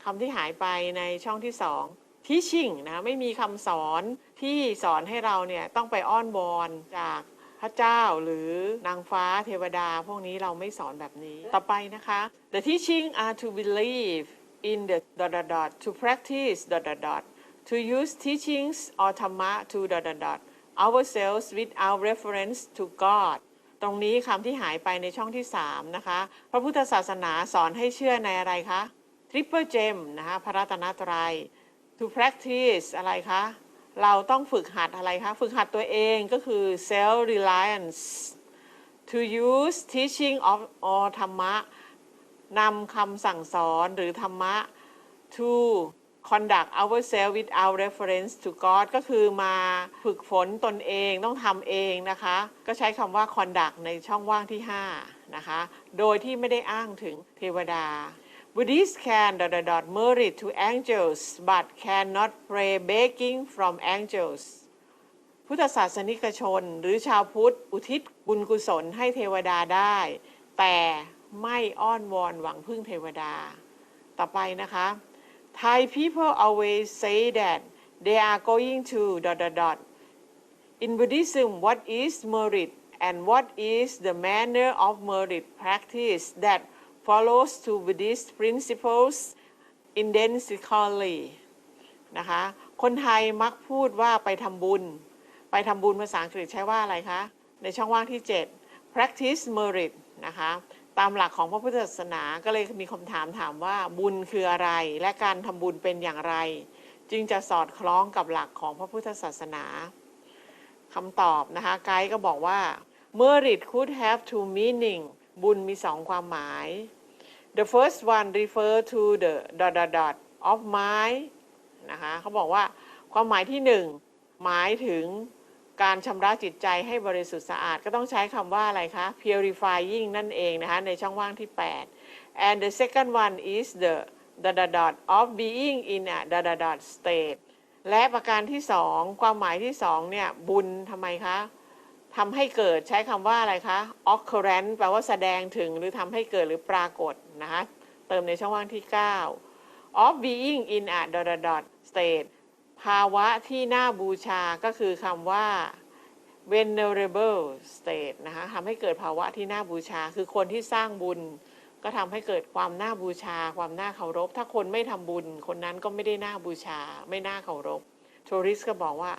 คำที่หายไปในช่องที่2 teaching นะไม่มีคำสอนที่สอนให้เราเนี่ยต้องไปอ้อนวอนจากพระเจ้าหรือนางฟ้าเทวดาพวกนี้เราไม่สอนแบบนี้ต่อไปนะคะ The teaching are to believe in the to practice to use teachings or Dhamma to ourselves without reference to God ตรงนี้คำที่หายไปในช่องที่3นะคะพระพุทธศาสนาสอนให้เชื่อในอะไรคะ Triple Gem นะคะพระรัตนตรัย to practice อะไรคะเราต้องฝึกหัดอะไรคะฝึกหัดตัวเองก็คือ self reliance to use teaching of or ธรรมะนำคำสั่งสอนหรือธรรมะ to conduct ourselves without reference to God ก็คือมาฝึกฝนตนเองต้องทำเองนะคะก็ใช้คำว่า conduct ในช่องว่างที่5นะคะโดยที่ไม่ได้อ้างถึงเทวดาBuddhists can merit to angels but cannot pray begging from angels พุทธศาสนิกชนหรือชาวพุทธอุทิศบุญกุศลให้เทวดาได้แต่ไม่อ้อนวอนหวังพึ่งเทวดาต่อไปนะคะ Thai people always say that they are going to In Buddhism what is merit and what is the manner of merit practice that follows to Buddhist principles identically นะคะคนไทยมักพูดว่าไปทำบุญภาษาอังกฤษใช้ว่าอะไรคะในช่องว่างที่7 practice merit นะคะตามหลักของพระพุทธศาสนาก็เลยมีคำถามว่าบุญคืออะไรและการทำบุญเป็นอย่างไรจึงจะสอดคล้องกับหลักของพระพุทธศาสนาคำตอบนะคะไกด์ก็บอกว่า merit could have two meaning บุญมี2ความหมาย The first one refer to the of mind นะคะเขาบอกว่าความหมายที่1หมายถึงการชำระจิตใจให้บริสุทธิ์สะอาดก็ต้องใช้คำว่าอะไรคะ purifying นั่นเองนะคะในช่องว่างที่8 and the second one is the of being in a state และประการที่2ความหมายที่2เนี่ยบุญทำไมคะทำให้เกิดใช้คำว่าอะไรคะ occurrence แปลว่าแสดงถึงหรือทำให้เกิดหรือปรากฏนะคะเติมในช่องว่างที่9 of being in a state ภาวะที่น่าบูชาก็คือคำว่า venerable state นะคะทำให้เกิดภาวะที่น่าบูชาคือคนที่สร้างบุญก็ทำให้เกิดความน่าบูชาความน่าเคารพถ้าคนไม่ทำบุญคนนั้นก็ไม่ได้น่าบูชาไม่น่าเคารพโทริสก็บอกว่า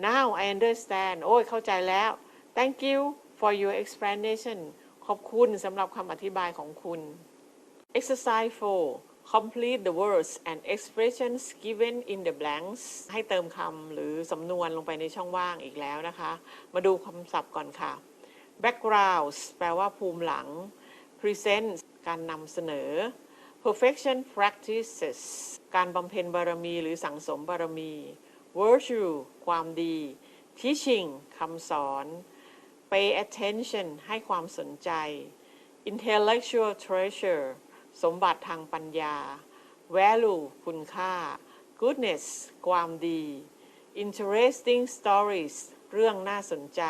now I understand โอ้ยเข้าใจแล้ว thank you for your explanation ขอบคุณสำหรับคำอธิบายของคุณ exercise 4 complete the words and expressions given in the blanks ให้เติมคำหรือสำนวนลงไปในช่องว่างอีกแล้วนะคะมาดูคำศัพท์ก่อนค่ะ backgrounds แปลว่าภูมิหลัง present การนำเสนอ perfection practices การบำเพ็ญบารมีหรือสั่งสมบารมี virtue ความดี teaching คำสอน pay attention ให้ความสนใจ intellectual treasure สมบัติทางปัญญา value คุณค่า goodness ความดี interesting stories เรื่องน่าสนใจ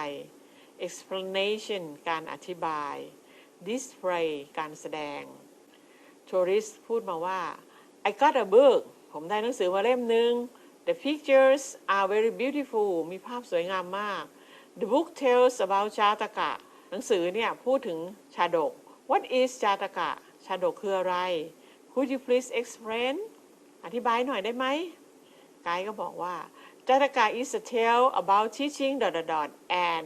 explanation การอธิบาย display การแสดง tourist พูดมาว่า I got a book ผมได้หนังสือมาเล่มหนึ่ง The pictures are very beautiful มีภาพสวยงามมาก The book tells about จาตกะหนังสือเนี่ยพูดถึงชาดก What is จาตกะชาดกคืออะไร Could you please explain อธิบายหน่อยได้ไหมไกด์ก็บอกว่าจาตกะ is a tale about teaching and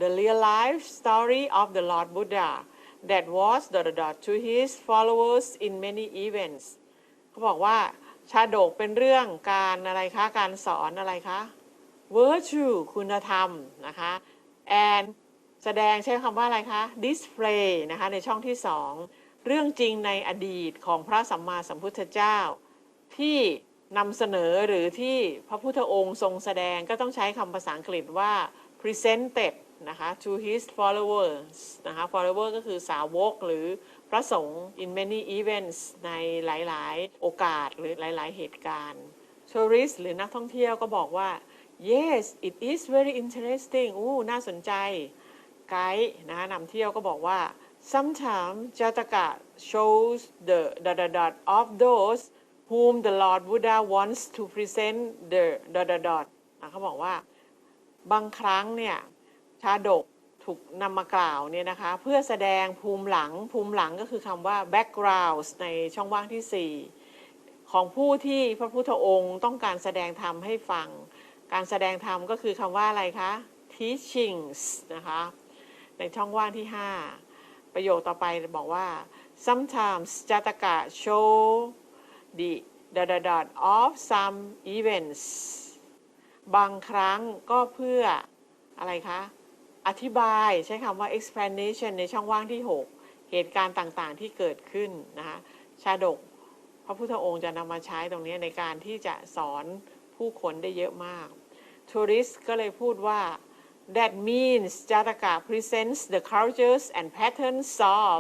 the real life story of the Lord Buddha that was to his followers in many events เขาบอกว่าชาดกเป็นเรื่องการอะไรคะการสอนอะไรคะ virtue คุณธรรมนะคะ and แสดงใช้คำว่าอะไรคะ display นะคะในช่องที่สองเรื่องจริงในอดีตของพระสัมมาสัมพุทธเจ้าที่นำเสนอหรือที่พระพุทธองค์ทรงแสดงก็ต้องใช้คำภาษาอังกฤษว่า presented นะคะ to his followers นะคะ follower ก็คือสาวกหรือพระสงฆ์ in many events ในหลายๆโอกาสหรือหลายๆเหตุการณ์ tourist หรือนักท่องเที่ยวก็บอกว่า yes it is very interesting น่าสนใจไกด์นะคะนำเที่ยวก็บอกว่า sometimes Jataka shows the of those whom the Lord Buddha wants to present theเขาบอกว่าบางครั้งเนี่ยชาดกถูกนำมากล่าวเนี่ยนะคะเพื่อแสดงภูมิหลังก็คือคำว่า background ในช่องว่างที่4ของผู้ที่พระพุทธองค์ต้องการแสดงธรรมให้ฟังการแสดงธรรมก็คือคำว่าอะไรคะ teachings นะคะในช่องว่างที่5ประโยคต่อไปบอกว่า sometimes Jataka show the of some events บางครั้งก็เพื่ออะไรคะอธิบายใช้คำว่า explanation ในช่องว่างที่6เหตุการณ์ต่างๆที่เกิดขึ้นนะคะชาดกพระพุทธองค์จะนำมาใช้ตรงนี้ในการที่จะสอนผู้คนได้เยอะมาก tourist ก็เลยพูดว่า that means Jataka presents the cultures and patterns of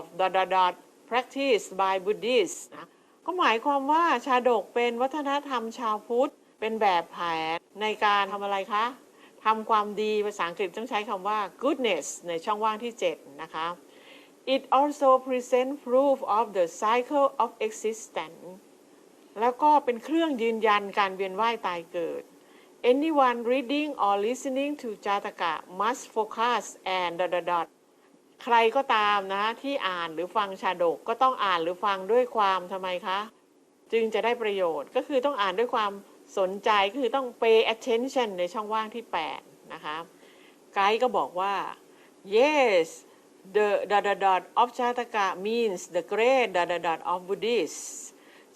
practiced by Buddhists นะก็หมายความว่าชาดกเป็นวัฒนธรรมชาวพุทธเป็นแบบแผนในการทำอะไรคะทำความดีภาษาอังกฤษต้องใช้คำว่า goodness ในช่องว่างที่7นะคะ It also presents proof of the cycle of existence แล้วก็เป็นเครื่องยืนยันการเวียนว่ายตายเกิด Anyone reading or listening to Jataka must focus and ใครก็ตามนะที่อ่านหรือฟังชาดกก็ต้องอ่านหรือฟังด้วยความทำไมคะจึงจะได้ประโยชน์ก็คือต้องอ่านด้วยความสนใจก็คือต้อง pay attention ในช่องว่างที่8นะคะไกด์ก็บอกว่า yes the of Jataka means the great of Buddhists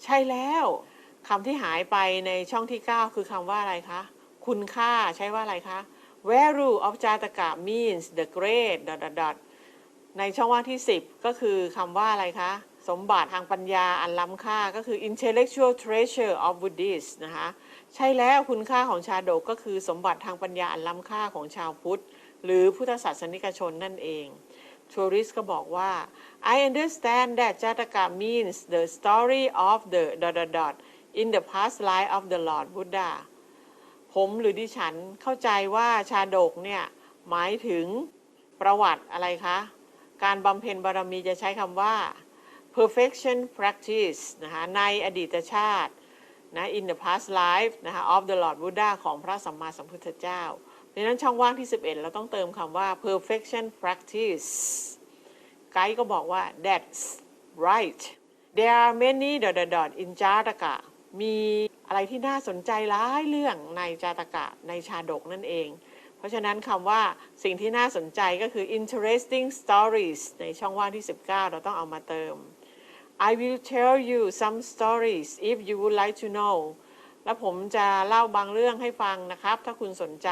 ใช่แล้วคำที่หายไปในช่องที่9คือคำว่าอะไรคะคุณค่าใช้ว่าอะไรคะ value of Jataka means the greatในช่องว่างที่10ก็คือคำว่าอะไรคะสมบัติทางปัญญาอันล้ำค่าก็คือ intellectual treasure of Buddhists นะคะใช่แล้วคุณค่าของชาดกก็คือสมบัติทางปัญญาอันล้ำค่าของชาวพุทธหรือพุทธศาสนิกชนนั่นเองทัวริสก็บอกว่า I understand that Jataka means the story of the in the past life of the Lord Buddha ผมหรือดิฉันเข้าใจว่าชาดกเนี่ยหมายถึงประวัติอะไรคะการบำเพ็ญบารมีจะใช้คำว่า perfection practice นะคะในอดีตชาตินะ in the past life นะคะ of the Lord Buddha ของพระสัมมาสัมพุทธเจ้าดังนั้นช่องว่างที่11เราต้องเติมคำว่า perfection practice ไกด์ก็บอกว่า that's right there are many in Jataka มีอะไรที่น่าสนใจหลายเรื่องในจาตกะในชาดกนั่นเองเพราะฉะนั้นคำว่าสิ่งที่น่าสนใจก็คือ interesting stories ในช่องว่างที่19เราต้องเอามาเติม I will tell you some stories if you would like to know แล้วผมจะเล่าบางเรื่องให้ฟังนะครับถ้าคุณสนใจ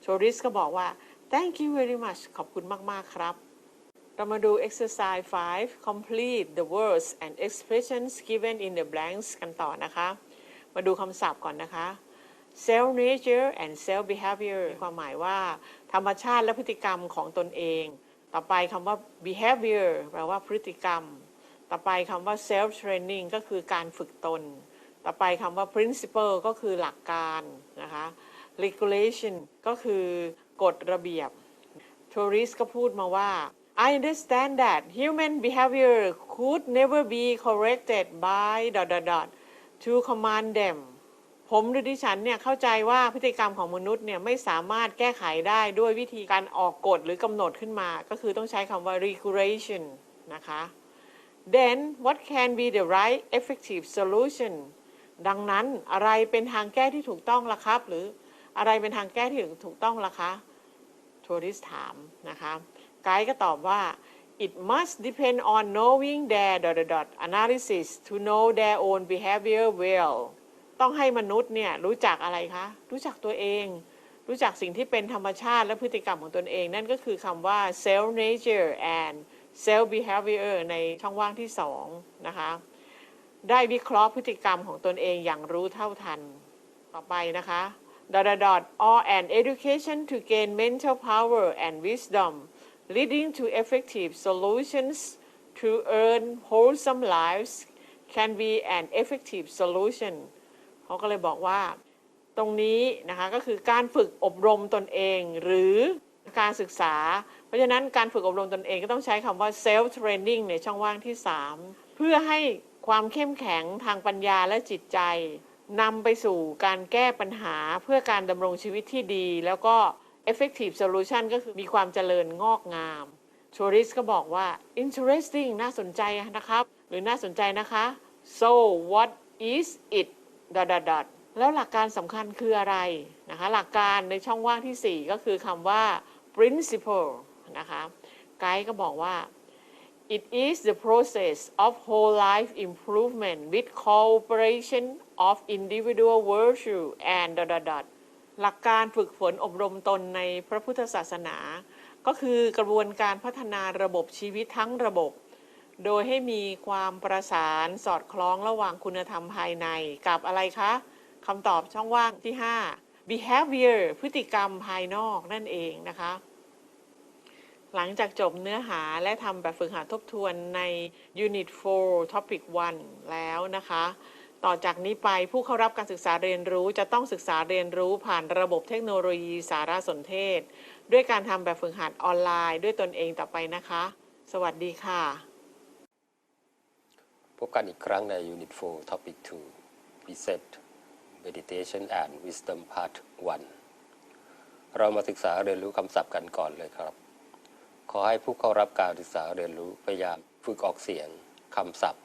Tourist ก็บอกว่า thank you very much ขอบคุณมากๆครับเรามาดู exercise 5 complete the words and expressions given in the blanks กันต่อนะคะมาดูคำศัพท์ก่อนนะคะ self nature and self behavior ความหมายว่าธรรมชาติและพฤติกรรมของตนเองต่อไปคำว่า behavior แปลว่าพฤติกรรมต่อไปคำว่า self training ก็คือการฝึกตนต่อไปคำว่า principle ก็คือหลักการนะคะ regulation ก็คือกฎระเบียบ Tourist ก็พูดมาว่า I understand that human behavior could never be corrected by to command them ผมหรือดิฉันเนี่ยเข้าใจว่าพฤติกรรมของมนุษย์เนี่ยไม่สามารถแก้ไขได้ด้วยวิธีการออกกฎหรือกำหนดขึ้นมาก็คือต้องใช้คำว่า regulation นะคะ then what can be the right effective solution ดังนั้นอะไรเป็นทางแก้ที่ถูกต้องล่ะครับหรืออะไรเป็นทางแก้ที่ถูกต้องล่ะคะทัวริสถามนะคะไกด์ก็ตอบว่า it must depend on knowing their analysis to know their own behavior well ต้องให้มนุษย์เนี่ยรู้จักอะไรคะรู้จักตัวเองรู้จักสิ่งที่เป็นธรรมชาติและพฤติกรรมของตนเองนั่นก็คือคำว่า self nature and self behavior ในช่องว่างที่2นะคะได้วิเคราะห์พฤติกรรมของตนเองอย่างรู้เท่าทันต่อไปนะคะ or an education to gain mental power and wisdom leading to effective solutions to earn wholesome lives can be an effective solution เขาก็เลยบอกว่าตรงนี้นะคะก็คือการฝึกอบรมตนเองหรือการศึกษาเพราะฉะนั้นการฝึกอบรมตนเองก็ต้องใช้คำว่า self training ในช่องว่างที่3เพื่อให้ความเข้มแข็งทางปัญญาและจิตใจนำไปสู่การแก้ปัญหาเพื่อการดำรงชีวิตที่ดีแล้วก็ effective solution ก็คือมีความเจริญงอกงามทัวริสก็บอกว่า interesting น่าสนใจนะครับหรือน่าสนใจนะคะ so what is it ... แล้วหลักการสำคัญคืออะไรนะคะหลักการในช่องว่างที่4ก็คือคำว่า principle นะคะไกด์ก็บอกว่า it is the process of whole life improvement with cooperation of individual virtue and ... หลักการฝึกฝนอบรมตนในพระพุทธศาสนาก็คือกระบวนการพัฒนาระบบชีวิตทั้งระบบโดยให้มีความประสานสอดคล้องระหว่างคุณธรรมภายในกับอะไรคะคำตอบช่องว่างที่5 behavior พฤติกรรมภายนอกนั่นเองนะคะหลังจากจบเนื้อหาและทำแบบฝึกหัดทบทวนใน Unit 4 Topic 1 แล้วนะคะต่อจากนี้ไปผู้เข้ารับการศึกษาเรียนรู้จะต้องศึกษาเรียนรู้ผ่านระบบเทคโนโลยีสารสนเทศด้วยการทำแบบฝึกหัดออนไลน์ด้วยตนเองต่อไปนะคะสวัสดีค่ะพบกันอีกครั้งใน Unit 4 Topic 2 Precept Meditation and Wisdom Part 1 เรามาศึกษาเรียนรู้คำศัพท์กันก่อนเลยครับขอให้ผู้เข้ารับการศึกษาเรียนรู้พยายามฝึกออกเสียงคำศัพท์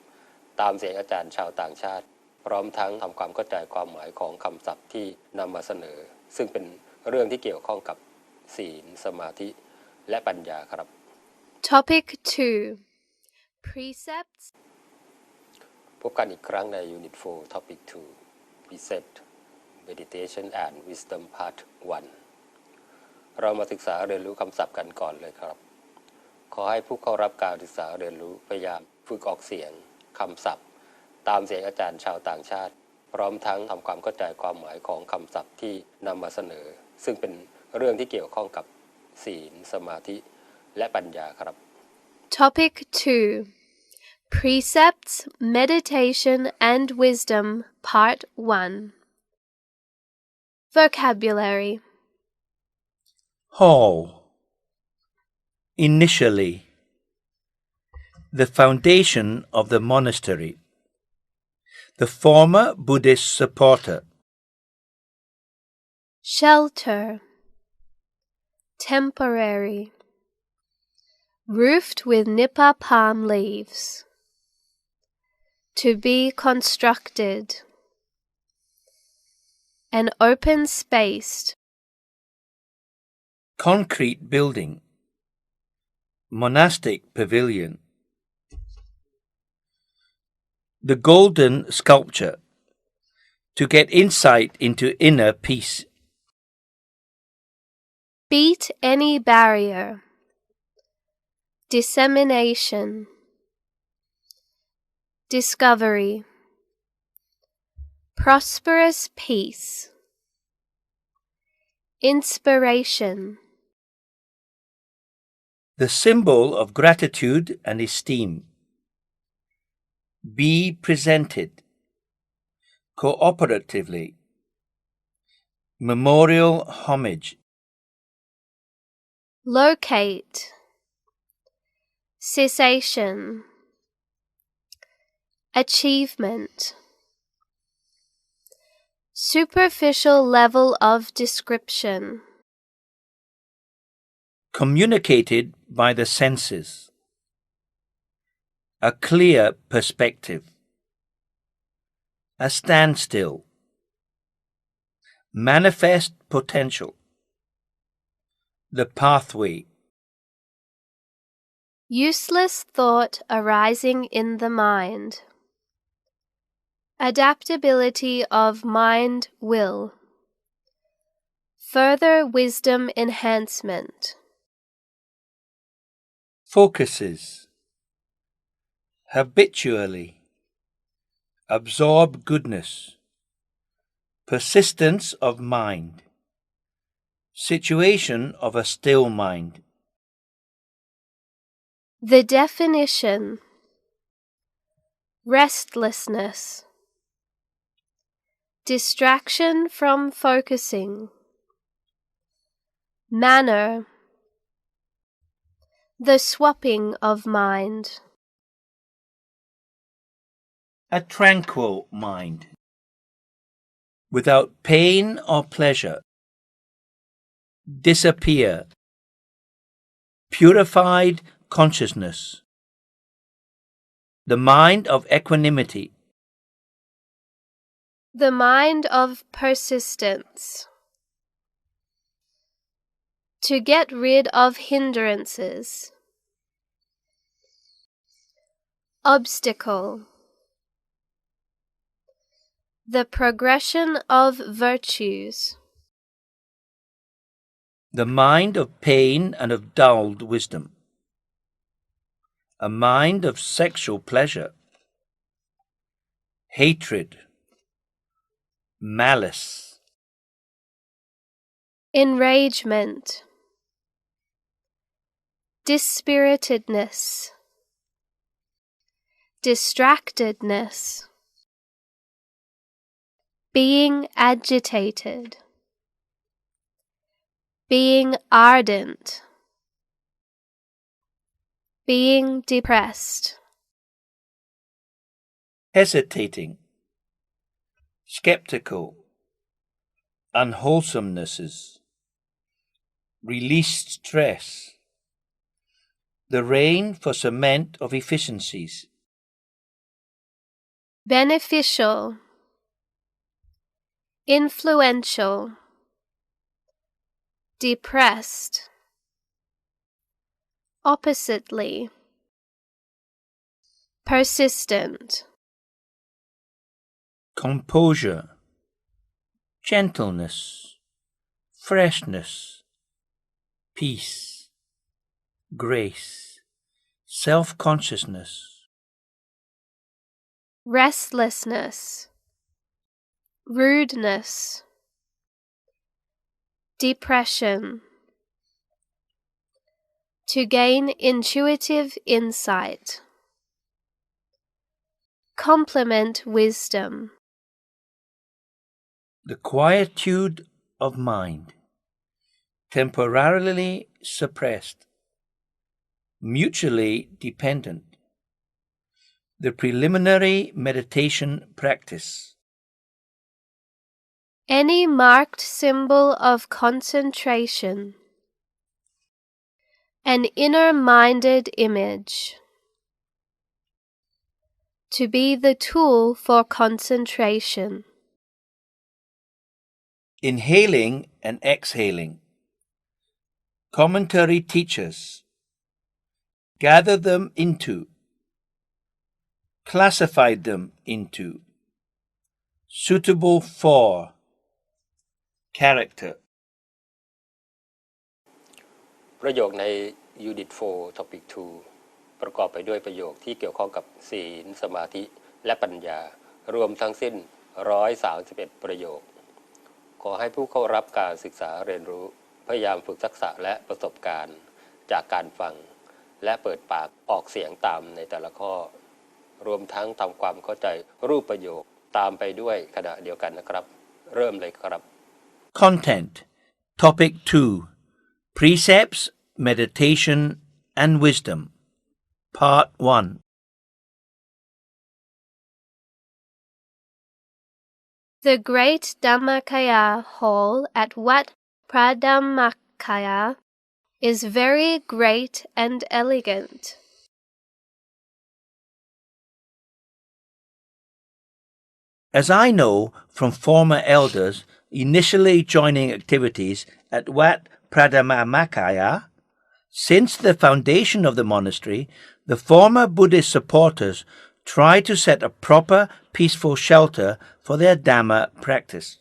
ตามเสียงอาจารย์ชาวต่างชาติพร้อมทั้งทำความเข้าใจความหมายของคำศัพท์ที่นำมาเสนอซึ่งเป็นเรื่องที่เกี่ยวข้องกับศีลสมาธิและปัญญาครับ Topic 2 Precepts พบกันอีกครั้งใน Unit 4 Topic 2 Precept Meditation and Wisdom Part 1 เรามาศึกษาเรียนรู้คำศัพท์กันก่อนเลยครับขอให้ผู้เข้ารับการศึกษาเรียนรู้พยายามฝึกออกเสียงคำศัพท์ตามเสียงอาจารย์ชาวต่างชาติพร้อมทั้งทำความเข้าใจความหมายของคำศัพท์ที่นำมาเสนอซึ่งเป็นเรื่องที่เกี่ยวข้องกับศีลสมาธิและปัญญาครับ Topic 2 Precepts, Meditation and Wisdom Part 1 Vocabulary Hall. Initially. The foundation of the monastery. The former Buddhist supporter. Shelter Temporary Roofed with nipa palm leaves To be constructed An open spaced Concrete building. Monastic pavilion. The golden sculpture. To get insight into inner peace. Beat any barrier Dissemination Discovery Prosperous peace Inspiration The symbol of gratitude and esteem. Be presented. Cooperatively. Memorial homage. Locate Cessation Achievement superficial level of description, communicated by the senses, a clear perspective, a standstill, manifest potential, the pathway, useless thought arising in the mind, adaptability of mind will, further wisdom enhancement, focuses, habitually, absorb goodness, persistence of mind, situation of a still mind. the definition, restlessness, distraction from focusing, manner, the swapping of mind, A tranquil mind, without pain or pleasure, disappear, purified consciousness, the mind of equanimity, the mind of persistence, to get rid of hindrances, obstacle, the progression of virtues, the mind of pain and of dulled wisdom, a mind of sexual pleasure, hatred, malice, enragement, dispiritedness, distractedness, being agitated, being ardent, being depressed, hesitating, skeptical, unwholesomenesses, released stress, the rain for cement of efficiencies, beneficial, influential, depressed, oppositely, persistent, composure, gentleness, freshness, peace, grace, self-consciousness, restlessness, rudeness, depression, to gain intuitive insight, complement wisdom, the quietude of mind, temporarily suppressed, mutually dependent, the preliminary meditation practice, any marked symbol of concentration, an inner-minded image, to be the tool for concentration, inhaling and exhaling, commentary teachers, gather them into, classified them into, suitable for, character. ประโยคใน Unit 4 Topic 2 ประกอบไปด้วยประโยคที่เกี่ยวข้องกับศีลสมาธิและปัญญารวมทั้งสิ้น131ประโยคขอให้ผู้เข้ารับการศึกษาเรียนรู้พยายามฝึกทักษะและประสบการณ์จากการฟังและเปิดปากออกเสียงตามในแต่ละข้อรวมทั้งทำความเข้าใจรูปประโยคตามไปด้วยขณะเดียวกันนะครับเริ่มเลยครับ Content Topic 2 Precepts, Meditation and Wisdom Part 1 The great Dhammakaya hall at Wat Pradhammakaya is very great and elegant. As I know from former elders initially joining activities at Wat Pradhammakaya, since the foundation of the monastery, the former Buddhist supporters tried to set a proper, peaceful shelter for their Dhamma practice.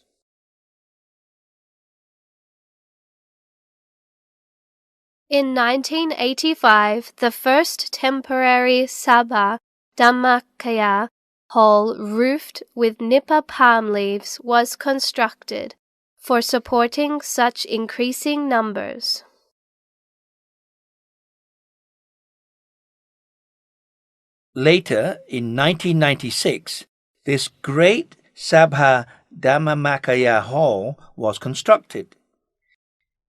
In 1985, the first temporary Sabha Dhammakaya hall roofed with nipa palm leaves was constructed for supporting such increasing numbers. Later, in 1996, this great Sabha Dhammamakaya hall was constructed.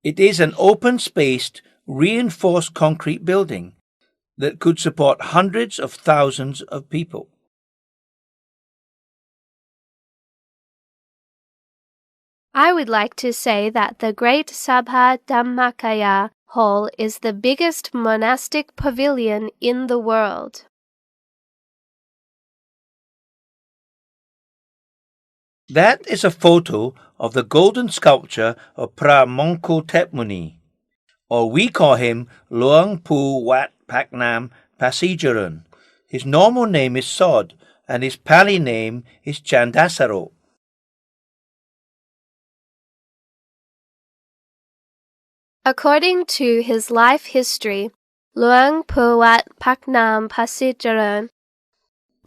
It is an open-spaced, reinforced concrete building that could support hundreds of thousands of people. I would like to say that the Great Sabha Dhammakaya Hall is the biggest monastic pavilion in the world. That is a photo of the golden sculpture of Pra Mongkol Tepmuni, or we call him Luang Pu Wat Paknam Pasijaran. His normal name is Sod, and his Pali name is Chandasaro. According to his life history, Luang Pu Wat Paknam Pasijaran,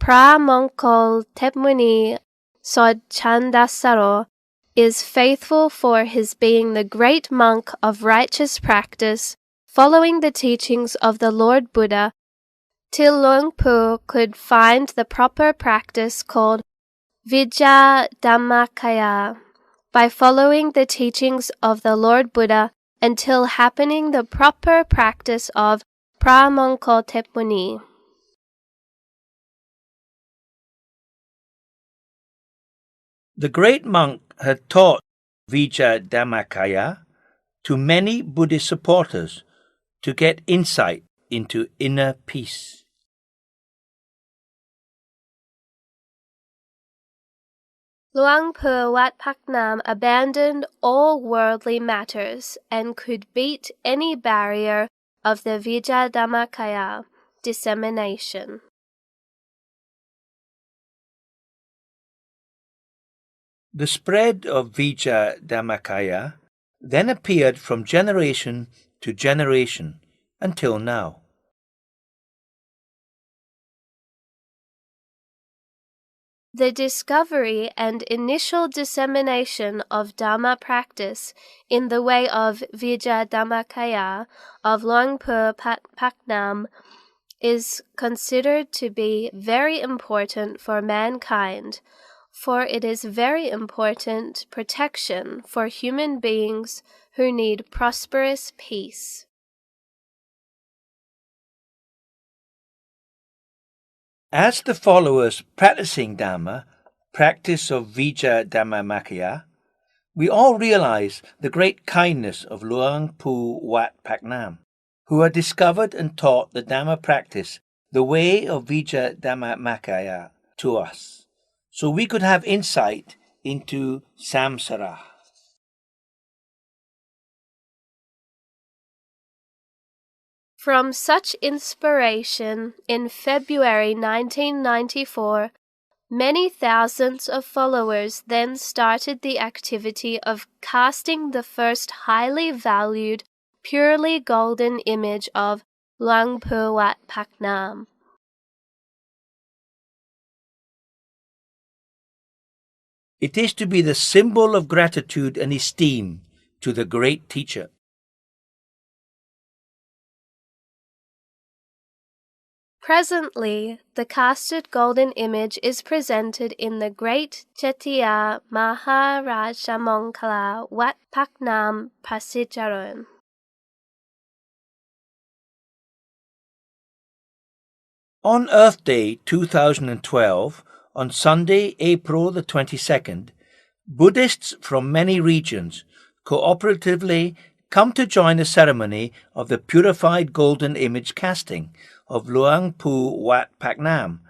Pra Mongkol Tepmuni Sod Chandasaro, is faithful for his being the great monk of righteous practice, following the teachings of the Lord Buddha, till Luang Pu could find the proper practice called Vijja Dhammakaya, by following the teachings of the Lord Buddha until happening the proper practice of Pra Mongkol Tepmuni. The great monk had taught Vijja Dhammakaya to many Buddhist supporters to get insight into inner peace. Luang Pu Wat Paknam abandoned all worldly matters and could beat any barrier of the Vijja Dhammakaya dissemination. The spread of Vijja Dhammakaya then appeared from generation to generation until now. The discovery and initial dissemination of Dhamma practice in the way of Vijja Dhammakaya of Luang Pu Paknam is considered to be very important for mankind, for it is very important protection for human beings who need prosperous peace. As the followers practicing Dhamma, practice of Vijja Dhammakaya, we all realize the great kindness of Luang Pu Wat Paknam, who had discovered and taught the Dhamma practice, the way of Vijja Dhammakaya, to us, so we could have insight into samsara. From such inspiration, in February 1994, many thousands of followers then started the activity of casting the first highly valued, purely golden image of Luang Pu Wat Paknam. It is to be the symbol of gratitude and esteem to the great teacher. Presently, the casted golden image is presented in the great Chettiya Maharajamonkala Wat Paknam Pasijaran. On Earth Day 2012, on Sunday, April the 22nd, Buddhists from many regions cooperatively come to join the ceremony of the purified golden image casting of Luang Pu Wat Pak Nam,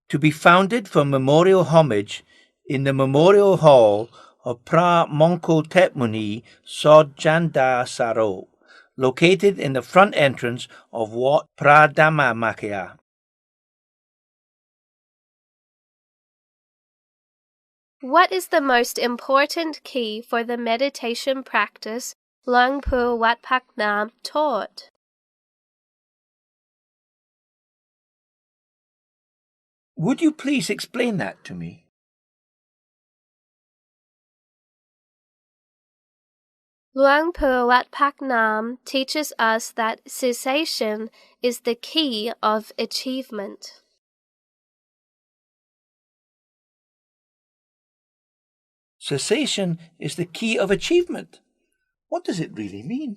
to be founded for memorial homage in the Memorial Hall of Pra Mongko Tep Muni Sod Janda Saro, located in the front entrance of Wat Pradama Makia. What is the most important key for the meditation practice Luang Pu Wat Pak Nam taught? Would you please explain that to me? Luang Pu Wat Pak Nam teaches us that cessation is the key of achievement. Cessation is the key of achievement. What does it really mean?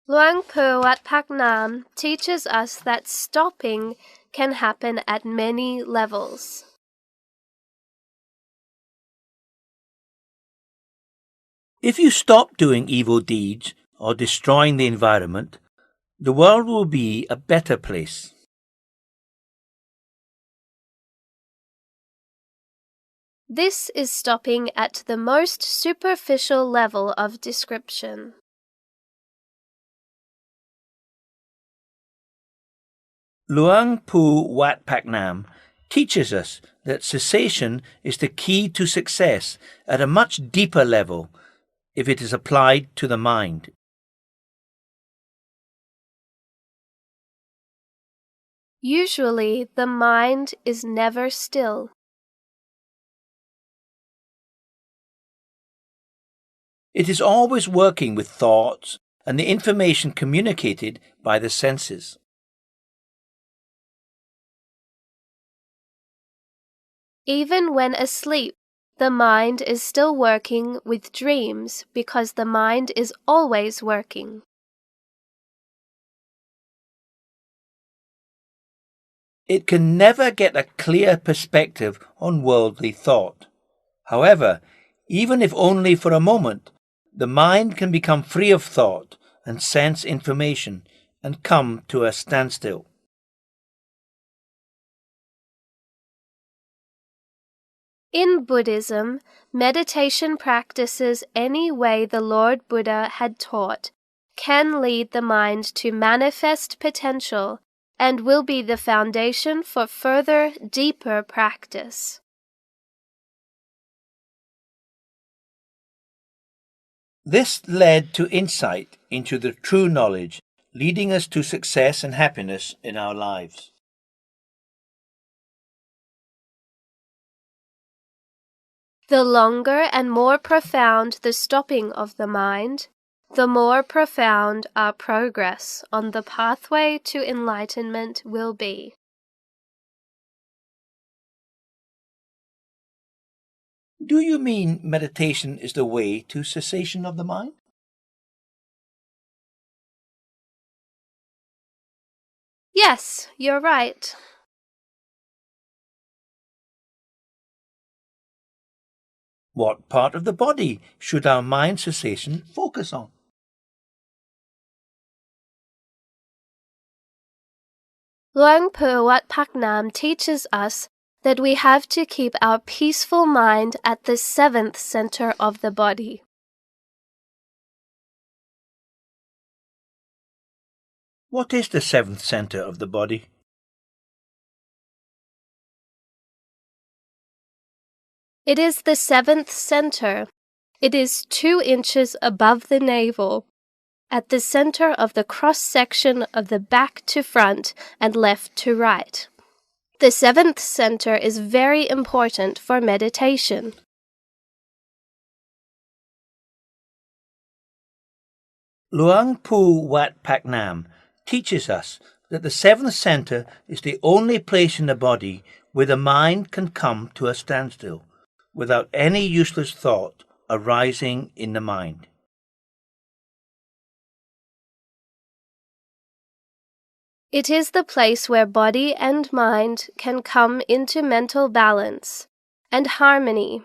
Luang Pu Wat Pak Nam teaches us that stopping can happen at many levels. If you stop doing evil deeds or destroying the environment, the world will be a better place. This is stopping at the most superficial level of description. Luang Pu Wat Pak Nam teaches us that cessation is the key to success at a much deeper level if it is applied to the mind. Usually, the mind is never still. It is always working with thoughts and the information communicated by the senses. Even when asleep, the mind is still working with dreams because the mind is always working. It can never get a clear perspective on worldly thought. However, even if only for a moment, the mind can become free of thought and sense information and come to a standstill. In Buddhism, meditation practices any way the Lord Buddha had taught can lead the mind to manifest potential and will be the foundation for further, deeper practice. This led to insight into the true knowledge, leading us to success and happiness in our lives. The longer and more profound the stopping of the mind, the more profound our progress on the pathway to enlightenment will be. Do you mean meditation is the way to cessation of the mind? Yes, you're right. What part of the body should our mind cessation focus on? Luang Pu Wat Pak Nam teaches us that we have to keep our peaceful mind at the seventh center of the body. What is the seventh center of the body? It is the seventh center. It is 2 inches above the navel, at the center of the cross-section of the back to front and left to right. The seventh center is very important for meditation. Luang Pu Wat Pak Nam teaches us that the seventh center is the only place in the body where the mind can come to a standstill without any useless thought arising in the mind. It is the place where body and mind can come into mental balance and harmony.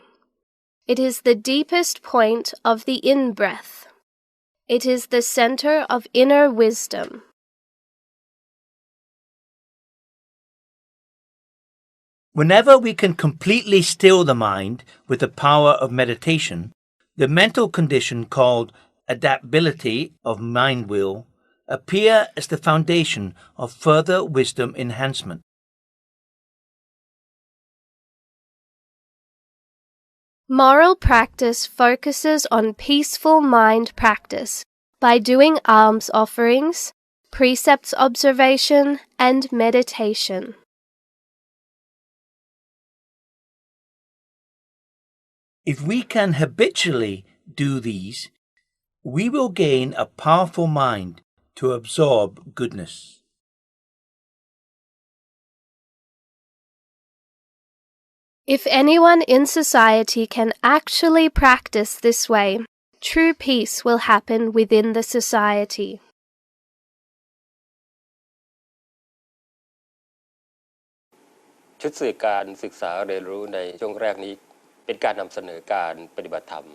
It is the deepest point of the in-breath. It is the center of inner wisdom. Whenever we can completely still the mind with the power of meditation, the mental condition called adaptability of mind will appear as the foundation of further wisdom enhancement. Moral practice focuses on peaceful mind practice by doing alms offerings, precepts observation, and meditation. If we can habitually do these, we will gain a powerful mind to absorb goodness. If anyone in society can actually practice this way, true peace will happen within the society. ชุดสื่อการศึกษาเรียนรู้ในช่วงแรกนี้เป็นการนำเสนอการปฏิบัติธรรม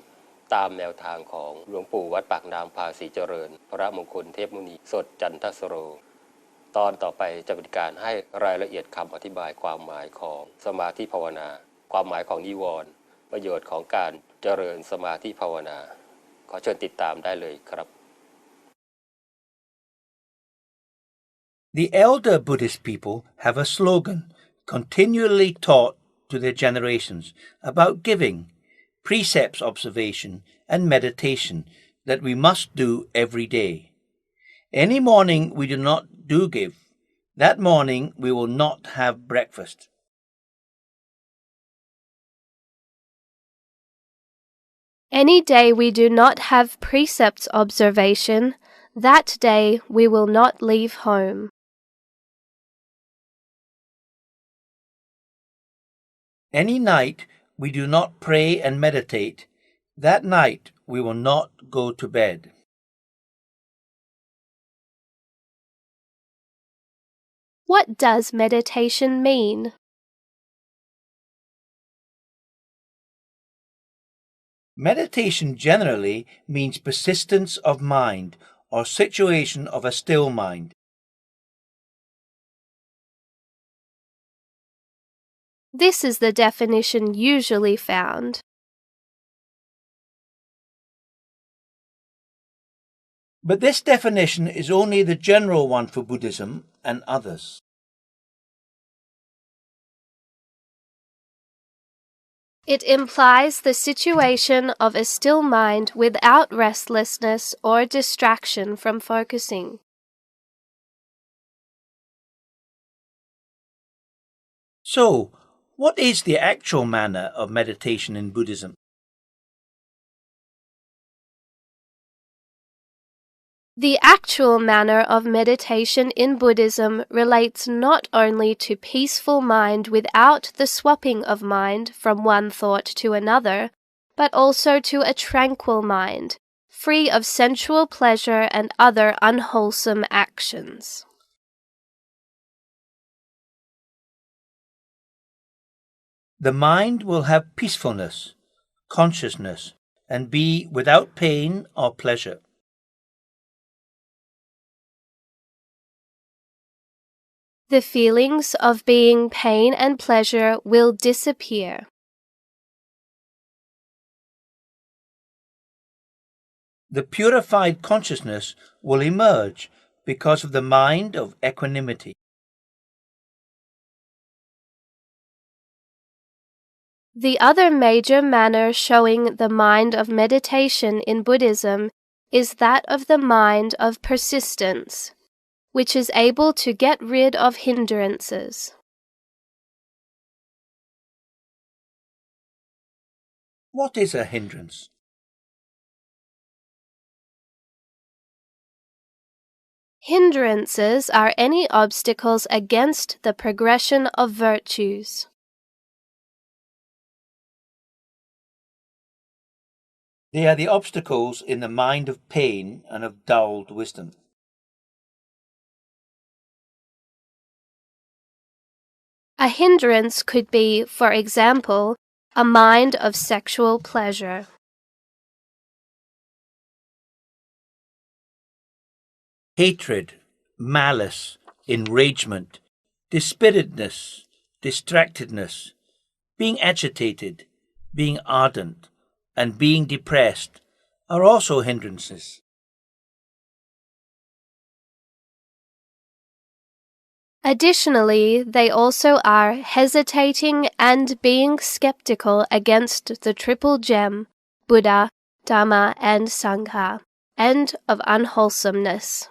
ตามแนวทางของหลวงปู่วัดปากน้ำภาษีเจริญพระมงคลเทพมุนีสดจันทสโร ตอนต่อไปจะเป็นการให้รายละเอียดคำอธิบายความหมายของสมาธิภาวนาความหมายของนิวรณ์ประโยชน์ของการเจริญสมาธิภาวนาขอเชิญติดตามได้เลยครับ The elder Buddhist people have a slogan continually taught to their generations about giving, precepts observation, and meditation that we must do every day. Any morning we do not do give, that morning we will not have breakfast. Any day we do not have precepts observation, that day we will not leave home. Any night we do not pray and meditate, that night we will not go to bed. What does meditation mean? Meditation generally means persistence of mind or situation of a still mind. This is the definition usually found. But this definition is only the general one for Buddhism and others. It implies the situation of a still mind without restlessness or distraction from focusing. So, what is the actual manner of meditation in Buddhism? The actual manner of meditation in Buddhism relates not only to peaceful mind without the swapping of mind from one thought to another, but also to a tranquil mind, free of sensual pleasure and other unwholesome actions. The mind will have peacefulness, consciousness, and be without pain or pleasure. The feelings of being pain and pleasure will disappear. The purified consciousness will emerge because of the mind of equanimity. The other major manner showing the mind of meditation in Buddhism is that of the mind of persistence, which is able to get rid of hindrances. What is a hindrance? Hindrances are any obstacles against the progression of virtues. They are the obstacles in the mind of pain and of dulled wisdom. A hindrance could be, for example, a mind of sexual pleasure. Hatred, malice, enragement, dispiritedness, distractedness, being agitated, being ardent, and being depressed are also hindrances. Additionally, they also are hesitating and being skeptical against the triple gem, Buddha, Dhamma, and Sangha, and of unwholesomeness.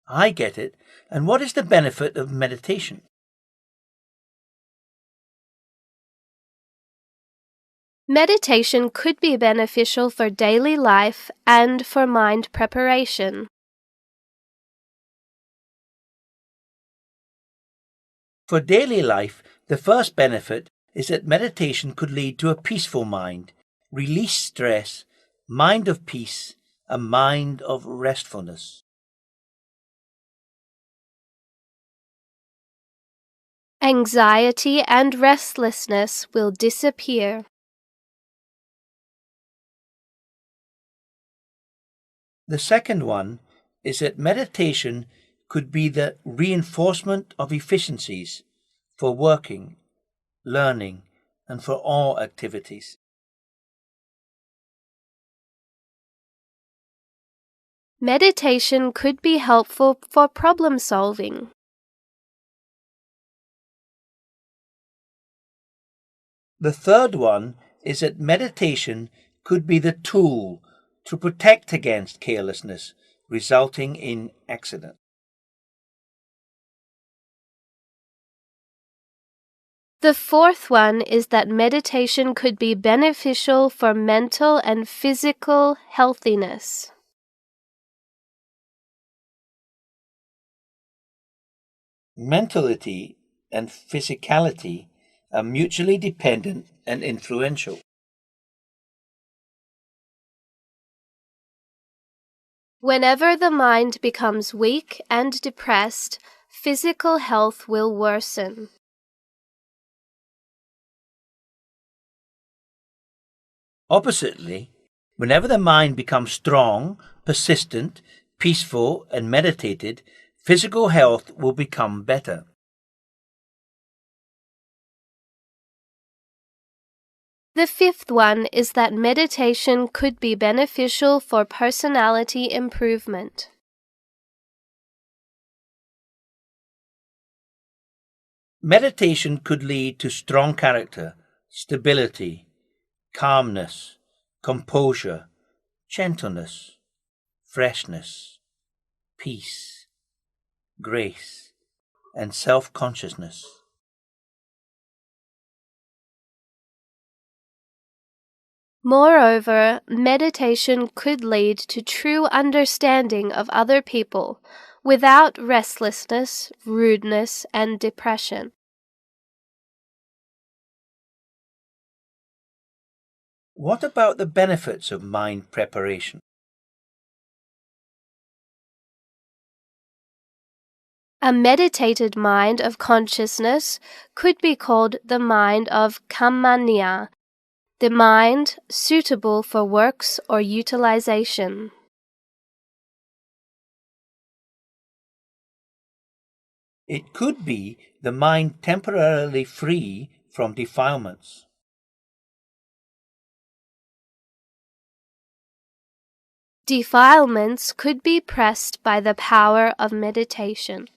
I get it. And what is the benefit of meditation? Meditation could be beneficial for daily life and for mind preparation. For daily life, the first benefit is that meditation could lead to a peaceful mind, release stress, mind of peace, a mind of restfulness. Anxiety and restlessness will disappear. The second one is that meditation could be the reinforcement of efficiencies for working, learning, and for all activities. Meditation could be helpful for problem solving. The third one is that meditation could be the tool to protect against carelessness, resulting in accident. The fourth one is that meditation could be beneficial for mental and physical healthiness. Mentality and physicality are mutually dependent and influential. Whenever the mind becomes weak and depressed, physical health will worsen. Oppositely, whenever the mind becomes strong, persistent, peaceful, and meditated, physical health will become better. The fifth one is that meditation could be beneficial for personality improvement. Meditation could lead to strong character, stability, calmness, composure, gentleness, freshness, peace, grace, and self-consciousness. Moreover, meditation could lead to true understanding of other people without restlessness, rudeness, and depression. What about the benefits of mind preparation? A meditated mind of consciousness could be called the mind of Kammanya, the mind suitable for works or utilization. It could be the mind temporarily free from defilements. Defilements could be pressed by the power of meditation.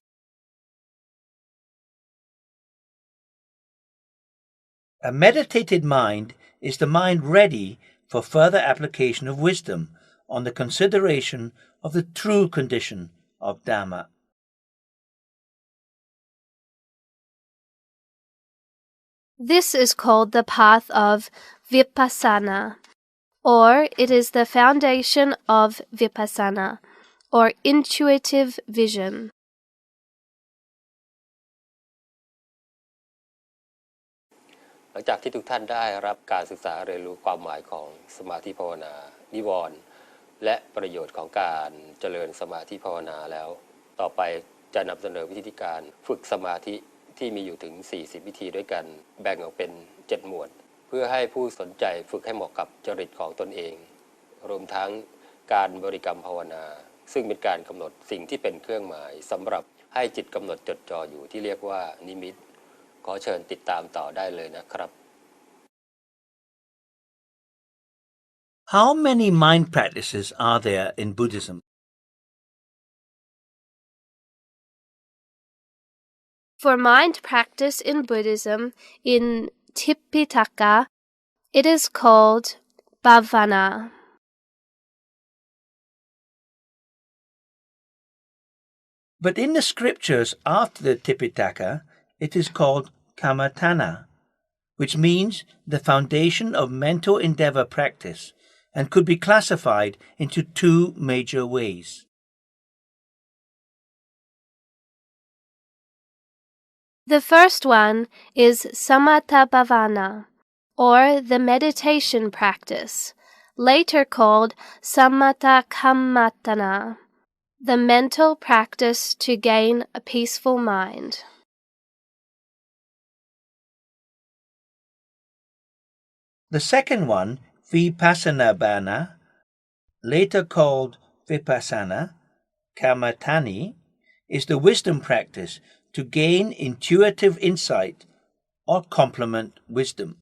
A meditated mind is the mind ready for further application of wisdom on the consideration of the true condition of Dhamma. This is called the path of Vipassana, or it is the foundation of Vipassana, or intuitive vision.หลังจากที่ทุกท่านได้รับการศึกษาเรียนรู้ความหมายของสมาธิภาวนานิวรณ์และประโยชน์ของการเจริญสมาธิภาวนาแล้ว ต่อไปจะนำเสนอวิธีการฝึกสมาธิที่มีอยู่ถึง 40 วิธีด้วยกันแบ่งออกเป็น 7 หมวด เพื่อให้ผู้สนใจฝึกให้เหมาะกับจริตของตนเอง รวมทั้งการบริกรรมภาวนา ซึ่งเป็นการกำหนดสิ่งที่เป็นเครื่องหมายสำหรับให้จิตกำหนดจดจ่ออยู่ที่เรียกว่านิมิตขอเชิญติดตามต่อได้เลยนะครับ How many mind practices are there in Buddhism? For mind practice in Buddhism, in Tipitaka, it is called bhavana. But in the scriptures after the Tipitaka, it is called Kamatana, which means the foundation of mental endeavor practice, and could be classified into two major ways. The first one is samatha bhavana, or the meditation practice, later called samatha kammatana, the mental practice to gain a peaceful mind. The second one, Vipassana Bhana, later called Vipassana, Kamatani, is the wisdom practice to gain intuitive insight or complement wisdom.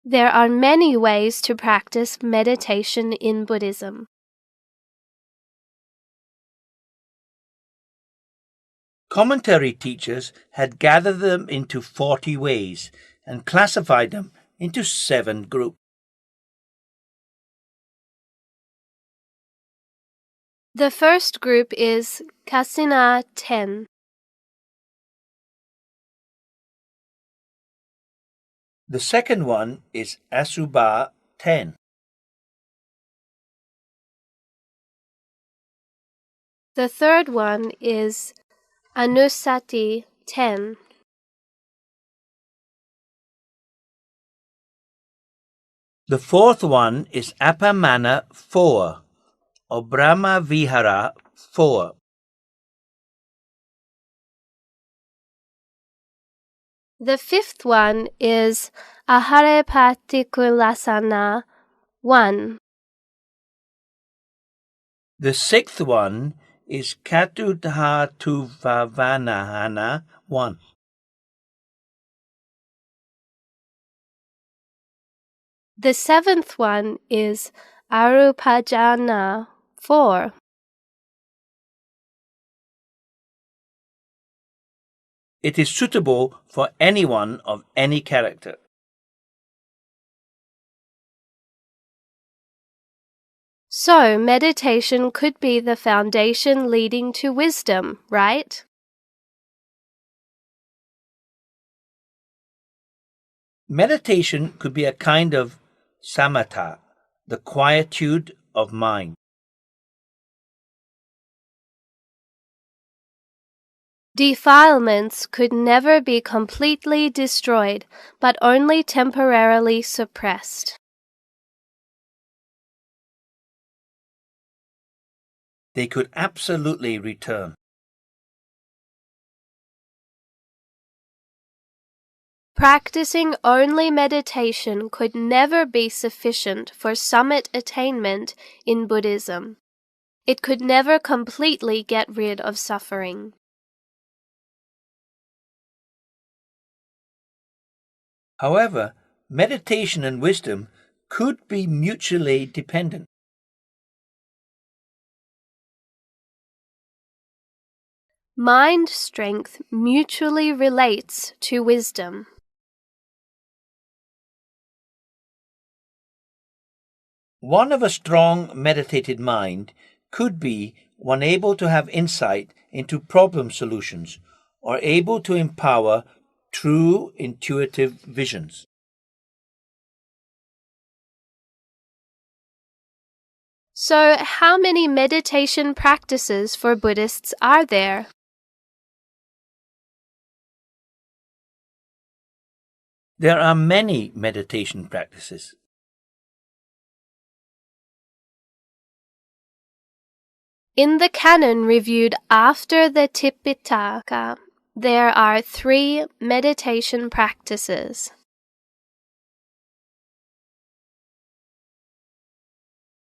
There are many ways to practice meditation in Buddhism. Commentary teachers had gathered them into 40 ways and classified them into 7 groups. The first group is Kasina 10. The second one is Asubha 10. The third one is Anusati 10. The fourth one is Appamana 4 or Brahma Vihara 4. The fifth one is Aharepatikulasana 1. The sixth one is Katuthatuvavana 1. The seventh one is Arupajana 4. It is suitable for anyone of any character. So, meditation could be the foundation leading to wisdom, right? Meditation could be a kind of samatha, the quietude of mind. Defilements could never be completely destroyed, but only temporarily suppressed. They could absolutely return. Practicing only meditation could never be sufficient for summit attainment in Buddhism. It could never completely get rid of suffering. However, meditation and wisdom could be mutually dependent. Mind strength mutually relates to wisdom. One of a strong meditated mind could be one able to have insight into problem solutions or able to empower true intuitive visions. So, how many meditation practices for Buddhists are there? There are many meditation practices. In the canon reviewed after the Tipitaka, there are 3 meditation practices.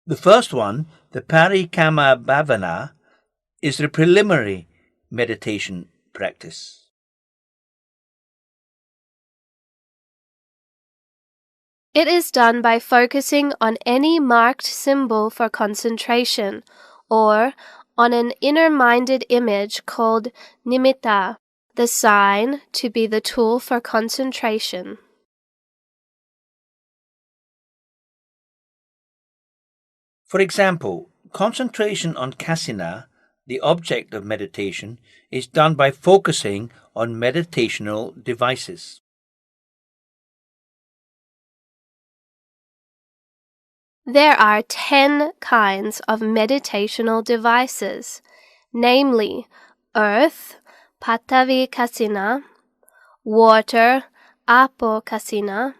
The first one, the Parikama Bhavana, is the preliminary meditation practice. It is done by focusing on any marked symbol for concentration, or on an inner-minded image called nimitta, the sign to be the tool for concentration. For example, concentration on kasina, the object of meditation, is done by focusing on meditational devices. There are 10 kinds of meditational devices, namely earth, Patavi Kasina, water, Apo Kasina,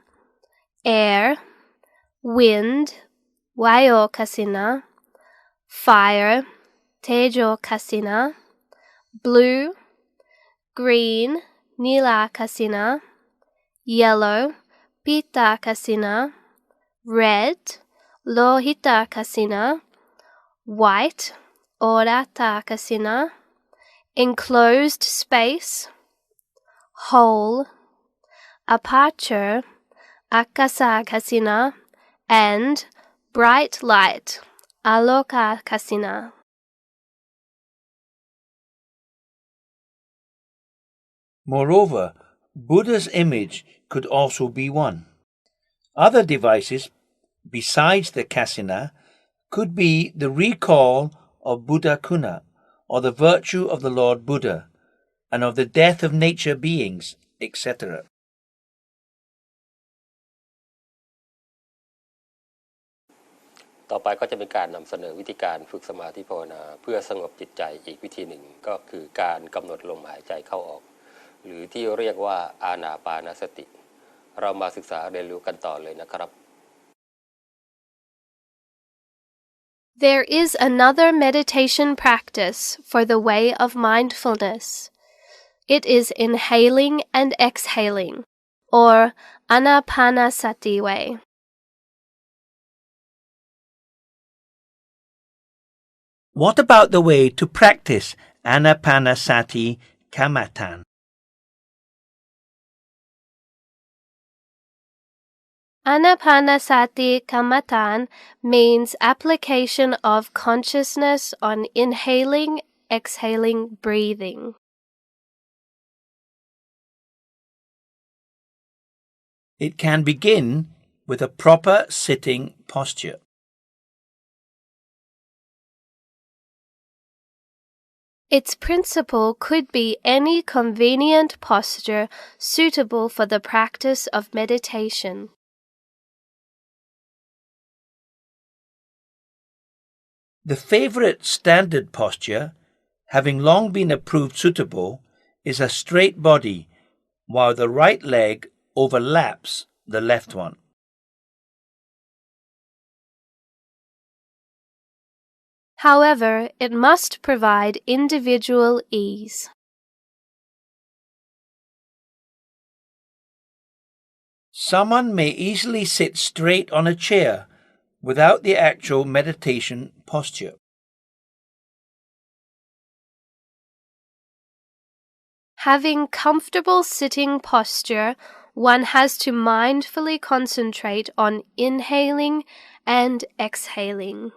air, wind, Vayo Kasina, fire, Tejo Kasina, blue, green, Nila Kasina, yellow, Pita Kasina, red, Lohita Kasina, white, Orata Kasina, enclosed space, hole, aperture, Akasa Kasina, and bright light, Aloka Kasina. Moreover, Buddha's image could also be one. Other devices besides the kasina could be the recall of Buddha Kuna, or the virtue of the Lord Buddha, and of the death of nature beings, etc. ต่อไปก็จะเป็นการนำเสนอวิธีการฝึกสมาธิภาวนาเพื่อสงบจิตใจอีกวิธีหนึ่งก็คือการกำหนดลมหายใจเข้าออกหรือที่เรียกว่าอานาปานสติเรามาศึกษาเรียนรู้กันต่อเลยนะครับ There is another meditation practice for the way of mindfulness. It is inhaling and exhaling, or anapanasati way. What about the way to practice Anapanasati Kamatan? Anapanasati kamatan means application of consciousness on inhaling, exhaling, breathing. It can begin with a proper sitting posture. Its principle could be any convenient posture suitable for the practice of meditation. The favorite standard posture, having long been approved suitable, is a straight body, while the right leg overlaps the left one. However, it must provide individual ease. Someone may easily sit straight on a chair without the actual meditation posture. Having comfortable sitting posture, one has to mindfully concentrate on inhaling and exhaling.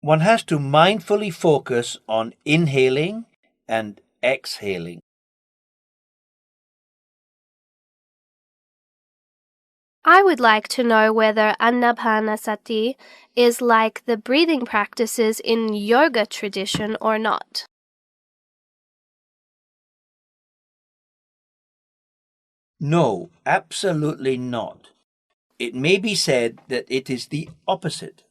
One has to mindfully focus on inhaling and exhaling. I would like to know whether Anapanasati is like the breathing practices in yoga tradition or not. No, absolutely not. It may be said that it is the opposite.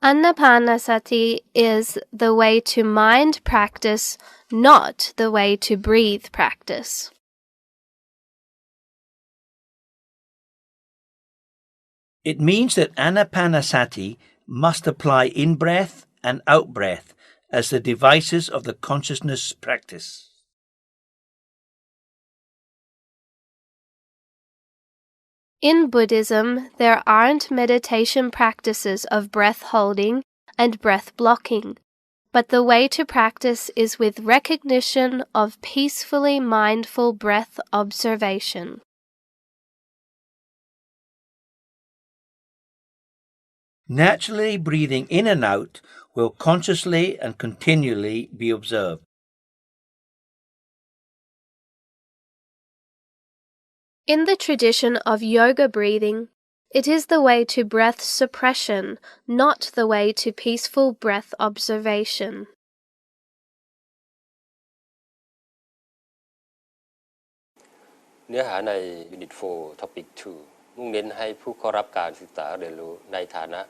Anapanasati is the way to mind practice, not the way to breathe practice. It means that anapanasati must apply in-breath and out-breath as the devices of the consciousness practice. In Buddhism, there aren't meditation practices of breath holding and breath blocking, but the way to practice is with recognition of peacefully mindful breath observation. Naturally breathing in and out will consciously and continually be observed. In the tradition of yoga breathing, it is the way to breath suppression, not the way to peaceful breath observation. เนื้อหาใน Unit 4 Topic 2 มุ่งเน้นให้ผู้เข้ารับการศึกษาเรียนรู้ในฐานะ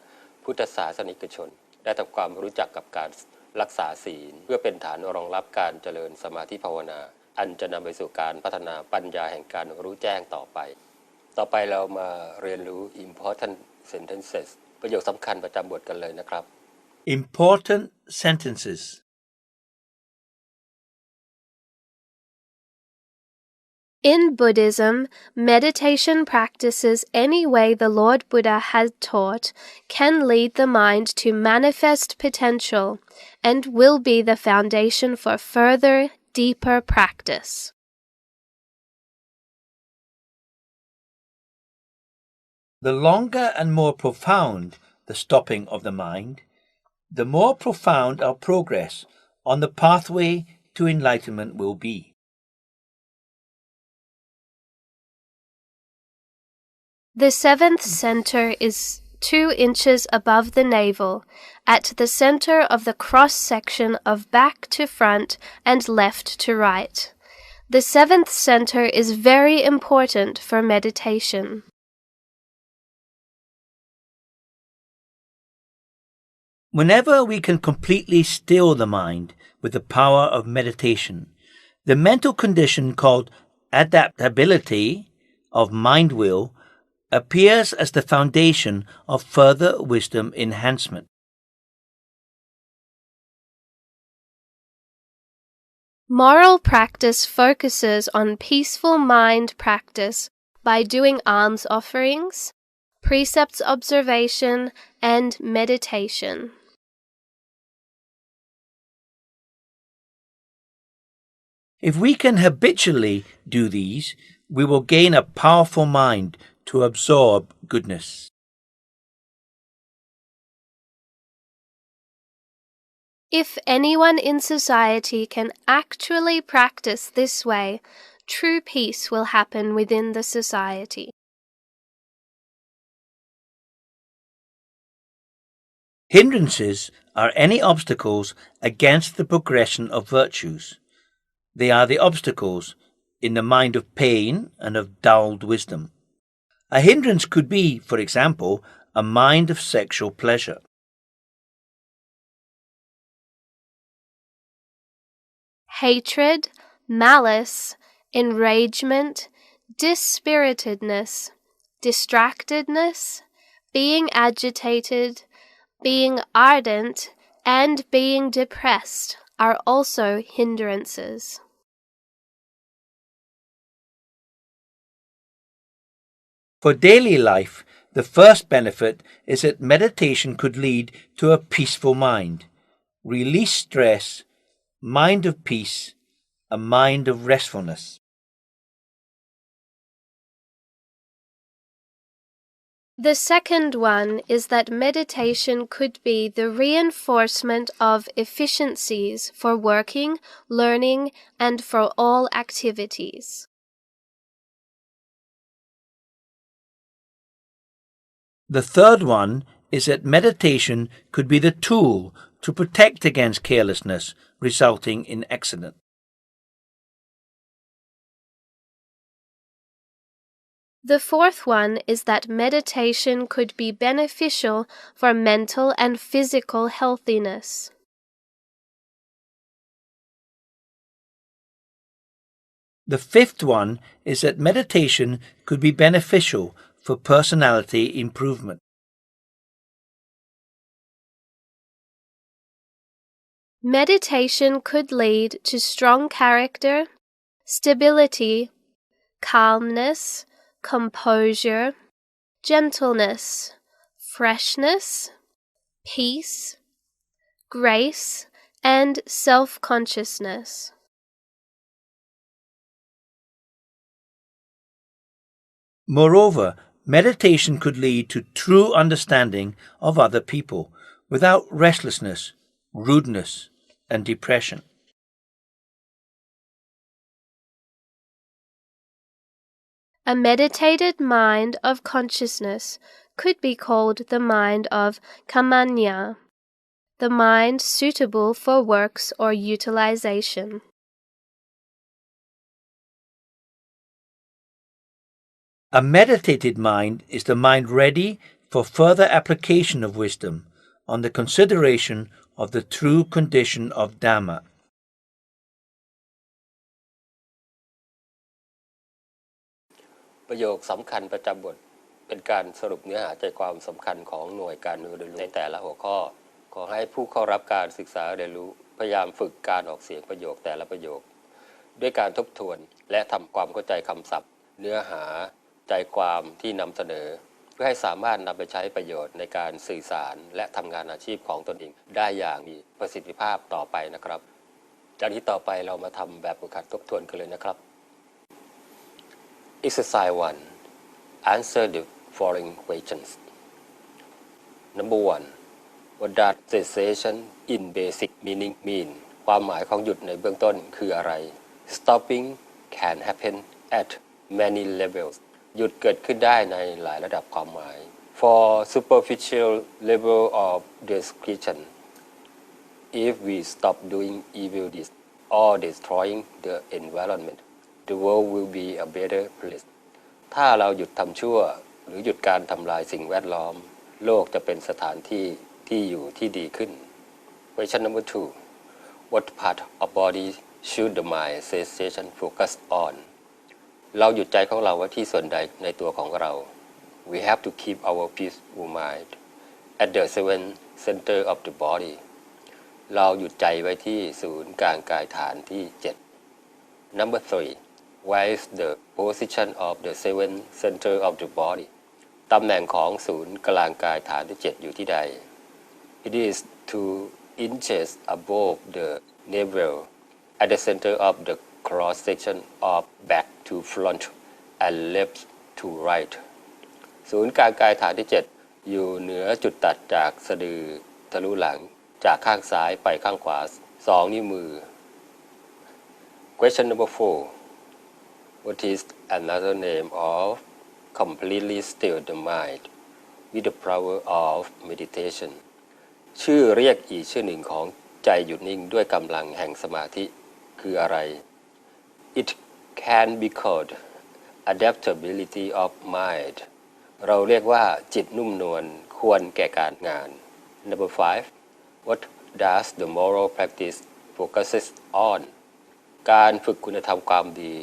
พุทธศาสนิกชนได้ทำความรู้จักกับการรักษาศีลเพื่อเป็นฐานรองรับการเจริญสมาธิภาวนาอันจะนำไปสู่การพัฒนาปัญญาแห่งการรู้แจ้งต่อไปเรามาเรียนรู้ Important Sentences ประโยคสำคัญประจำบทกันเลยนะครับ Important sentences. In Buddhism, meditation practices any way the Lord Buddha has taught can lead the mind to manifest potential and will be the foundation for further, deeper practice. The longer and more profound the stopping of the mind, the more profound our progress on the pathway to enlightenment will be. The seventh center is 2 inches above the navel, at the center of the cross-section of back to front and left to right. The seventh center is very important for meditation. Whenever we can completely still the mind with the power of meditation, the mental condition called adaptability of mind will appears as the foundation of further wisdom enhancement. Moral practice focuses on peaceful mind practice by doing alms offerings, precepts observation, and meditation. If we can habitually do these, we will gain a powerful mind to absorb goodness. If anyone in society can actually practice this way, true peace will happen within the society. Hindrances are any obstacles against the progression of virtues. They are the obstacles in the mind of pain and of dulled wisdom. A hindrance could be, for example, a mind of sexual pleasure. Hatred, malice, enragement, dispiritedness, distractedness, being agitated, being ardent, and being depressed are also hindrances. For daily life, the first benefit is that meditation could lead to a peaceful mind, release stress, mind of peace, a mind of restfulness. The second one is that meditation could be the reinforcement of efficiencies for working, learning, and for all activities. The third one is that meditation could be the tool to protect against carelessness resulting in accident. The fourth one is that meditation could be beneficial for mental and physical healthiness. The fifth one is that meditation could be beneficial for personality improvement. Meditation could lead to strong character, stability, calmness, composure, gentleness, freshness, peace, grace, and self-consciousness. Moreover, meditation could lead to true understanding of other people without restlessness, rudeness, and depression. A meditated mind of consciousness could be called the mind of kamanya, the mind suitable for works or utilization. A meditated mind is the mind ready for further application of wisdom on the consideration of the true condition of Dhamma. ประโยคสำคัญประจำบทเป็นการสรุปเนื้อหาใจความสำคัญของหน่วยการเรียนรู้ในแต่ละหัวข้อขอให้ผู้เข้ารับการศึกษาเรียนรู้พยายามฝึกการออกเสียงประโยคแต่ละประโยคด้วยการทบทวนและทำความเข้าใจคำศัพท์เนื้อหาใจความที่นำเสนอเพื่อให้สามารถนำไปใช้ประโยชน์ในการสื่อสารและทำงานอาชีพของตนเองได้อย่างมีประสิทธิภาพต่อไปนะครับจากนี้ต่อไปเรามาทำแบบฝึกหัดทบทวนกันเลยนะครับ Exercise 1 Answer the following questions Number 1 What does cessation in basic meaning mean ความหมายของหยุดในเบื้องต้นคืออะไร Stopping can happen at many levels หยุดเกิดขึ้นได้ในหลายระดับความหมาย For superficial level of description if we stop doing evil deeds or destroying the environment the world will be a better place ถ้าเราหยุดทำชั่วหรือหยุดการทำลายสิ่งแวดล้อมโลกจะเป็นสถานที่ที่อยู่ที่ดีขึ้น Question number 2 What part of body should the mind cessation focus on เราหยุดใจของเราไว้ที่ส่วนใดในตัวของเรา We have to keep our peaceful mind at the seven center of the body เราหยุดใจไว้ที่ศูนย์กลางกายฐานที่ 7 Number 3 Where is the position of the seven center of the body ตำแหน่งของศูนย์กลางกายฐานที่ 7 อยู่ที่ใด It is 2 inches above the navel at the center of the cross section of back to front and left to right ศูนย์กลางกายฐานที่ 7 อยู่เหนือจุดตัดจากสะดือทะลุหลังจากข้างซ้ายไปข้างขวา2 นิ้วมือ Question number 4 What is another name of completely still the mind with the power of meditation ชื่อเรียกอีกชื่อหนึ่งของใจหยุดนิ่งด้วยกำลังแห่งสมาธิคืออะไร It can be called adaptability of mind เราเรียกว่าจิตนุ่มนวลควรแก่การงาน Number 5 What does the moral practice focuses on การฝึกคุณธรรมความดี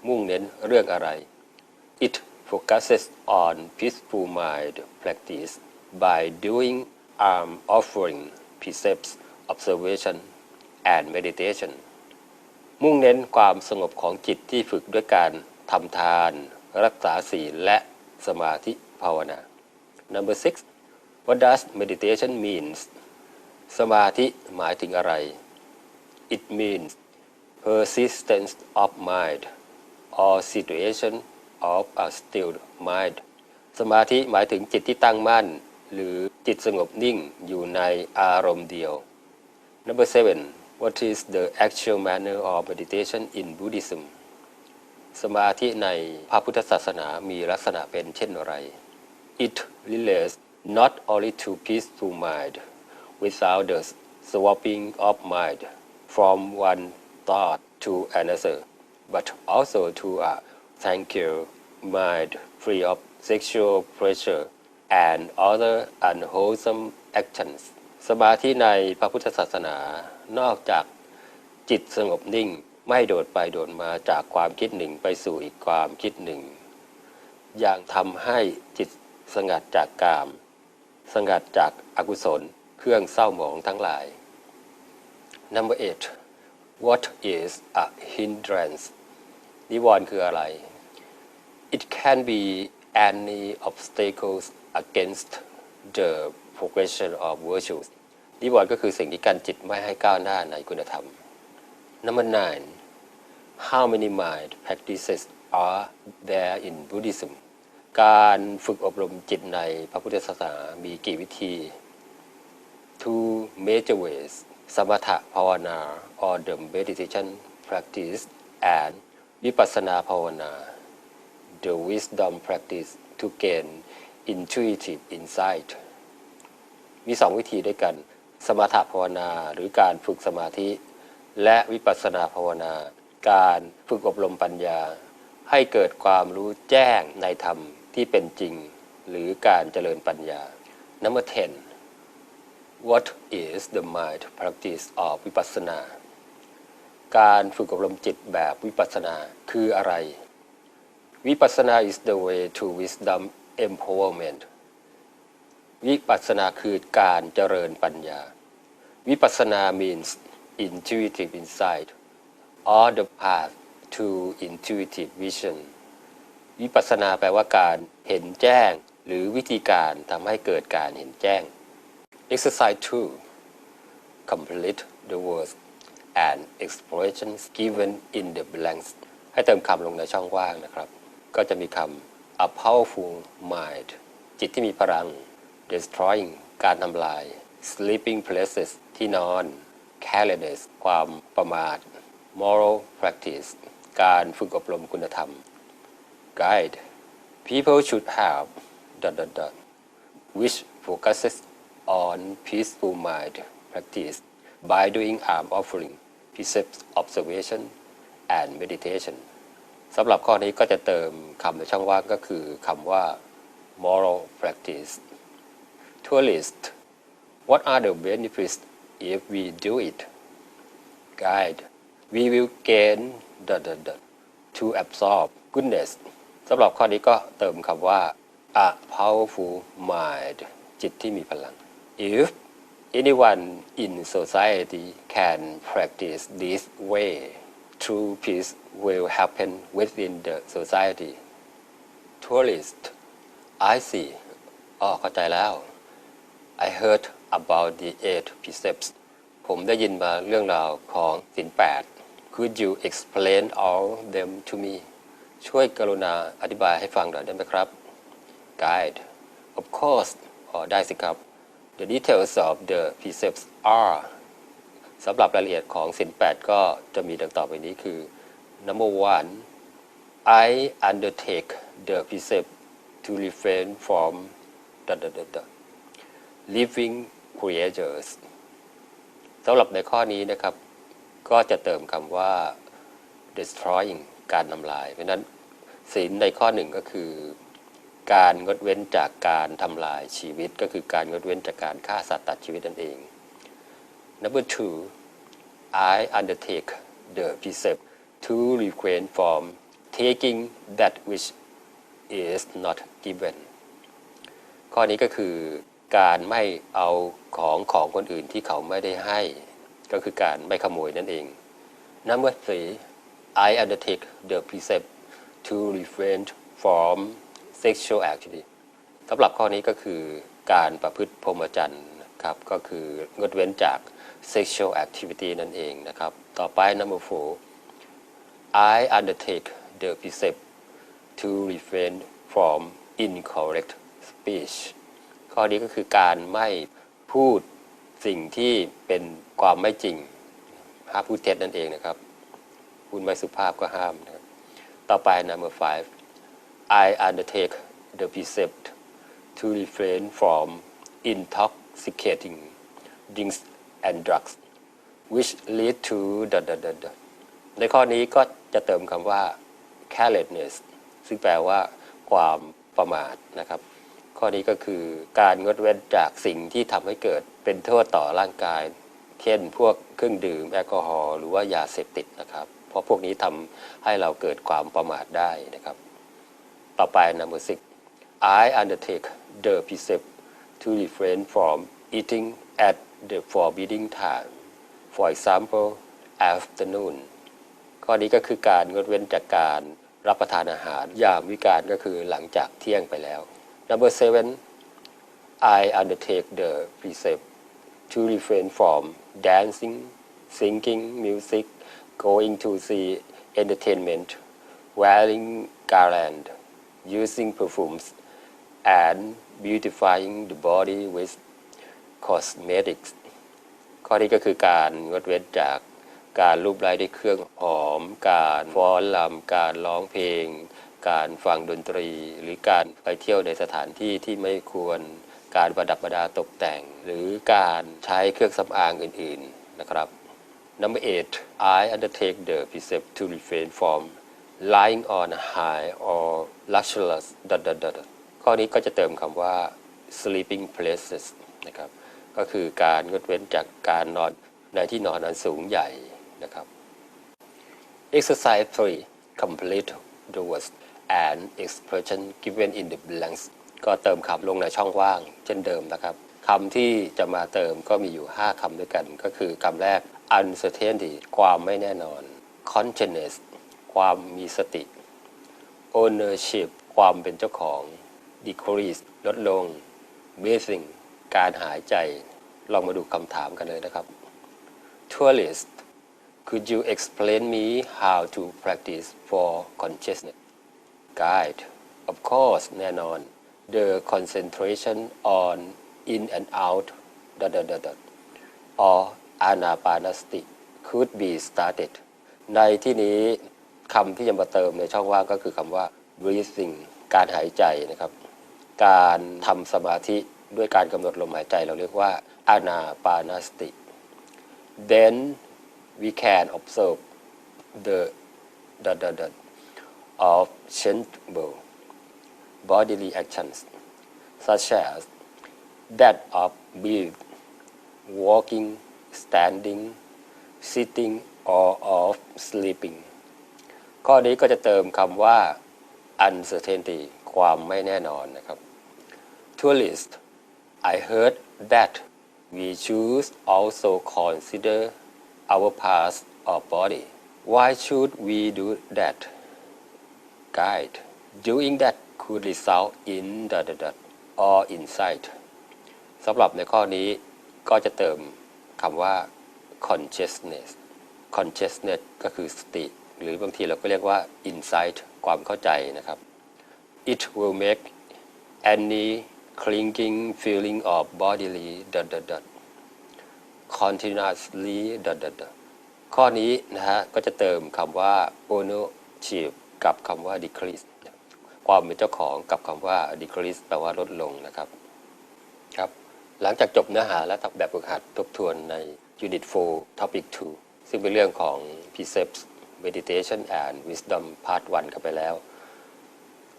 มุ่งเน้นเรื่องอะไร It focuses on peaceful mind practice by doing alms offering precepts observation and meditation มุ่งเน้นความสงบของจิตที่ฝึกด้วยการทำทานรักษาศีลและสมาธิภาวนา Number 6 What does meditation means สมาธิหมายถึงอะไร It means persistence of mind or situation of a still mind สมาธิหมายถึงจิตที่ตั้งมั่นหรือจิตสงบนิ่งอยู่ในอารมณ์เดียว Number 7 What is the actual manner of meditation in Buddhism สมาธิในพระพุทธศาสนามีลักษณะเป็นเช่นไร It relates not only to peaceful mind without the swapping of mind from one thought to another but also to a tranquil mind free of sexual pressure and other unwholesome actions สมาธิในพระพุทธศาสนานอกจากจิตสงบนิ่งไม่โดดไปโดดมาจากความคิดหนึ่งไปสู่อีกความคิดหนึ่ง อย่างทำให้จิตสงัดจากกาม สงัดจากอกุศลเครื่องเศร้าหมองทั้งหลาย Number 8 What is a hindrance นิวรณ์คืออะไร It can be any obstacles against the progression of virtues นิวรณ์ก็คือสิ่งที่กั้นจิตไม่ให้ก้าวหน้าในคุณธรรม Number 9 How many mind practices are there in Buddhism การฝึกอบรมจิตในพระพุทธศาสนามีกี่วิธี Two major ways สมถภาวนา or the meditation practice and วิปัสสนาภาวนา the wisdom practice to gain intuitive insight มี2วิธีด้วยกันสมถภาวนาหรือการฝึกสมาธิและวิปัสสนาภาวนาการฝึกอบรมปัญญาให้เกิดความรู้แจ้งในธรรมที่เป็นจริงหรือการเจริญปัญญา Number 10 What is the mind practice of vipassana การฝึกอบรมจิตแบบวิปัสสนาคืออะไรวิปัสสนา is the way to wisdom empowerment วิปัสสนาคือการเจริญปัญญาวิปัสสนา means intuitive insight or the path to intuitive vision วิปัสสนาแปลว่าการเห็นแจ้งหรือวิธีการทำให้เกิดการเห็นแจ้ง Exercise 2 Complete the words and expressions given in the blanks ให้เติมคำลงในช่องว่างนะครับก็จะมีคำ a powerful mind จิตที่มีพลัง destroying การทำลาย sleeping places ที่นอน carelessness ความประมาท moral practice การฝึกอบรมคุณธรรม guide people should have ... which focuses on peaceful mind practice by doing arm offering precepts observation and meditation สำหรับข้อนี้ก็จะเติมคำในช่องว่างก็คือคำว่า moral practice tourist what are the benefits if we do it guide we will gain ... to absorb goodness สำหรับข้อนี้ก็เติมคำว่า a powerful mind จิตที่มีพลัง if anyone in society can practice this way true peace will happen within the society tourist I see เข้าใจแล้ว I heard about the 8 precepts ผมได้ยินมาเรื่องราวของศีล 8 Could you explain all them to me ช่วยกรุณาอธิบายให้ฟังหน่อยได้ไหมครับ Guide Of course ได้สิครับ The details of the precepts are สำหรับรายละเอียดของศีล 8 ก็จะมีดังต่อไปนี้คือ Number 1 I undertake the precept to refrain from ... living creatures สำหรับในข้อนี้นะครับก็จะเติมคำว่า destroying การทำลายเพราะนั้นศีลในข้อหนึ่งก็คือการงดเว้นจากการทำลายชีวิตก็คือการงดเว้นจากการฆ่าสัตว์ตัดชีวิตนั่นเอง Number 2 I undertake the precept to refrain from taking that which is not given ข้อนี้ก็คือการไม่เอาของคนอื่นที่เขาไม่ได้ให้ก็คือการไม่ขโมยนั่นเอง Number 3 I undertake the precept to refrain from sexual activity สำหรับข้อนี้ก็คือการประพฤติพรหมจรรย์ครับก็คืองดเว้นจาก sexual activity นั่นเองนะครับต่อไป Number 4 I undertake the precept to refrain from incorrect speech ข้อนี้ก็คือการไม่พูดสิ่งที่เป็นความไม่จริงห้ามพูดเท็จนั่นเองนะครับพูดไม่สุภาพก็ห้ามนะครับต่อไป Number 5 I undertake the precept to refrain from intoxicating drinks and drugs which lead to ... ในข้อนี้ก็จะเติมคำว่า carelessness ซึ่งแปลว่าความประมาทนะครับข้อนี้ก็คือการงดเว้นจากสิ่งที่ทำให้เกิดเป็นโทษต่อร่างกายเช่นพวกเครื่องดื่มแอลกอฮอล์หรือว่ายาเสพติดนะครับเพราะพวกนี้ทำให้เราเกิดความประมาทได้นะครับ ต่อไป number 6 I undertake the precept to refrain from eating at the forbidden time for example afternoon ข้อนี้ก็คือการงดเว้นจากการรับประทานอาหารยามวิกาลก็คือหลังจากเที่ยงไปแล้ว number 7 I undertake the precept to refrain from dancing singing music going to see entertainment wearing garland using perfumes and beautifying the body with cosmetics ข้อนี้ก็คือการงดเว้นจากการรูปไล้ด้วยเครื่องหอมการฟ้อนรำการร้องเพลงการฟังดนตรีหรือการไปเที่ยวในสถานที่ที่ไม่ควรการประดับประดาตกแต่งหรือการใช้เครื่องสำอางอื่นๆนะครับ Number 8 I undertake the precept to refrain from lying on high or luxurious ข้อนี้ก็จะเติมคำว่า sleeping places นะครับก็คือการงดเว้นจากการนอนในที่นอนอันสูงใหญ่นะครับ Exercise 3 Complete the words and expression given in the blanks ก็เติมคำลงในช่องว่างเช่นเดิมนะครับคำที่จะมาเติมก็มีอยู่5คำด้วยกันก็คือคำแรก uncertainty ความไม่แน่นอน consciousness ความมีสติ ownership ความเป็นเจ้าของ decrease ลดลง breathing การหายใจลองมาดูคำถามกันเลยนะครับ Tourist could you explain me how to practice for consciousness Guide of course แน่นอน the concentration on in and out or anapanasati could be started ในที่นี้คำที่จะมาเติมในช่องว่างก็คือคำว่า breathing การหายใจนะครับการทำสมาธิด้วยการกำหนดลมหายใจเราเรียกว่า anapanasati then we can observe the of changeable bodily actions such as that of breathing, walking, standing, sitting or of sleeping ข้อนี้ก็จะเติมคำว่า uncertainty ความไม่แน่นอนนะครับ Tourist I heard that we should also consider our past or body why should we do that Guide doing that could result in or insight สำหรับในข้อนี้ก็จะเติมคำว่า consciousness ก็คือสติหรือบางทีเราก็เรียกว่า insight ความเข้าใจนะครับ It will make any clinging feeling of bodily continuously ข้อนี้นะฮะก็จะเติมคำว่า ownership กับคำว่า decrease ความเป็นเจ้าของกับคำว่า decrease แปลว่าลดลงนะครับครับหลังจากจบเนื้อหาและแบบฝึกหัดทบทวนใน Unit 4 Topic 2 ซึ่งเป็นเรื่องของ Precepts Meditation and Wisdom Part 1 กันไปแล้ว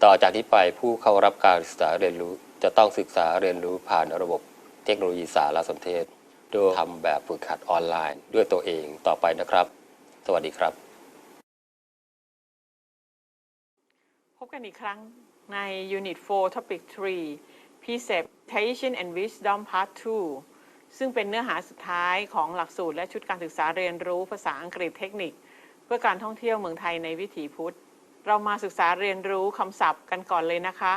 ต่อจากนี้ไปผู้เข้ารับการศึกษาเรียนรู้จะต้องศึกษาเรียนรู้ผ่านระบบเทคโนโลยีสารสนเทศโดยทำแบบฝึกหัดออนไลน์ด้วยตัวเองต่อไปนะครับสวัสดีครับพบกันอีกครั้งใน Unit 4 Topic 3 Preceptation and Wisdom Part 2 ซึ่งเป็นเนื้อหาสุดท้ายของหลักสูตรและชุดการศึกษาเรียนรู้ภาษาอังกฤษเทคนิคเพื่อการท่องเที่ยวเมืองไทยในวิถีพุทธเรามาศึกษาเรียนรู้คำศัพท์กันก่อนเลยนะคะ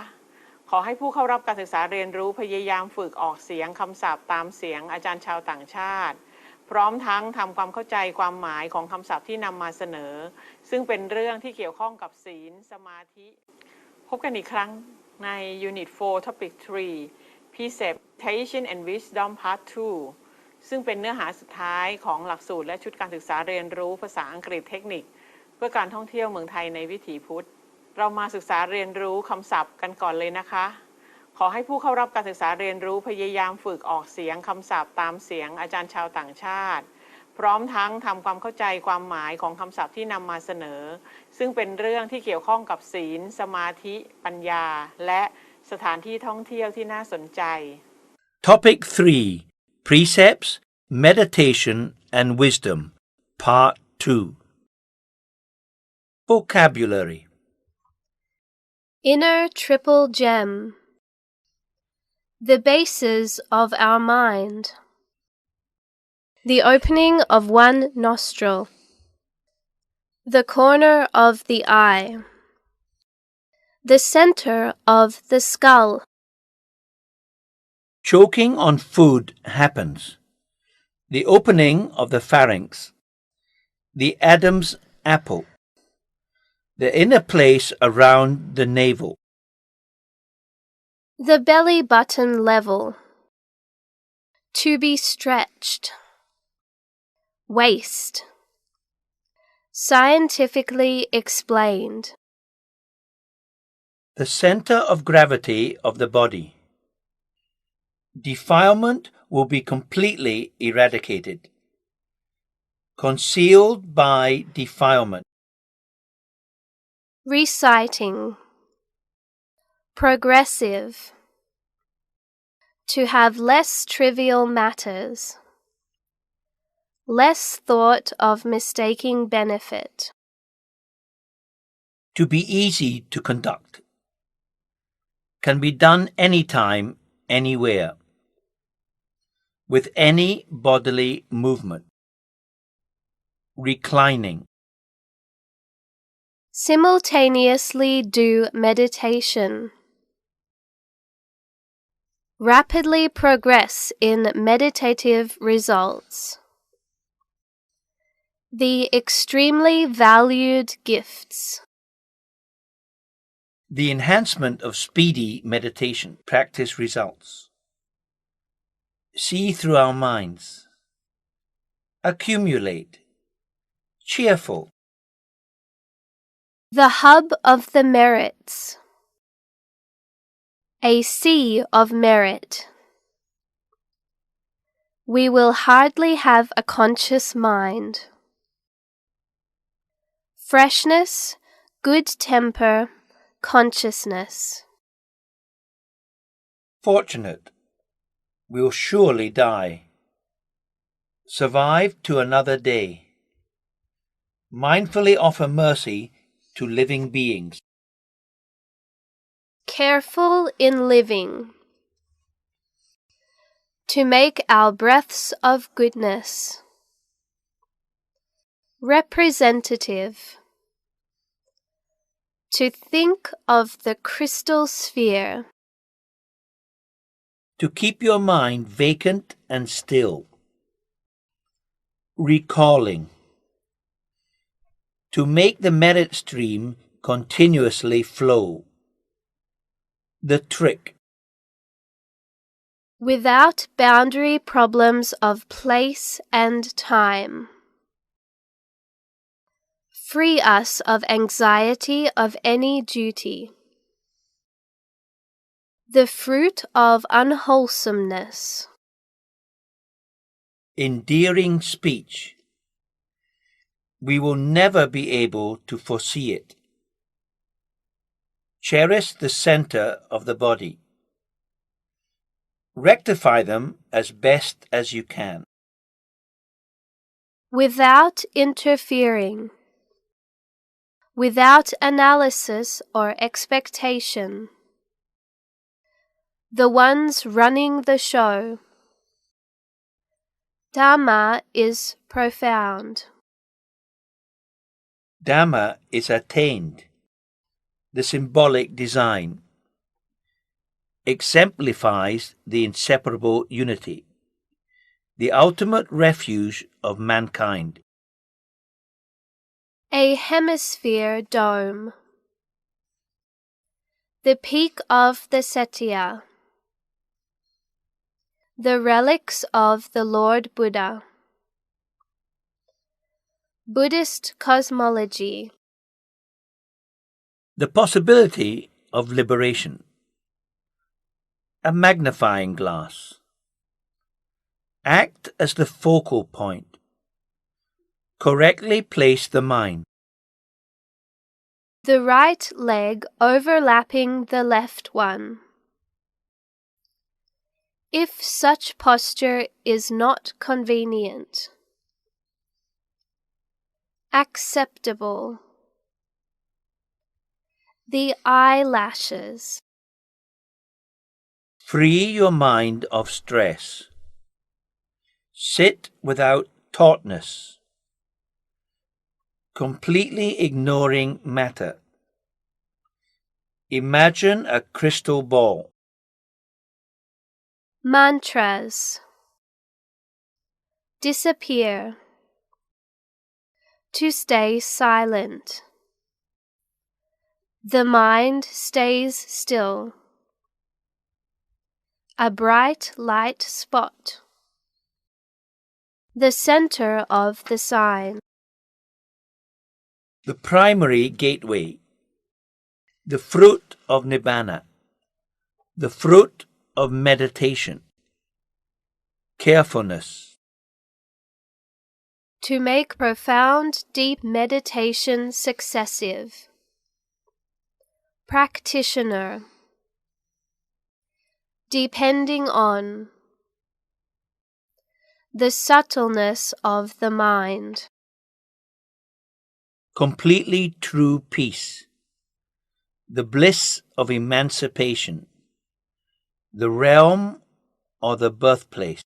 ขอให้ผู้เข้ารับการศึกษาเรียนรู้พยายามฝึกออกเสียงคำศัพท์ตามเสียงอาจารย์ชาวต่างชาติพร้อมทั้งทำความเข้าใจความหมายของคำศัพท์ที่นำมาเสนอซึ่งเป็นเรื่องที่เกี่ยวข้องกับศีลสมาธิพบกันอีกครั้งใน Unit 4 Topic 3 Preceptation and Wisdom Part 2 ซึ่งเป็นเนื้อหาสุดท้ายของหลักสูตรและชุดการศึกษาเรียนรู้ภาษาอังกฤษเทคนิคเพื่อการท่องเที่ยวเมืองไทยในวิถีพุทธเรามาศึกษาเรียนรู้คำศัพท์กันก่อนเลยนะคะขอให้ผู้เข้ารับการศึกษาเรียนรู้พยายามฝึกออกเสียงคำศัพท์ตามเสียงอาจารย์ชาวต่างชาติพร้อมทั้งทำความเข้าใจความหมายของคำศัพท์ที่นำมาเสนอซึ่งเป็นเรื่องที่เกี่ยวข้องกับศีลสมาธิปัญญาและสถานที่ท่องเที่ยวที่น่าสนใจ Topic 3 Precepts, Meditation and Wisdom Part 2 Vocabulary Inner triple gem. The bases of our mind. The opening of one nostril. The corner of the eye. The center of the skull. Choking on food happens. The opening of the pharynx. The Adam's apple. The inner place around the navel. The belly button level. To be stretched. Waist. Scientifically explained. The center of gravity of the body. Defilement will be completely eradicated. Concealed by defilement. Reciting. Progressive. To have less trivial matters. Less thought of mistaking benefit. To be easy to conduct. Can be done anytime, anywhere. With any bodily movement. Reclining. Simultaneously do meditation. Rapidly progress in meditative results. The extremely valued gifts. The enhancement of speedy meditation practice results. See through our minds. Accumulate. Cheerful. The hub of the merits. A sea of merit. We will hardly have a conscious mind. Freshness, good temper, consciousness. Fortunate. Will surely die. Survive to another day. Mindfully offer mercy to living beings. Careful in living. To make our breaths of goodness. Representative. To think of the crystal sphere. To keep your mind vacant and still. Recalling. To make the merit stream continuously flow. The trick. Without boundary problems of place and time. Free us of anxiety of any duty. The fruit of unwholesomeness. Endearing speech. We will never be able to foresee it. Cherish the center of the body. Rectify them as best as you can. Without interfering. Without analysis or expectation. The ones running the show. Dharma is profound. Dhamma is attained. The symbolic design exemplifies the inseparable unity, the ultimate refuge of mankind. A hemisphere dome. The peak of the Setia. The relics of the Lord Buddha. Buddhist cosmology. The possibility of liberation. A magnifying glass. Act as the focal point. Correctly place the mind. The right leg overlapping the left one. If such posture is not convenient. Acceptable. the eyelashes. Free your mind of stress. Sit without tautness, completely ignoring matter. Imagine a crystal ball. Mantras. Disappear. To stay silent. The mind stays still. A bright light spot. The center of the sign. The primary gateway. The fruit of Nibbana. The fruit of meditation. Carefulness. To make profound, deep meditation successive. Practitioner. Depending on. The subtleness of the mind. Completely true peace. The bliss of emancipation. The realm or the birthplace.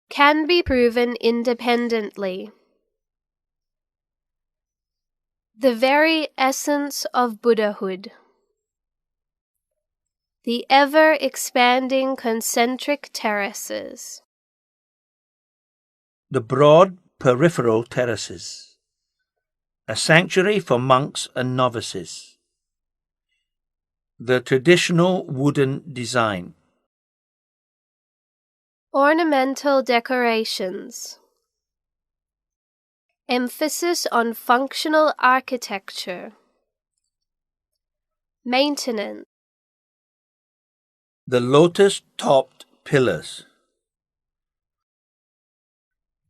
Can be proven independently. The very essence of Buddhahood. The ever-expanding concentric terraces. The broad peripheral terraces. A sanctuary for monks and novices. The traditional wooden design. Ornamental decorations. Emphasis on functional architecture. Maintenance. The lotus-topped pillars.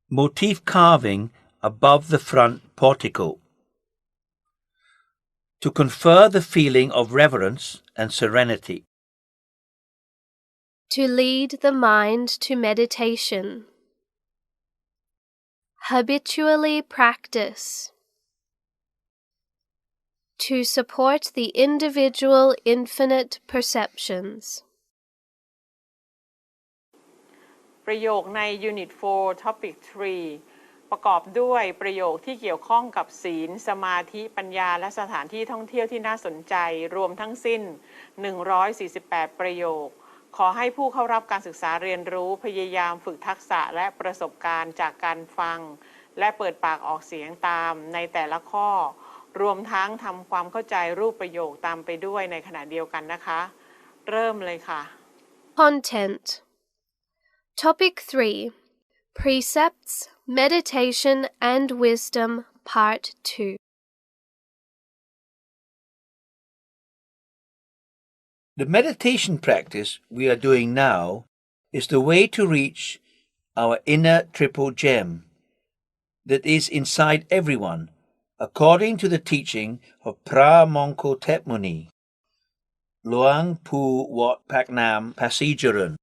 Motif carving above the front portico. To confer the feeling of reverence and serenity. To lead the mind to meditation. Habitually practice. To support the individual infinite perceptions. ประโยคใน Unit 4 Topic 3 ประกอบด้วยประโยคที่เกี่ยวข้องกับศีลสมาธิปัญญาและสถานที่ท่องเที่ยวที่น่าสนใจรวมทั้งสิ้น148ประโยคขอให้ผู้เข้ารับการศึกษาเรียนรู้พยายามฝึกทักษะและประสบการณ์จากการฟังและเปิดปากออกเสียงตามในแต่ละข้อรวมทั้งทำความเข้าใจรูปประโยคตามไปด้วยในขณะเดียวกันนะคะเริ่มเลยค่ะ Content. Topic 3. Precepts, Meditation and Wisdom, Part 2. The meditation practice we are doing now is the way to reach our inner triple gem that is inside everyone, according to the teaching of Pra Mongko Tep Muni, Luang Pu Wat Pak Nam Pasijaran.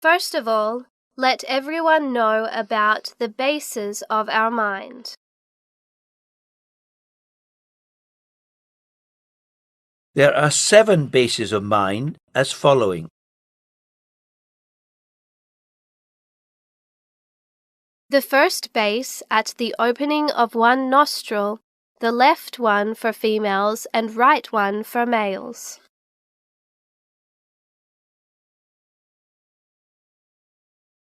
First of all, let everyone know about the bases of our mind. There are 7 bases of mind as following. The first base at the opening of one nostril, the left one for females and right one for males.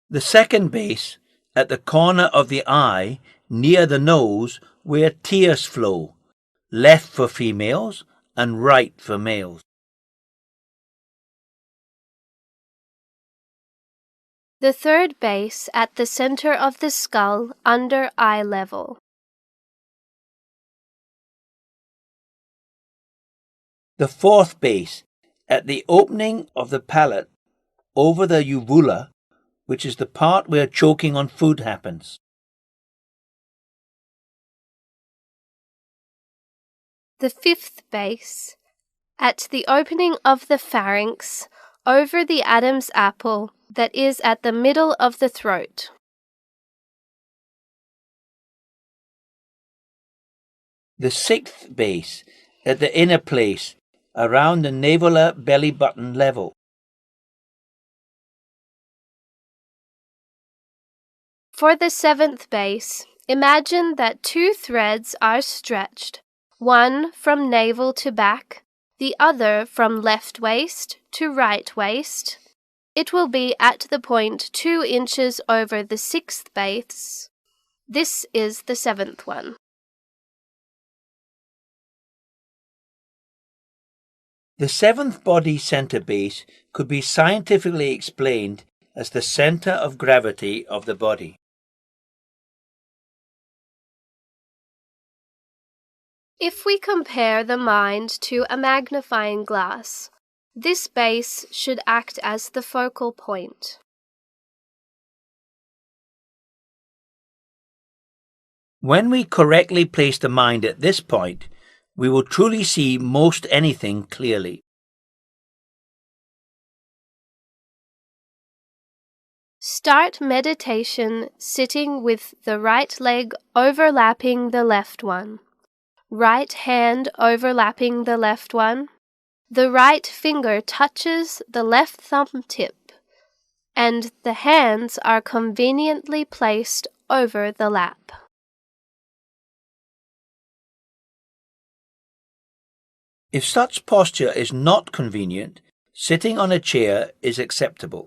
The second base at the corner of the eye near the nose where tears flow, left for females and right for males. The third base at the center of the skull under eye level. The fourth base at the opening of the palate over the uvula, which is the part where choking on food happens. The fifth base at the opening of the pharynx over the Adam's apple that is at the middle of the throat. The sixth base at the inner place around the navellar belly button level. For the seventh base, imagine that two threads are stretched, one from navel to back, the other from left waist to right waist. It will be at the point 2 inches over the sixth base. This is the seventh one. The seventh body center base could be scientifically explained as the center of gravity of the body. If we compare the mind to a magnifying glass, this base should act as the focal point. When we correctly place the mind at this point, we will truly see most anything clearly. Start meditation sitting with the right leg overlapping the left one, right hand overlapping the left one. The right finger touches the left thumb tip, and the hands are conveniently placed over the lap. If such posture is not convenient, sitting on a chair is acceptable.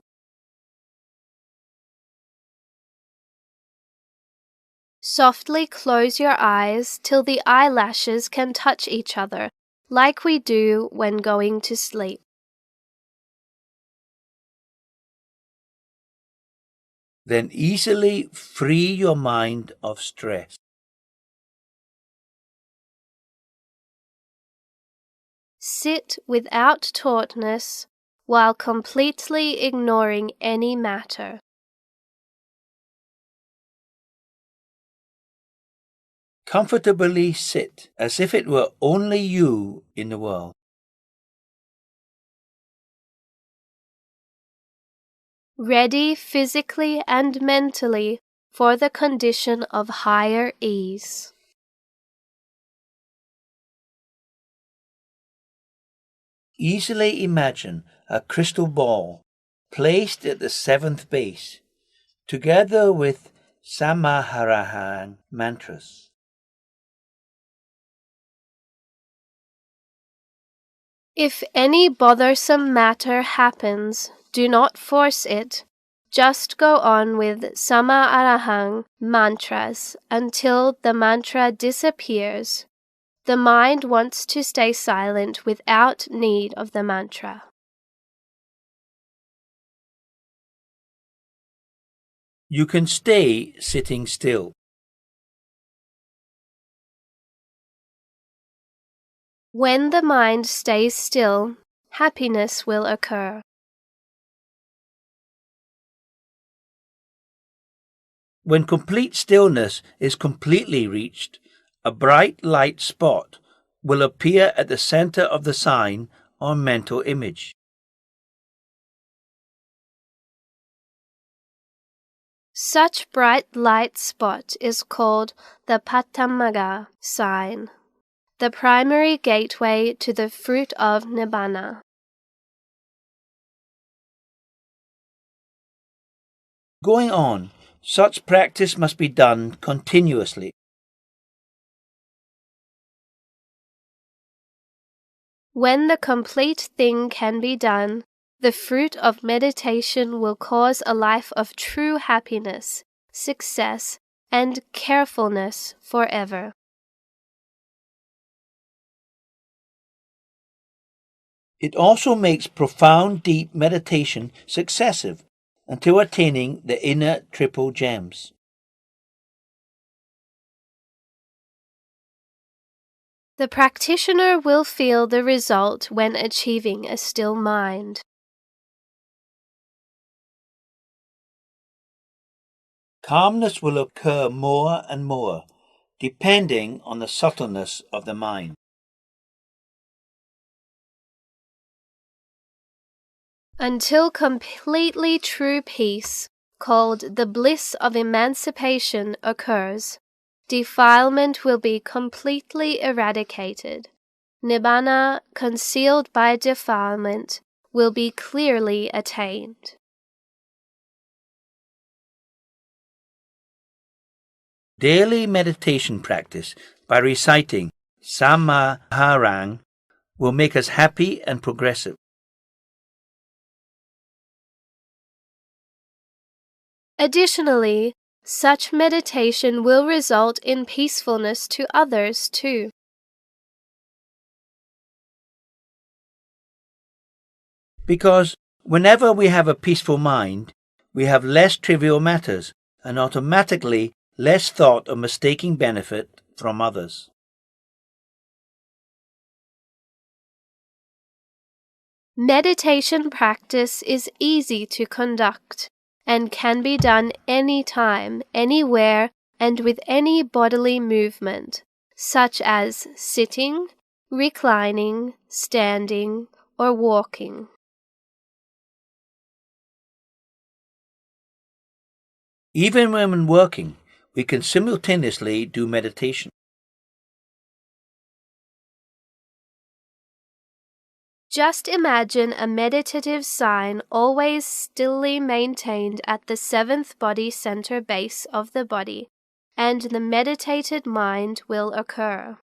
Softly close your eyes till the eyelashes can touch each other, like we do when going to sleep. Then easily free your mind of stress. Sit without tautness while completely ignoring any matter. Comfortably sit as if it were only you in the world. Ready physically and mentally for the condition of higher ease. Easily imagine a crystal ball placed at the seventh base, together with Samaharahan mantras. If any bothersome matter happens, do not force it. Just go on with Sama Arahang mantras until the mantra disappears. The mind wants to stay silent without need of the mantra. You can stay sitting still. When the mind stays still, happiness will occur. When complete stillness is completely reached, a bright light spot will appear at the center of the sign or mental image. Such bright light spot is called the Patamaga sign, the primary gateway to the fruit of Nibbana. Going on, such practice must be done continuously. When the complete thing can be done, the fruit of meditation will cause a life of true happiness, success, and carefulness forever. It also makes profound, deep meditation successive until attaining the inner triple gems. The practitioner will feel the result when achieving a still mind. Calmness will occur more and more, depending on the subtleness of the mind. Until completely true peace, called the bliss of emancipation, occurs, defilement will be completely eradicated. Nibbana, concealed by defilement, will be clearly attained. Daily meditation practice by reciting Samaharang will make us happy and progressive. Additionally, such meditation will result in peacefulness to others too. Because whenever we have a peaceful mind, we have less trivial matters and automatically less thought of mistaking benefit from others. Meditation practice is easy to conduct and can be done anytime, anywhere, and with any bodily movement, such as sitting, reclining, standing, or walking. Even when working, we can simultaneously do meditation. Just imagine a meditative sign always stilly maintained at the seventh body center base of the body, and the meditated mind will occur.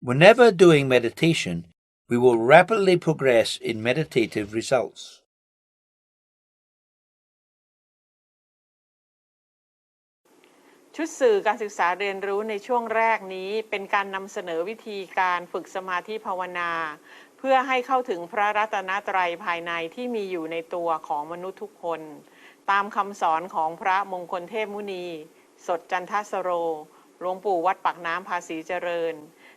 Whenever doing meditation, we will rapidly progress in meditative results.ชุดสื่อการศึกษาเรียนรู้ในช่วงแรกนี้เป็นการนำเสนอวิธีการฝึกสมาธิภาวนาเพื่อให้เข้าถึงพระรัตนตรัยภายในที่มีอยู่ในตัวของมนุษย์ทุกคนตามคำสอนของพระมงคลเทพมุนีสดจันทสโรหลวงปู่วัดปากน้ำภาษีเจริญ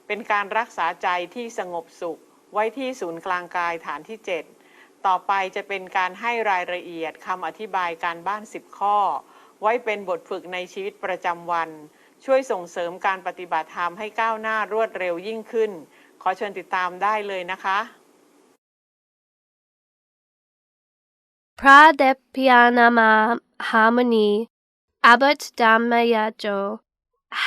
เป็นการรักษาใจที่สงบสุขไว้ที่ศูนย์กลางกายฐานที่7ต่อไปจะเป็นการให้รายละเอียดคำอธิบายการบ้าน10ข้อไว้เป็นบทฝึกในชีวิตประจำวันช่วยส่งเสริมการปฏิบัติธรรมให้ก้าวหน้ารวดเร็วยิ่งขึ้นขอเชิญติดตามได้เลยนะคะ Pradepyanama Harmony Abbot Dhammayajo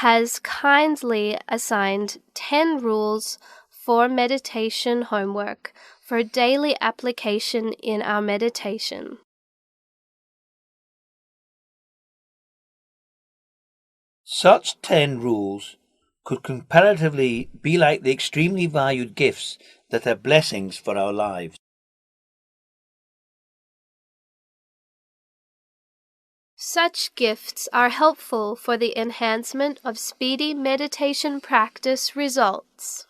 has kindly assigned 10 rules for meditation homework for daily application in our meditation. Such 10 rules could comparatively be like the extremely valued gifts that are blessings for our lives. Such gifts are helpful for the enhancement of speedy meditation practice results.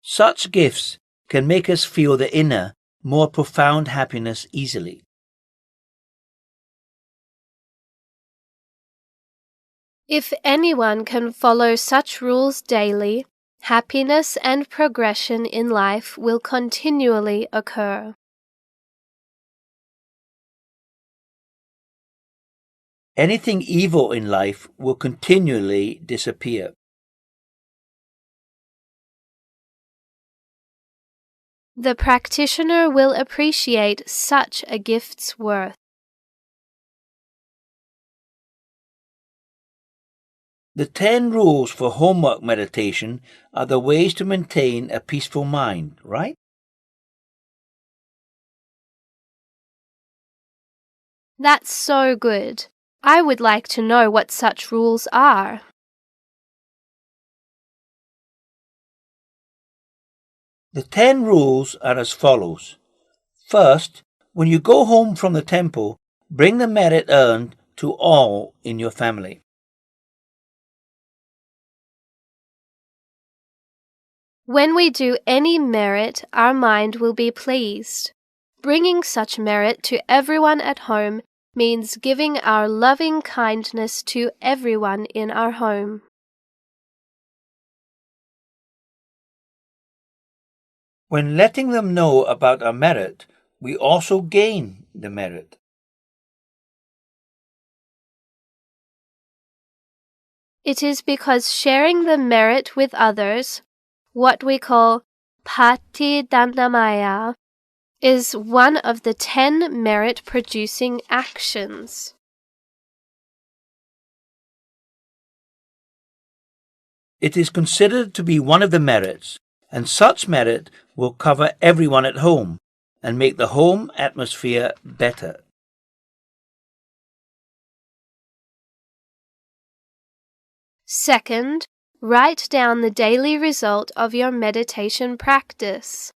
Such gifts can make us feel the inner, more profound happiness easily. If anyone can follow such rules daily, happiness and progression in life will continually occur. Anything evil in life will continually disappear. The practitioner will appreciate such a gift's worth. The 10 rules for homework meditation are the ways to maintain a peaceful mind, right? That's so good. I would like to know what such rules are. The 10 rules are as follows. First, when you go home from the temple, bring the merit earned to all in your family. When we do any merit, our mind will be pleased. Bringing such merit to everyone at home means giving our loving kindness to everyone in our home. When letting them know about our merit, we also gain the merit. It is because sharing the merit with others, what we call patidannamaya, is one of the 10 merit-producing actions. It is considered to be one of the merits, and such merit will cover everyone at home and make the home atmosphere better. Second, write down the daily result of your meditation practice.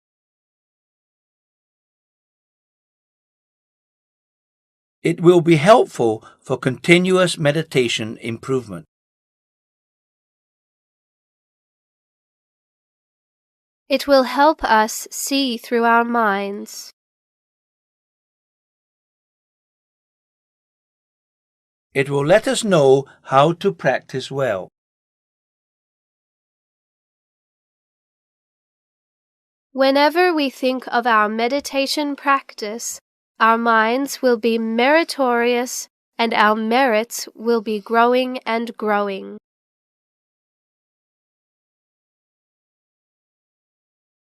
It will be helpful for continuous meditation improvement. It will help us see through our minds. It will let us know how to practice well. Whenever we think of our meditation practice, our minds will be meritorious and our merits will be growing and growing.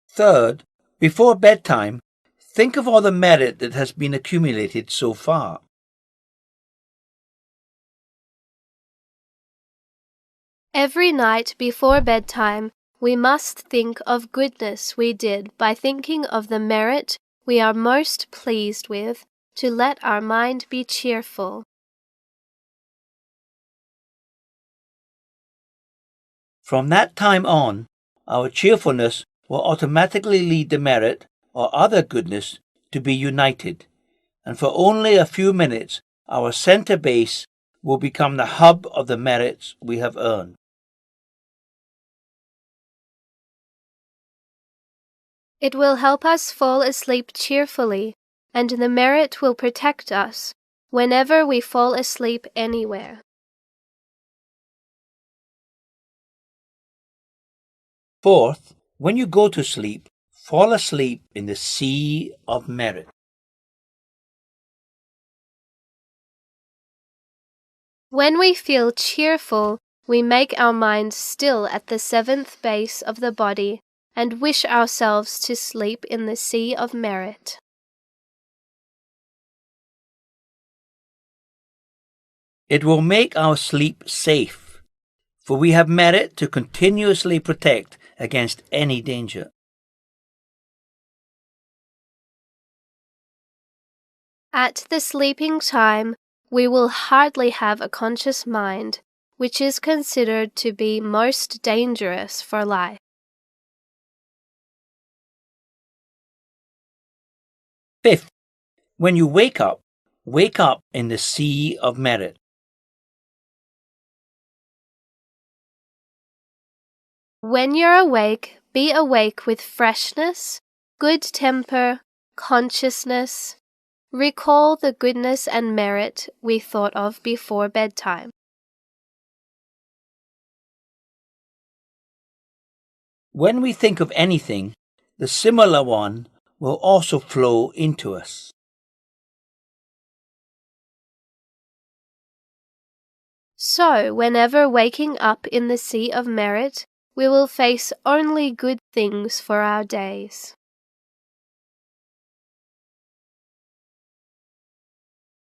Third, before bedtime, think of all the merit that has been accumulated so far. Every night before bedtime, we must think of goodness we did by thinking of the merit we are most pleased with to let our mind be cheerful. From that time on, our cheerfulness will automatically lead the merit or other goodness to be united, and for only a few minutes our center base will become the hub of the merits we have earned. It will help us fall asleep cheerfully, and the merit will protect us whenever we fall asleep anywhere. Fourth, when you go to sleep, fall asleep in the sea of merit. When we feel cheerful, we make our mind still at the seventh base of the body and wish ourselves to sleep in the sea of merit. It will make our sleep safe, for we have merit to continuously protect against any danger. At the sleeping time, we will hardly have a conscious mind, which is considered to be most dangerous for life. Fifth, when you wake up in the sea of merit. When you're awake, be awake with freshness, good temper, consciousness. Recall the goodness and merit we thought of before bedtime. When we think of anything, the similar one will also flow into us. So, whenever waking up in the sea of merit, we will face only good things for our days.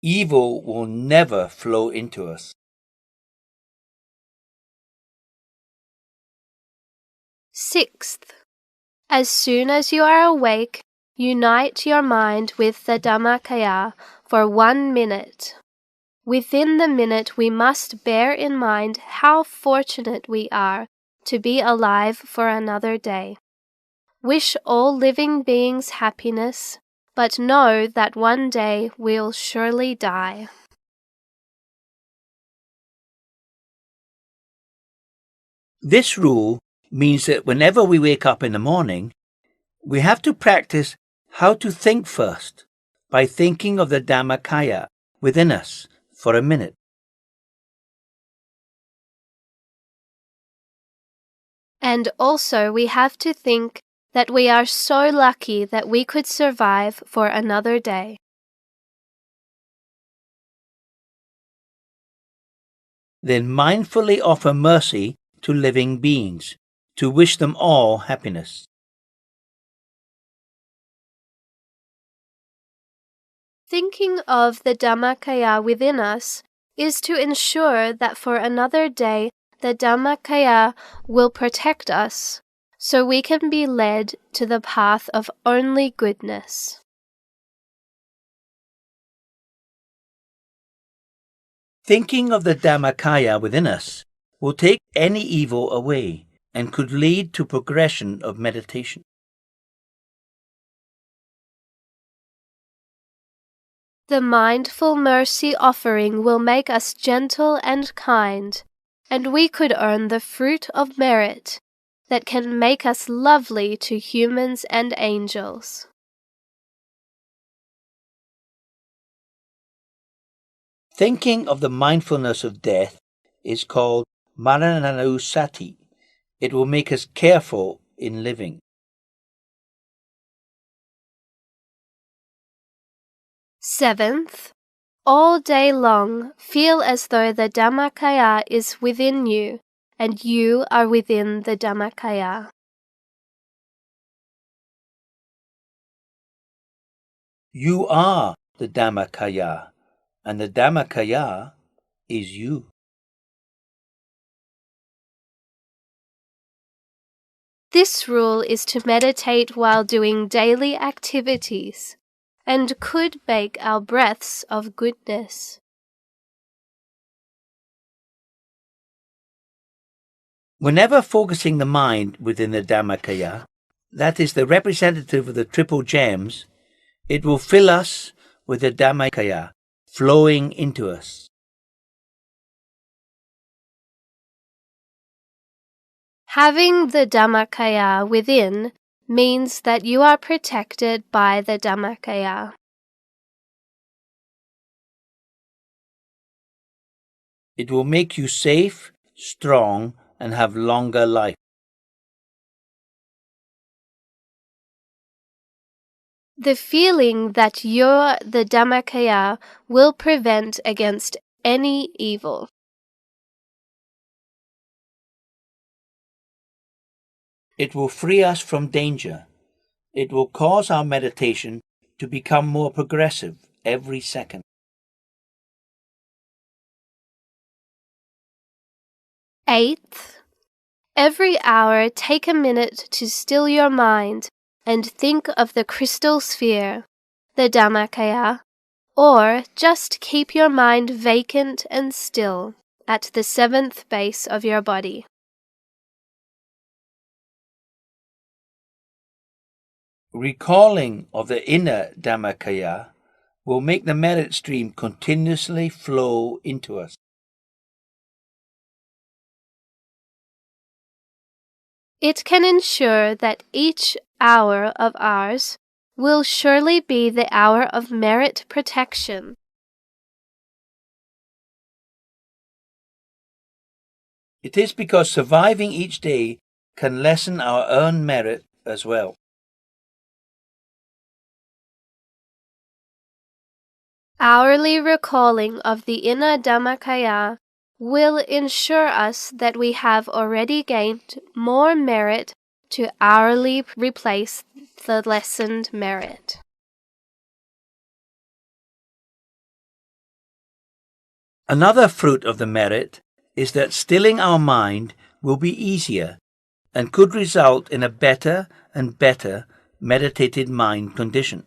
Evil will never flow into us. Sixth, as soon as you are awake, unite your mind with the Dhammakaya for 1 minute. Within the minute, we must bear in mind how fortunate we are to be alive for another day. Wish all living beings happiness, but know that one day we'll surely die. This rule means that whenever we wake up in the morning, we have to practice how to think first by thinking of the Dhammakaya within us for a minute. And also we have to think that we are so lucky that we could survive for another day. Then mindfully offer mercy to living beings, to wish them all happiness. Thinking of the Dhammakaya within us is to ensure that for another day the Dhammakaya will protect us, so we can be led to the path of only goodness. Thinking of the Dhammakaya within us will take any evil away and could lead to progression of meditation. The mindful mercy offering will make us gentle and kind, and we could earn the fruit of merit that can make us lovely to humans and angels. Thinking of the mindfulness of death is called Marananusati. It will make us careful in living. Seventh, all day long feel as though the Dhammakaya is within you and you are within the Dhammakaya. You are the Dhammakaya, and the Dhammakaya is you. This rule is to meditate while doing daily activities and could make our breaths of goodness. Whenever focusing the mind within the Dhammakaya, that is the representative of the triple gems, it will fill us with the Dhammakaya flowing into us. Having the Dhammakaya within means that you are protected by the Dhammakaya. It will make you safe, strong, and have longer life. The feeling that you're the Dhammakaya will prevent against any evil. It will free us from danger. It will cause our meditation to become more progressive every second. Eighth, every hour take a minute to still your mind and think of the crystal sphere, the Dhammakaya, or just keep your mind vacant and still at the seventh base of your body. Recalling of the inner Dhammakaya will make the merit stream continuously flow into us. It can ensure that each hour of ours will surely be the hour of merit protection. It is because surviving each day can lessen our own merit as well. Hourly recalling of the inner Dhammakaya will ensure us that we have already gained more merit to hourly replace the lessened merit. Another fruit of the merit is that stilling our mind will be easier and could result in a better and better meditated mind condition.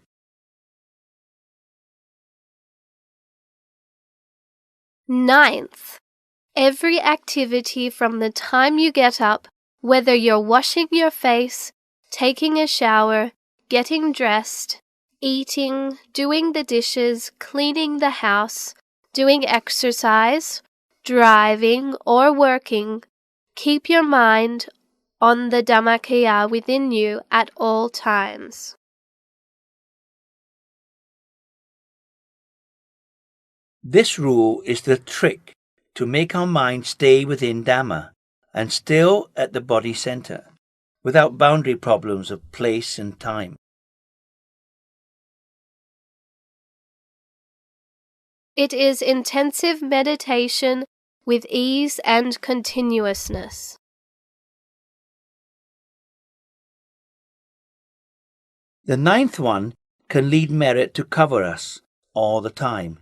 Ninth, every activity from the time you get up, whether you're washing your face, taking a shower, getting dressed, eating, doing the dishes, cleaning the house, doing exercise, driving, or working, keep your mind on the Dhammakaya within you at all times. This rule is the trick to make our mind stay within Dhamma and still at the body center, without boundary problems of place and time. It is intensive meditation with ease and continuousness. The ninth one can lead merit to cover us all the time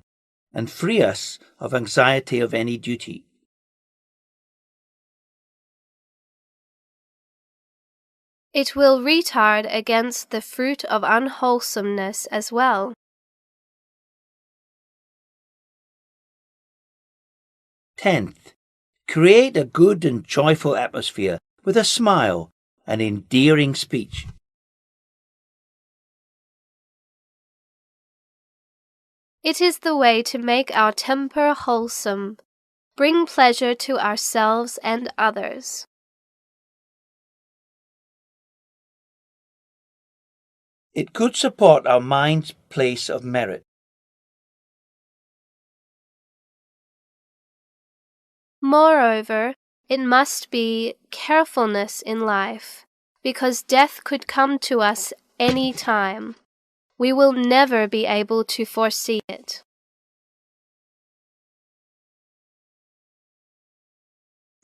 and free us of anxiety of any duty. It will retard against the fruit of unwholesomeness as well. Tenth, create a good and joyful atmosphere with a smile and endearing speech. It is the way to make our temper wholesome, bring pleasure to ourselves and others. It could support our mind's place of merit. Moreover, it must be carefulness in life, because death could come to us any time. We will never be able to foresee it.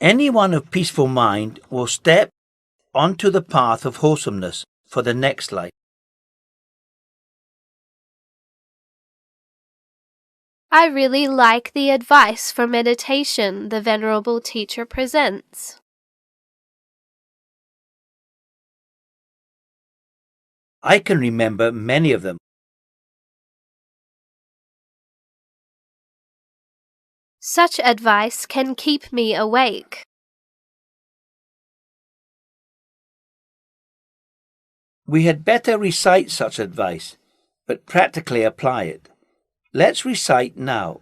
Anyone of peaceful mind will step onto the path of wholesomeness for the next life. I really like the advice for meditation the Venerable Teacher presents. I can remember many of them. Such advice can keep me awake. We had better recite such advice, but practically apply it. Let's recite now.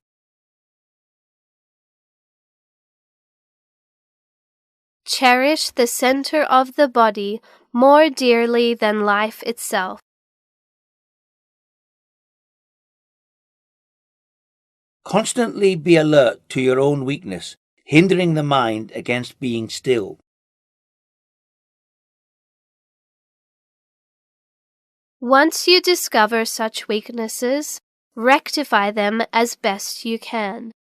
Cherish the center of the body more dearly than life itself. Constantly be alert to your own weakness, hindering the mind against being still. Once you discover such weaknesses, rectify them as best you can.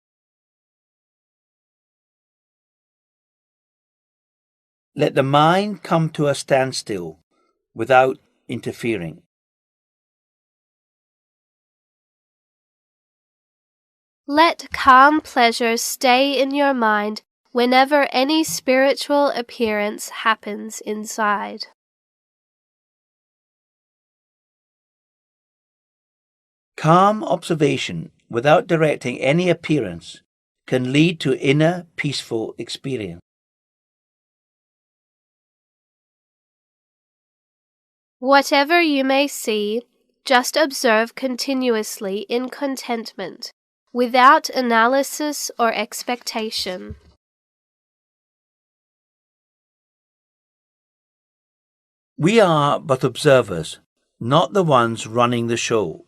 Let the mind come to a standstill without interfering. Let calm pleasure stay in your mind whenever any spiritual appearance happens inside. Calm observation without directing any appearance can lead to inner peaceful experience. Whatever you may see, just observe continuously in contentment, without analysis or expectation. We are but observers, not the ones running the show.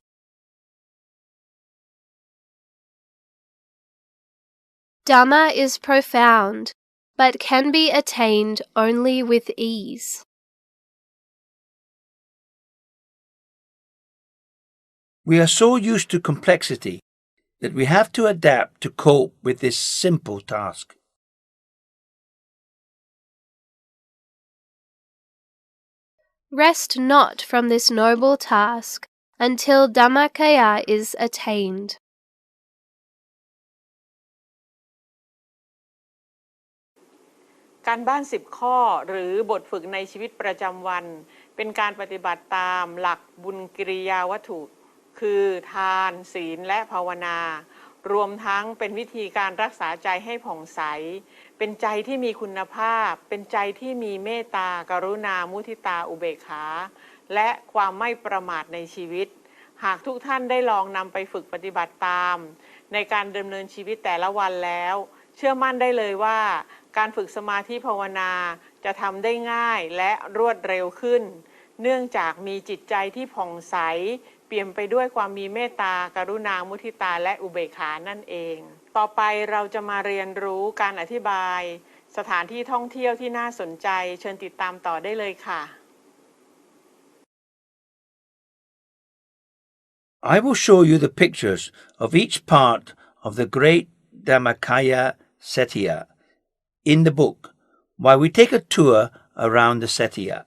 Dhamma is profound, but can be attained only with ease. We are so used to complexity that we have to adapt to cope with this simple task. Rest not from this noble task until Dhammakaya is attained.การบ้าน10ข้อหรือบทฝึกในชีวิตประจำวันเป็นการปฏิบัติตามหลักบุญกิริยาวัตถุคือทานศีลและภาวนารวมทั้งเป็นวิธีการรักษาใจให้ผ่องใสเป็นใจที่มีคุณภาพเป็นใจที่มีเมตตากรุณามุทิตาอุเบกขาและความไม่ประมาทในชีวิตหากทุกท่านได้ลองนำไปฝึกปฏิบัติตามในการดำเนินชีวิตแต่ละวันแล้วเชื่อมั่นได้เลยว่าการฝึกสมาธิภาวนาจะทำได้ง่ายและรวดเร็วขึ้นเนื่องจากมีจิตใจที่ผ่องใสเปี่ยมไปด้วยความมีเมตตากรุณามุทิตาและอุเบกขานั่นเองต่อไปเราจะมาเรียนรู้การอธิบายสถานที่ท่องเที่ยวที่น่าสนใจเชิญติดตามต่อได้เลยค่ะ I will show you the pictures of each part of the great Dhammakaya Setiya in the book while we take a tour around the Setiya.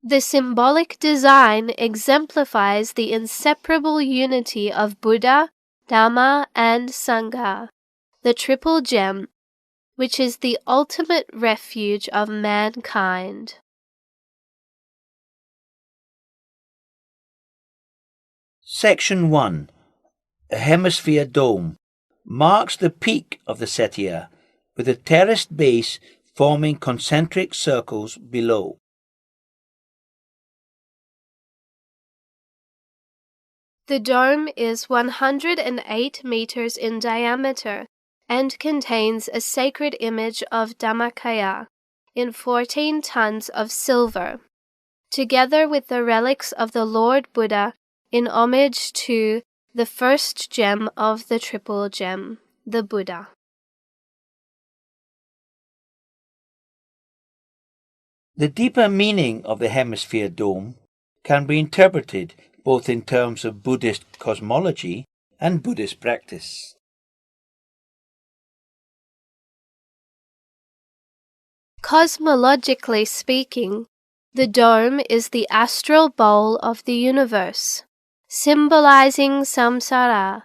The symbolic design exemplifies the inseparable unity of Buddha, Dhamma, and Sangha, the triple gem, which is the ultimate refuge of mankind. Section 1. A hemisphere dome marks the peak of the setia, with a terraced base forming concentric circles below. The dome is 108 meters in diameter and contains a sacred image of Dhammakaya in 14 tons of silver, together with the relics of the Lord Buddha in homage to the first gem of the triple gem, the Buddha. The deeper meaning of the hemisphere dome can be interpreted both in terms of Buddhist cosmology and Buddhist practice. Cosmologically speaking, the dome is the astral bowl of the universe, symbolizing samsara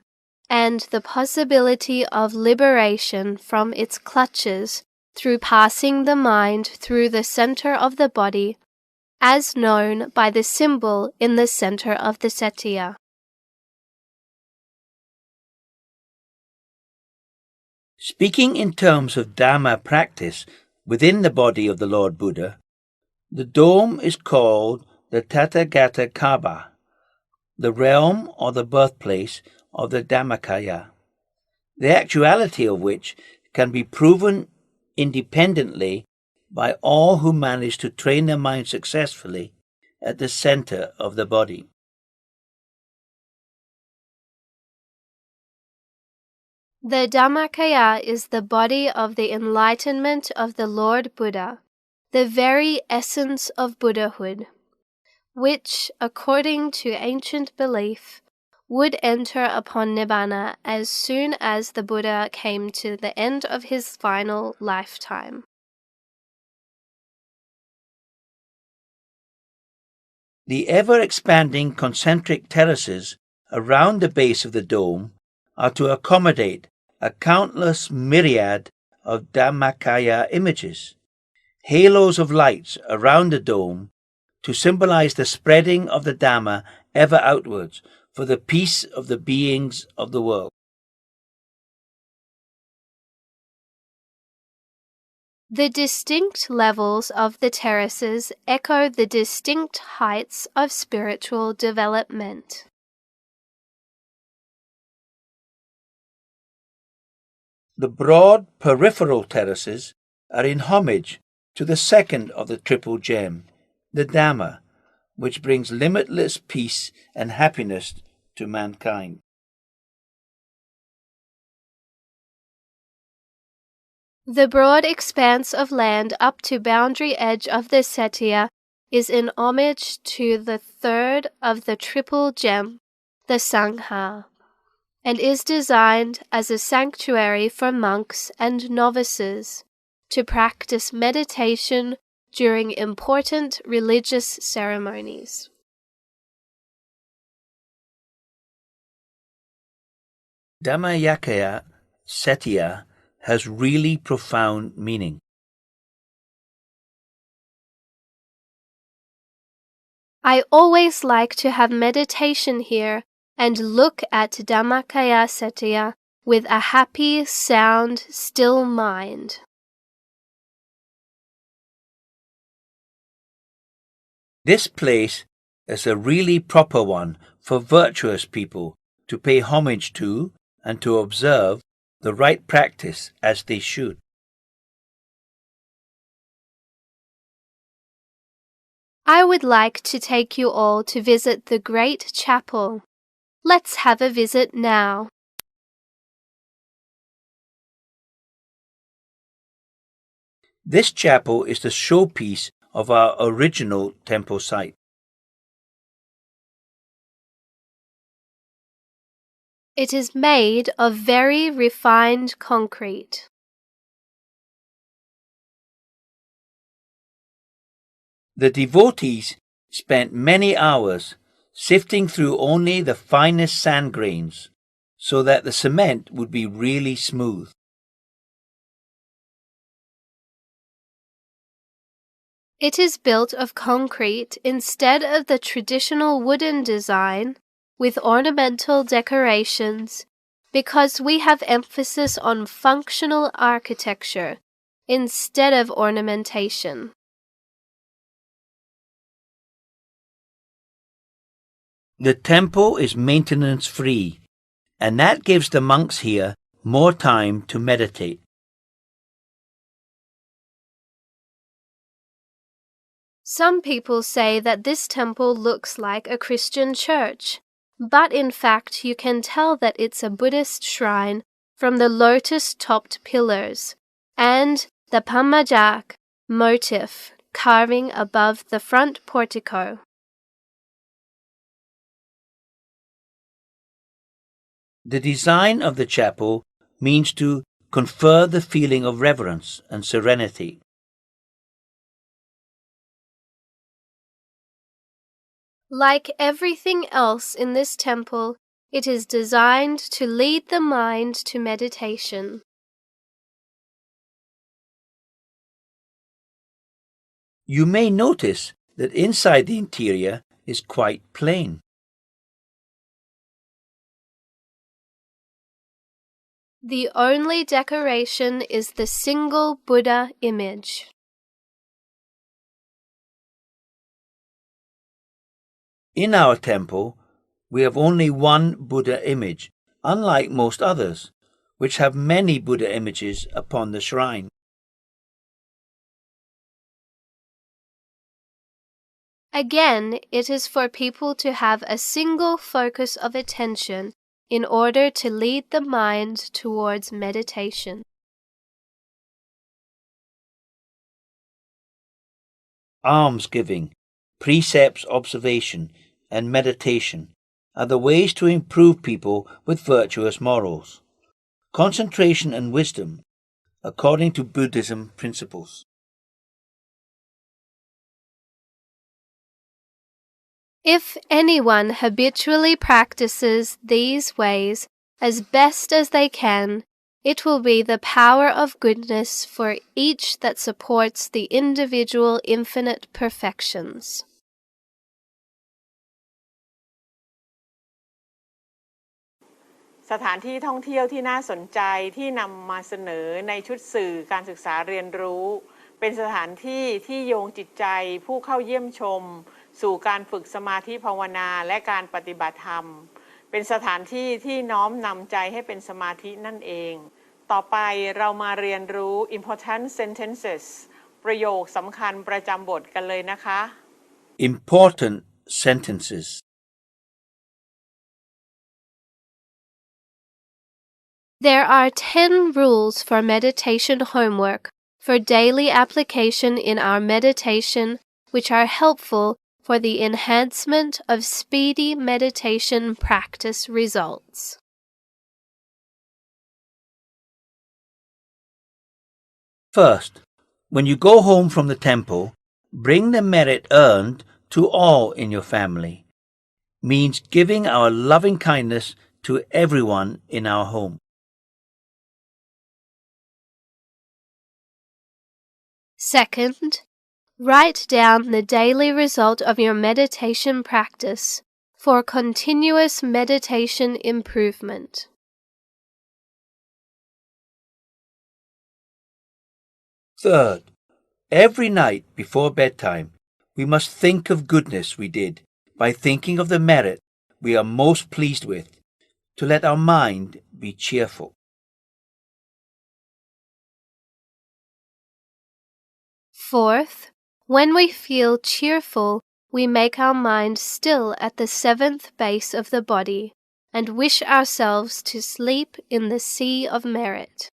and the possibility of liberation from its clutches through passing the mind through the center of the body, as known by the symbol in the center of the setia. Speaking in terms of Dhamma practice within the body of the Lord Buddha, the dome is called the Tathagata Kaaba, the realm or the birthplace of the Dhammakaya, the actuality of which can be proven independently by all who manage to train their mind successfully at the center of the body. The Dhammakaya is the body of the enlightenment of the Lord Buddha, the very essence of Buddhahood, which, according to ancient belief, would enter upon Nibbana as soon as the Buddha came to the end of his final lifetime. The ever-expanding concentric terraces around the base of the dome are to accommodate a countless myriad of Dhammakaya images, halos of lights around the dome to symbolize the spreading of the Dhamma ever outwards for the peace of the beings of the world. The distinct levels of the terraces echo the distinct heights of spiritual development. The broad peripheral terraces are in homage to the second of the triple gem, the Dhamma, which brings limitless peace and happiness to mankind. The broad expanse of land up to boundary edge of the setia is in homage to the third of the triple gem, the Sangha, and is designed as a sanctuary for monks and novices to practice meditation during important religious ceremonies. Dhammayakaya Setia has really profound meaning. I always like to have meditation here and look at Dhammakaya Setia with a happy, sound, still mind. This place is a really proper one for virtuous people to pay homage to and to observe the right practice as they should. I would like to take you all to visit the great chapel. Let's have a visit now. This chapel is the showpiece of our original temple site. It is made of very refined concrete. The devotees spent many hours sifting through only the finest sand grains so that the cement would be really smooth. It is built of concrete instead of the traditional wooden design with ornamental decorations because we have emphasis on functional architecture instead of ornamentation. The temple is maintenance-free, and that gives the monks here more time to meditate. Some people say that this temple looks like a Christian church, but in fact you can tell that it's a Buddhist shrine from the lotus-topped pillars and the Pamajak motif carving above the front portico. The design of the chapel means to confer the feeling of reverence and serenity. Like everything else in this temple, it is designed to lead the mind to meditation. You may notice that inside the interior is quite plain. The only decoration is the single Buddha image. In our temple, we have only one Buddha image, unlike most others, which have many Buddha images upon the shrine. Again, it is for people to have a single focus of attention in order to lead the mind towards meditation. Almsgiving, precepts observation, and meditation are the ways to improve people with virtuous morals, concentration and wisdom, according to Buddhism principles. If anyone habitually practices these ways as best as they can, it will be the power of goodness for each that supports the individual infinite perfections. สถานที่ท่องเที่ยวที่น่าสนใจที่นำมาเสนอในชุดสื่อการศึกษาเรียนรู้เป็นสถานที่ที่โยงจิตใจผู้เข้าเยี่ยมชมสู่การฝึกสมาธิภาวนาและการปฏิบัติธรรมเป็นสถานที่ที่น้อมนำใจให้เป็นสมาธินั่นเองต่อไปเรามาเรียนรู้ important sentences ประโยคสำคัญประจำบทกันเลยนะคะ Important sentences. There are 10 rules for meditation homework for daily application in our meditation, which are helpful for the enhancement of speedy meditation practice results. First, when you go home from the temple, bring the merit earned to all in your family. Means giving our loving kindness to everyone in our home. Second, write down the daily result of your meditation practice for continuous meditation improvement. Third, every night before bedtime, we must think of goodness we did by thinking of the merit we are most pleased with, to let our mind be cheerful. Fourth, when we feel cheerful, we make our mind still at the seventh base of the body and wish ourselves to sleep in the sea of merit.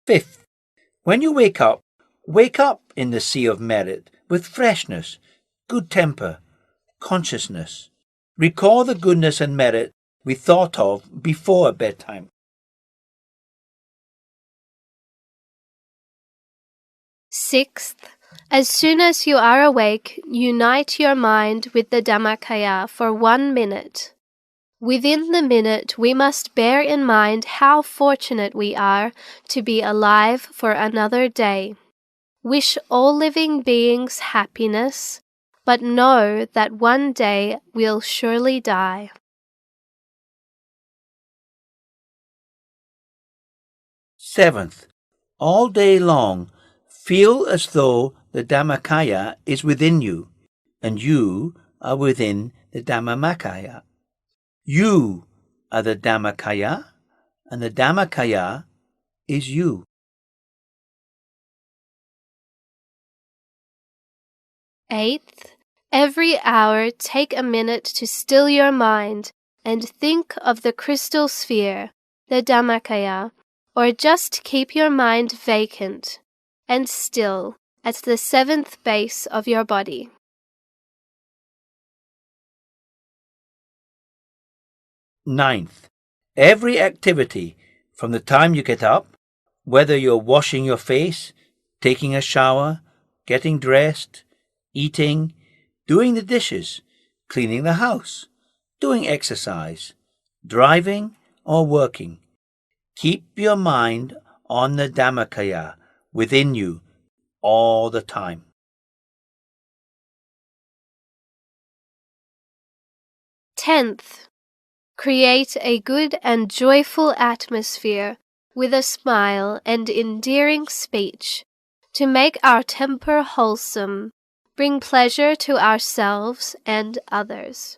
Fifth, when you wake up in the sea of merit with freshness, good temper, consciousness. Recall the goodness and merit we thought of before bedtime. Sixth, as soon as you are awake, unite your mind with the Dhammakaya for 1 minute. Within the minute, we must bear in mind how fortunate we are to be alive for another day. Wish all living beings happiness, but know that one day we'll surely die. Seventh, all day long, feel as though the Dhammakaya is within you, and you are within the Dhammamakaya. You are the Dhammakaya, and the Dhammakaya is you. Eighth, every hour take a minute to still your mind and think of the crystal sphere, the Dhammakaya, or just keep your mind vacant and still at the 7th base of your body. Ninth, every activity from the time you get up, whether you're washing your face, taking a shower, getting dressed, eating, doing the dishes, cleaning the house, doing exercise, driving, or working. Keep your mind on the Dhammakaya within you all the time. 10th, create a good and joyful atmosphere with a smile and endearing speech to make our temper wholesome, bring pleasure to ourselves and others.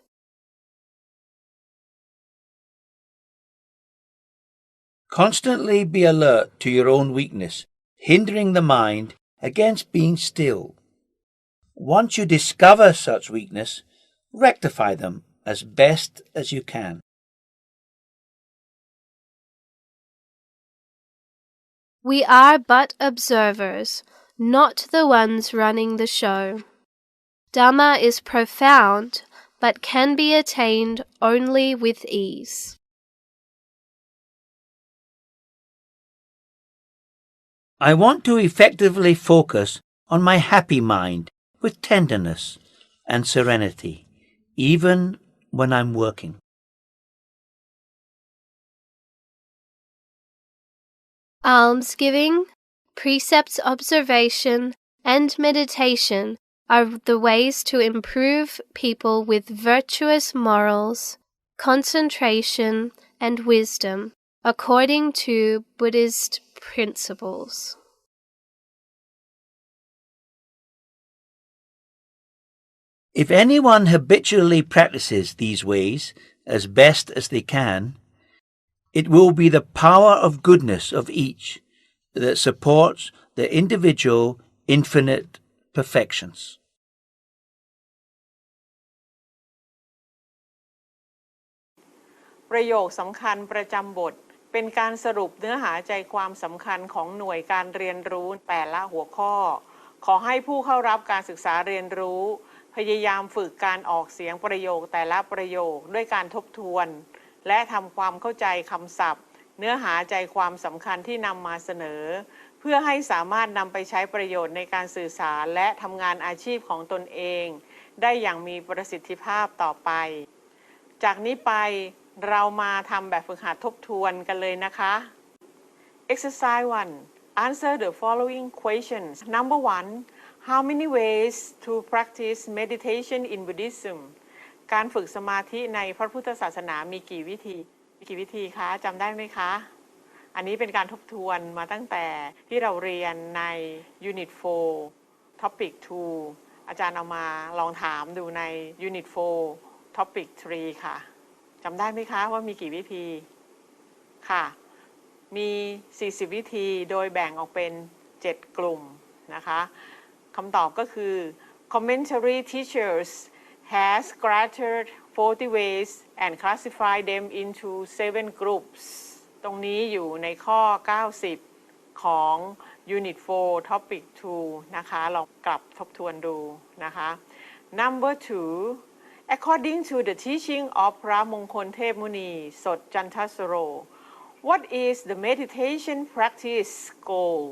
Constantly be alert to your own weakness, hindering the mind against being still. Once you discover such weakness, rectify them as best as you can. We are but observers, not the ones running the show. Dhamma is profound, but can be attained only with ease. I want to effectively focus on my happy mind with tenderness and serenity, even when I'm working. Almsgiving, precepts observation, and meditation are the ways to improve people with virtuous morals, concentration, and wisdom, according to Buddhist principles. If anyone habitually practices these ways as best as they can, it will be the power of goodness of each that supports the individual infinite perfections. ประโยคสำคัญประจำบทเป็นการสรุปเนื้อหาใจความสำคัญของหน่วยการเรียนรู้แต่ละหัวข้อขอให้ผู้เข้ารับการศึกษาเรียนรู้พยายามฝึกการออกเสียงประโยคแต่ละประโยคด้วยการทบทวนและทำความเข้าใจคำศัพท์เนื้อหาใจความสำคัญที่นำมาเสนอเพื่อให้สามารถนำไปใช้ประโยชน์ในการสื่อสารและทำงานอาชีพของตนเองได้อย่างมีประสิทธิภาพต่อไปจากนี้ไปเรามาทำแบบฝึกหัดทบทวนกันเลยนะคะ Exercise 1 Answer the following questions Number 1 How many ways to practice meditation in Buddhism การฝึกสมาธิในพระพุทธศาสนามีกี่วิธีคะจำได้ไหมคะอันนี้เป็นการทบทวนมาตั้งแต่ที่เราเรียนใน Unit 4 Topic 2 อาจารย์เอามาลองถามดูใน Unit 4 Topic 3 ค่ะจำได้ไหมคะว่ามีกี่วิธีค่ะมี40วิธีโดยแบ่งออกเป็น7กลุ่มนะคะคำตอบก็คือ Commentary teachers has scattered 40 ways and classified them into 7 groups ตรงนี้อยู่ในข้อ90ของ Unit 4 Topic 2 นะคะลองกลับทบทวนดูนะคะ Number 2According to the teaching of พระมงคลเทพมุนีสดจันทสโร what is the meditation practice goal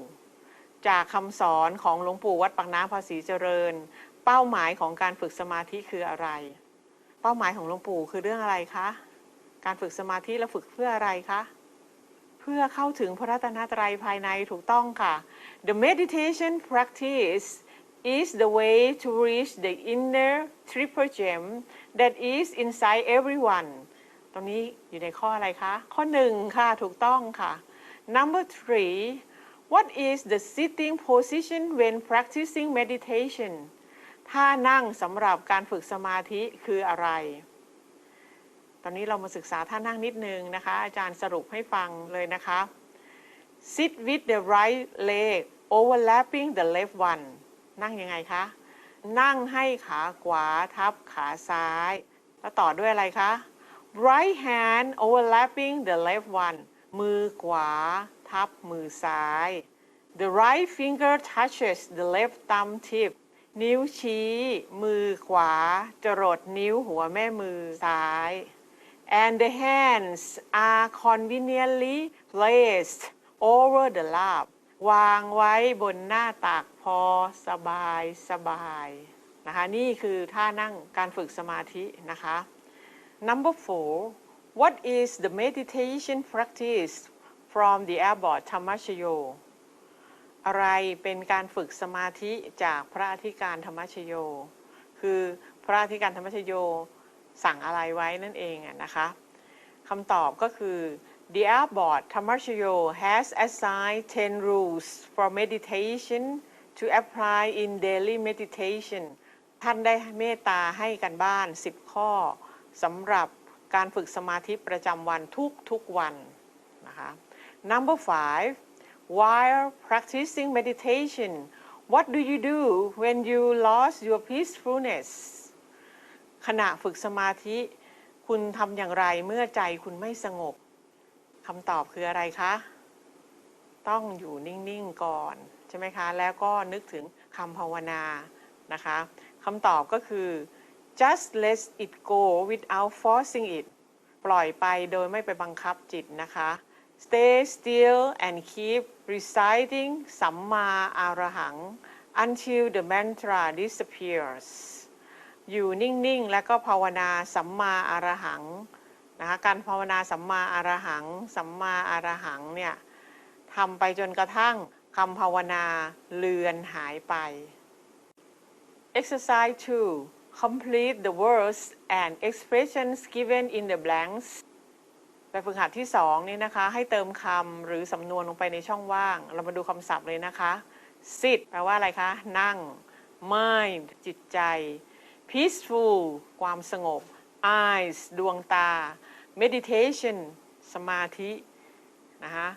จากคำสอนของหลวงปู่วัดปากน้ำภาษีเจริญเป้าหมายของการฝึกสมาธิคืออะไรเป้าหมายของหลวงปู่คือเรื่องอะไรคะการฝึกสมาธิแล้วฝึกเพื่ออะไรคะเพื่อเข้าถึงพระรัตนตรัยภายในถูกต้องค่ะ The meditation practice is the way to reach the inner triple gem that is inside everyone ตรงนี้อยู่ในข้ออะไรคะข้อ1ค่ะถูกต้องค่ะ Number 3 What is the sitting position when practicing meditation ท่านั่งสำหรับการฝึกสมาธิคืออะไรตอนนี้เรามาศึกษาท่านั่งนิดนึงนะคะอาจารย์สรุปให้ฟังเลยนะคะ Sit with the right leg overlapping the left one นั่งยังไงคะนั่งให้ขาขวาทับขาซ้ายแล้วต่อด้วยอะไรคะ Right hand overlapping the left one มือขวาทับมือซ้าย The right finger touches the left thumb tip นิ้วชี้มือขวาจรดนิ้วหัวแม่มือซ้าย and the hands are conveniently placed over the lap วางไว้บนหน้าตักพอสบายนะคะนี่คือท่านั่งการฝึกสมาธินะคะ Number 4 What is the meditation practice from the Abbot ธรรมชโยอะไรเป็นการฝึกสมาธิจากพระอธิการธรรมชโยคือพระอธิการธรรมชโยสั่งอะไรไว้นั่นเองนะคะคำตอบก็คือ The Abbot ธรรมชโย has assigned 10 rules for meditation to apply in daily meditation ท่านได้เมตตาให้กันบ้าน10ข้อสำหรับการฝึกสมาธิประจำวันทุกวันนะคะ Number 5 While practicing meditation what do you do when you lost your peacefulness ขณะฝึกสมาธิคุณทำอย่างไรเมื่อใจคุณไม่สงบคำตอบคืออะไรคะต้องอยู่นิ่งๆก่อนใช่ไหมคะแล้วก็นึกถึงคำภาวนานะคะคำตอบก็คือ just let it go without forcing it ปล่อยไปโดยไม่ไปบังคับจิตนะคะ stay still and keep reciting สัมมาอรหัง until the mantra disappears อยู่นิ่งๆแล้วก็ภาวนาสัมมาอรหังนะคะการภาวนาสัมมาอรหังสัมมาอรหังเนี่ยทำไปจนกระทั่งคำภาวนาเลือนหายไป Exercise 2 Complete the words and expressions given in the blanks แบบฝึกหัดที่2นี่นะคะให้เติมคำหรือสำนวนลงไปในช่องว่างเรามาดูคำศัพท์เลยนะคะ Sit แปลว่าอะไรคะนั่ง Mind จิตใจ Peaceful ความสงบ Eyes ดวงตา Meditation สมาธินะคะ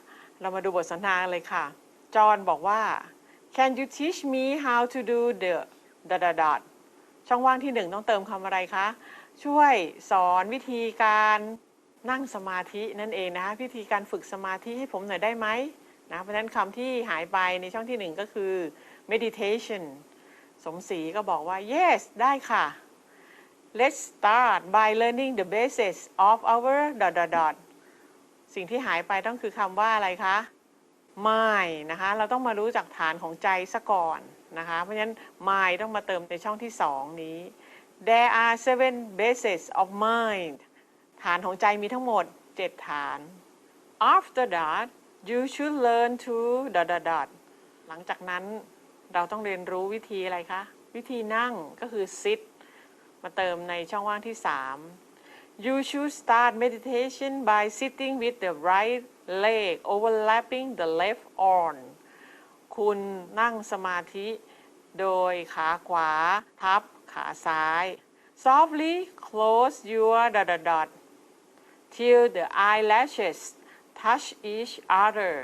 เรามาดูบทสนทนาเลยค่ะจอห์นบอกว่า Can you teach me how to do the dot ช่องว่างที่1ต้องเติมคำอะไรคะช่วยสอนวิธีการนั่งสมาธินั่นเองนะคะวิธีการฝึกสมาธิให้ผมหน่อยได้ไหมนะเพราะฉะนั้นคำที่หายไปในช่องที่1ก็คือ meditation สมศรีก็บอกว่า yes ได้ค่ะ Let's start by learning the basics of our dot สิ่งที่หายไปต้องคือคำว่าอะไรคะmind นะคะเราต้องมารู้จักฐานของใจซะก่อนนะคะเพราะฉะนั้น mind ต้องมาเติมในช่องที่2นี้ There are 7 bases of mind ฐานของใจมีทั้งหมด7ฐาน After that you should learn to dot หลังจากนั้นเราต้องเรียนรู้วิธีอะไรคะวิธีนั่งก็คือ sit มาเติมในช่องว่างที่3 You should start meditation by sitting with the right leg overlapping the left arm คุณนั่งสมาธิโดยขาขวาทับขาซ้าย Softly close your dot till the eyelashes touch each other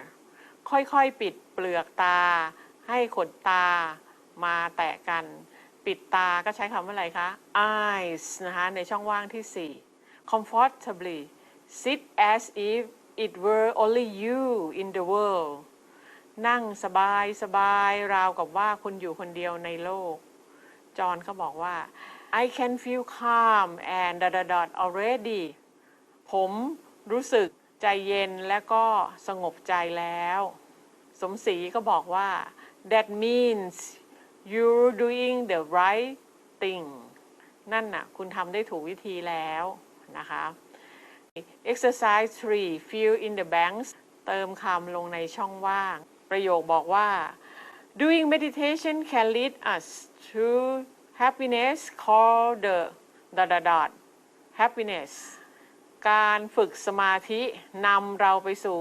ค่อยๆปิดเปลือกตาให้ขนตามาแตะกันปิดตาก็ใช้คำว่าอะไรคะ eyes นะคะในช่องว่างที่4 comfortably sit as if it were only you in the world นั่งสบายราวกับว่าคุณอยู่คนเดียวในโลกจอห์นเขาบอกว่า I can feel calm and dot already ผมรู้สึกใจเย็นและก็สงบใจแล้วสมศรีก็บอกว่า that means you're doing the right thing นั่นน่ะคุณทำได้ถูกวิธีแล้วนะคะ exercise 3 fill in the blanks เติมคำลงในช่องว่างประโยคบอกว่า doing meditation can lead us to happiness called the happiness การฝึกสมาธินำเราไปสู่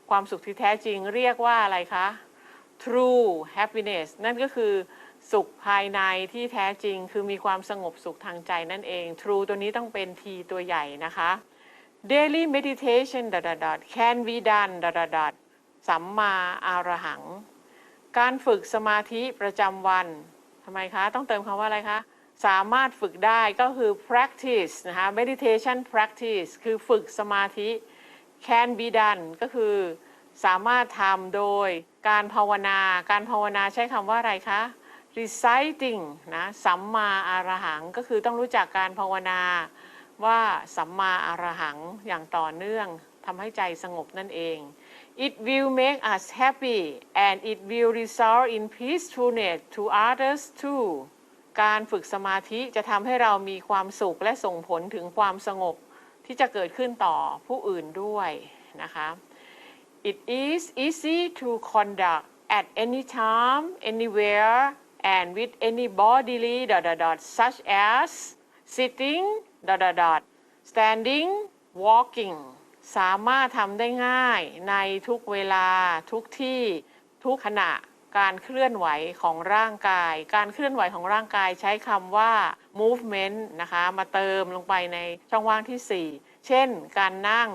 ความสุขที่แท้จริงเรียกว่าอะไรคะ true happiness นั่นก็คือสุขภายในที่แท้จริงคือมีความสงบสุขทางใจนั่นเอง true ตัวนี้ต้องเป็น T ตัวใหญ่นะคะ daily meditation can be done สัมมาอรหังการฝึกสมาธิประจำวันทำไมคะต้องเติมคำว่าอะไรคะสามารถฝึกได้ก็คือ practice นะคะ meditation practice คือฝึกสมาธิ can be done ก็คือสามารถทำโดยการภาวนาใช้คำว่าอะไรคะ reciting นะสัมมาอรหังก็คือต้องรู้จักการภาวนาว่าสัมมาอรหังอย่างต่อเนื่องทำให้ใจสงบนั่นเอง It will make us happy and it will result in peacefulness to others too การฝึกสมาธิจะทำให้เรามีความสุขและส่งผลถึงความสงบที่จะเกิดขึ้นต่อผู้อื่นด้วยนะคะ It is easy to conduct at any time anywhere and with any bodily such as sitting standing walking สามารถทำได้ง่ายในทุกเวลาทุกที่ทุกขณะการเคลื่อนไหวของร่างกายการเคลื่อนไหวของร่างกายใช้คำว่า movement นะคะมาเติมลงไปในช่องว่างที่4เช่นการนั่ง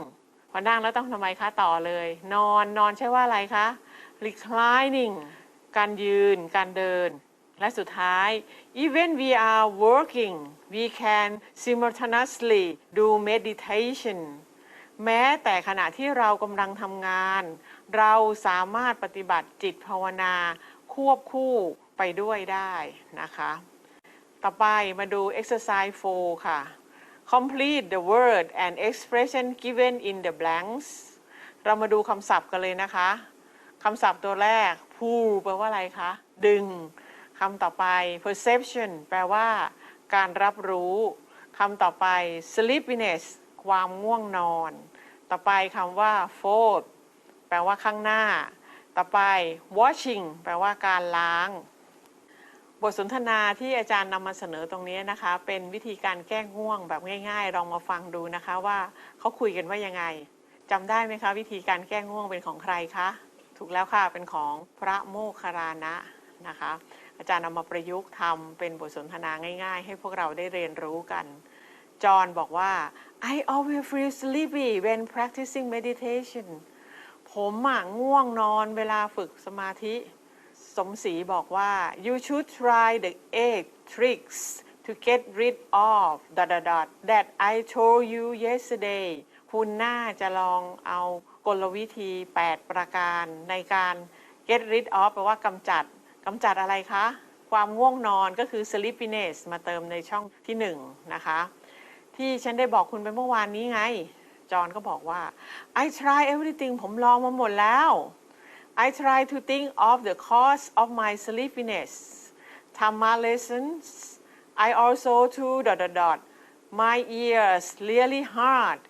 พอนั่งแล้วต้องทำไมคะต่อเลยนอนใช่ว่าอะไรคะ reclining การยืนการเดินและสุดท้าย even we are working we can simultaneously do meditation แม้แต่ขณะที่เรากำลังทำงานเราสามารถปฏิบัติจิตภาวนาควบคู่ไปด้วยได้นะคะต่อไปมาดู exercise 4 ค่ะ complete the word and expression given in the blanks เรามาดูคำศัพท์กันเลยนะคะคำศัพท์ตัวแรก pull แปลว่าอะไรคะดึงคำต่อไป perception แปลว่าการรับรู้คำต่อไป sleepiness ความง่วงนอนต่อไปคำว่า fold แปลว่าข้างหน้าต่อไป washing แปลว่าการล้างบทสนทนาที่อาจารย์นำมาเสนอตรงนี้นะคะเป็นวิธีการแก้ง่วงแบบง่ายๆลองมาฟังดูนะคะว่าเขาคุยกันว่ายังไงจำได้ไหมคะวิธีการแก้ง่วงเป็นของใครคะถูกแล้วค่ะเป็นของพระโมคคัลลานะนะคะอาจารย์นำมาประยุกต์ทำเป็นบทสนทนาง่ายๆให้พวกเราได้เรียนรู้กันจอห์นบอกว่า I always feel sleepy when practicing meditation ผมง่วงนอนเวลาฝึกสมาธิสมศรีบอกว่า you should try the 8 tricks to get rid of that I told you yesterday คุณน่าจะลองเอากลวิธี8ประการในการ get rid of แปลว่ากำจัดอะไรคะความง่วงนอนก็คือ sleepiness มาเติมในช่องที่1นะคะที่ฉันได้บอกคุณไปเมื่อวานนี้ไงจอห์นก็บอกว่า I try everything ผมลองมาหมดแล้ว I try to think of the cause of my sleepiness Thama lessons I also to my ears really hard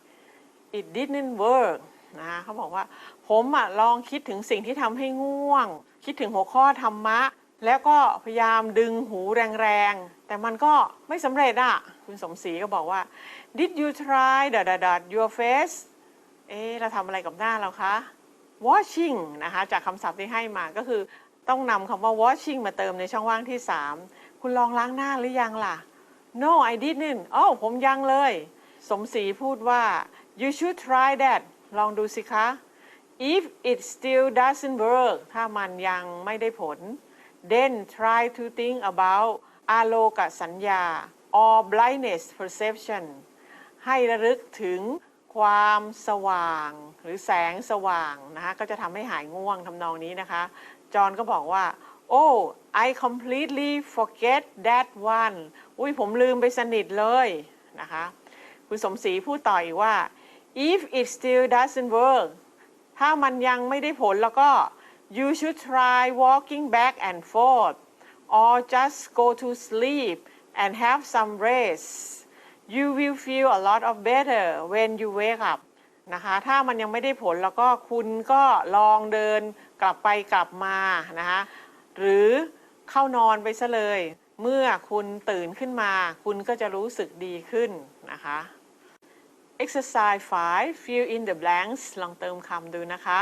it didn't work นะเขาบอกว่าผมลองคิดถึงสิ่งที่ทำให้ง่วงคิดถึงหัวข้อธรรมะแล้วก็พยายามดึงหูแรงๆแต่มันก็ไม่สำเร็จคุณสมศรีก็บอกว่า Did you try your face เราทำอะไรกับหน้าเราคะ Washing นะคะจากคำศัพท์ที่ให้มาก็คือต้องนำคำว่า washing มาเติมในช่องว่างที่3คุณลองล้างหน้าหรือยังล่ะ No I didn't ผมยังเลยสมศรีพูดว่า You should try that ลองดูสิคะ If it still doesn't work ถ้ามันยังไม่ได้ผลThen try to think about อาโลกสัญญา or blindness perception ให้ระลึกถึงความสว่างหรือแสงสว่างนะคะก็จะทำให้หายง่วงทำนองนี้นะคะจอห์นก็บอกว่า Oh I completely forget that one ผมลืมไปสนิทเลยนะคะคุณสมศรีพูดต่ออีกว่า If it still doesn't work ถ้ามันยังไม่ได้ผลแล้วก็ You should try walking back and forth or just go to sleep and have some rest. You will feel a lot of better when you wake up นะคะถ้ามันยังไม่ได้ผลแล้วก็คุณก็ลองเดินกลับไปกลับมานะคะหรือเข้านอนไปซะเลยเมื่อคุณตื่นขึ้นมาคุณก็จะรู้สึกดีขึ้นนะคะ Exercise 5 fill in the blanks ลองเติมคำดูนะคะ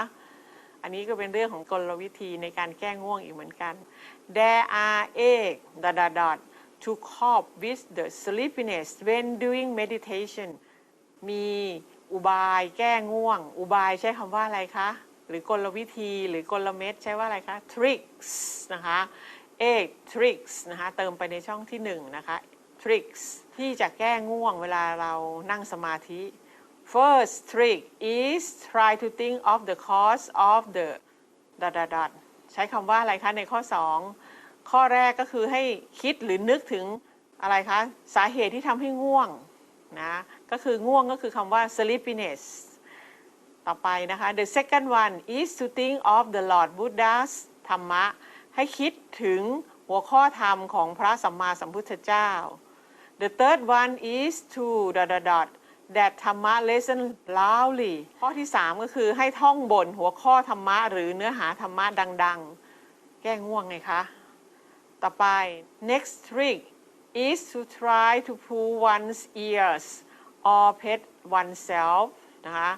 อันนี้ก็เป็นเรื่องของกลวิธีในการแก้ง่วงอีกเหมือนกัน There are 8 to cope with the sleepiness when doing meditation มีอุบายแก้ง่วงอุบายใช้คำว่าอะไรคะหรือกลวิธีหรือกลเม็ดใช้ว่าอะไรคะ tricks นะคะ8 tricks นะคะเติมไปในช่องที่1นะคะ tricks ที่จะแก้ง่วงเวลาเรานั่งสมาธิ First trick is try to think of the cause of the ... ใช้คำว่าอะไรคะในข้อ2ข้อแรกก็คือให้คิดหรือนึกถึงอะไรคะสาเหตุที่ทำให้ง่วงนะก็คือง่วงก็คือคำว่า sleepiness ต่อไปนะคะ The second one is to think of the Lord Buddha's ธรรมะให้คิดถึงหัวข้อธรรมของพระสัมมาสัมพุทธเจ้า The third one is to ... that ธรรมะ lesson loudly ข้อที่3ก็คือให้ท่องบนหัวข้อธรรมะหรือเนื้อหาธรรมะดังๆแก้ง่วงไงคะต่อไป next trick is to try to pull one's ears or pet oneself นะคะ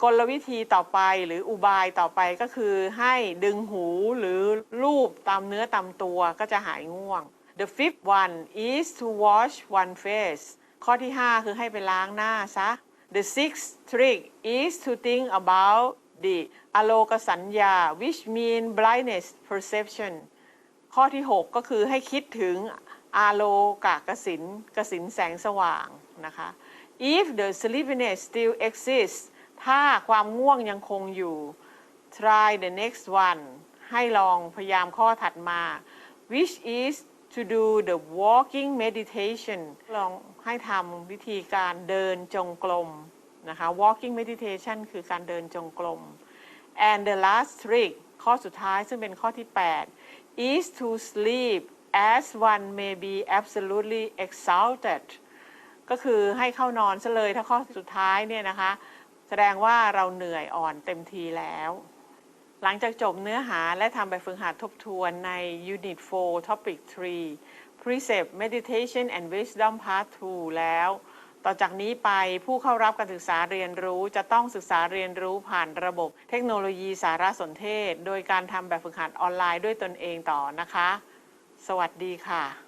กลวิธีต่อไปหรืออุบายต่อไปก็คือให้ดึงหูหรือลูบตามเนื้อตามตัวก็จะหายง่วง The fifth one is to wash one face ข้อที่5คือให้ไปล้างหน้าซะ The sixth trick is to think about the อโลกสัญญา which mean blindness perception ข้อที่6ก็คือให้คิดถึงอาโลกกสิณกสิณแสงสว่างนะคะ If the sleepiness still exists ถ้าความง่วงยังคงอยู่ try the next one ให้ลองพยายามข้อถัดมา which is to do the walking meditation ลองให้ทำวิธีการเดินจงกรมนะคะ walking meditation คือการเดินจงกรม and the last trick ข้อสุดท้ายซึ่งเป็นข้อที่8 is to sleep as one may be absolutely exhausted ก็คือให้เข้านอนซะเลยถ้าข้อสุดท้ายเนี่ยนะคะแสดงว่าเราเหนื่อยอ่อนเต็มทีแล้วหลังจากจบเนื้อหาและทำแบบฝึกหัดทบทวนใน Unit 4 Topic 3 Precept Meditation and Wisdom Part 2 แล้วต่อจากนี้ไปผู้เข้ารับการศึกษาเรียนรู้จะต้องศึกษาเรียนรู้ผ่านระบบเทคโนโลยีสารสนเทศโดยการทำแบบฝึกหัดออนไลน์ด้วยตนเองต่อนะคะสวัสดีค่ะ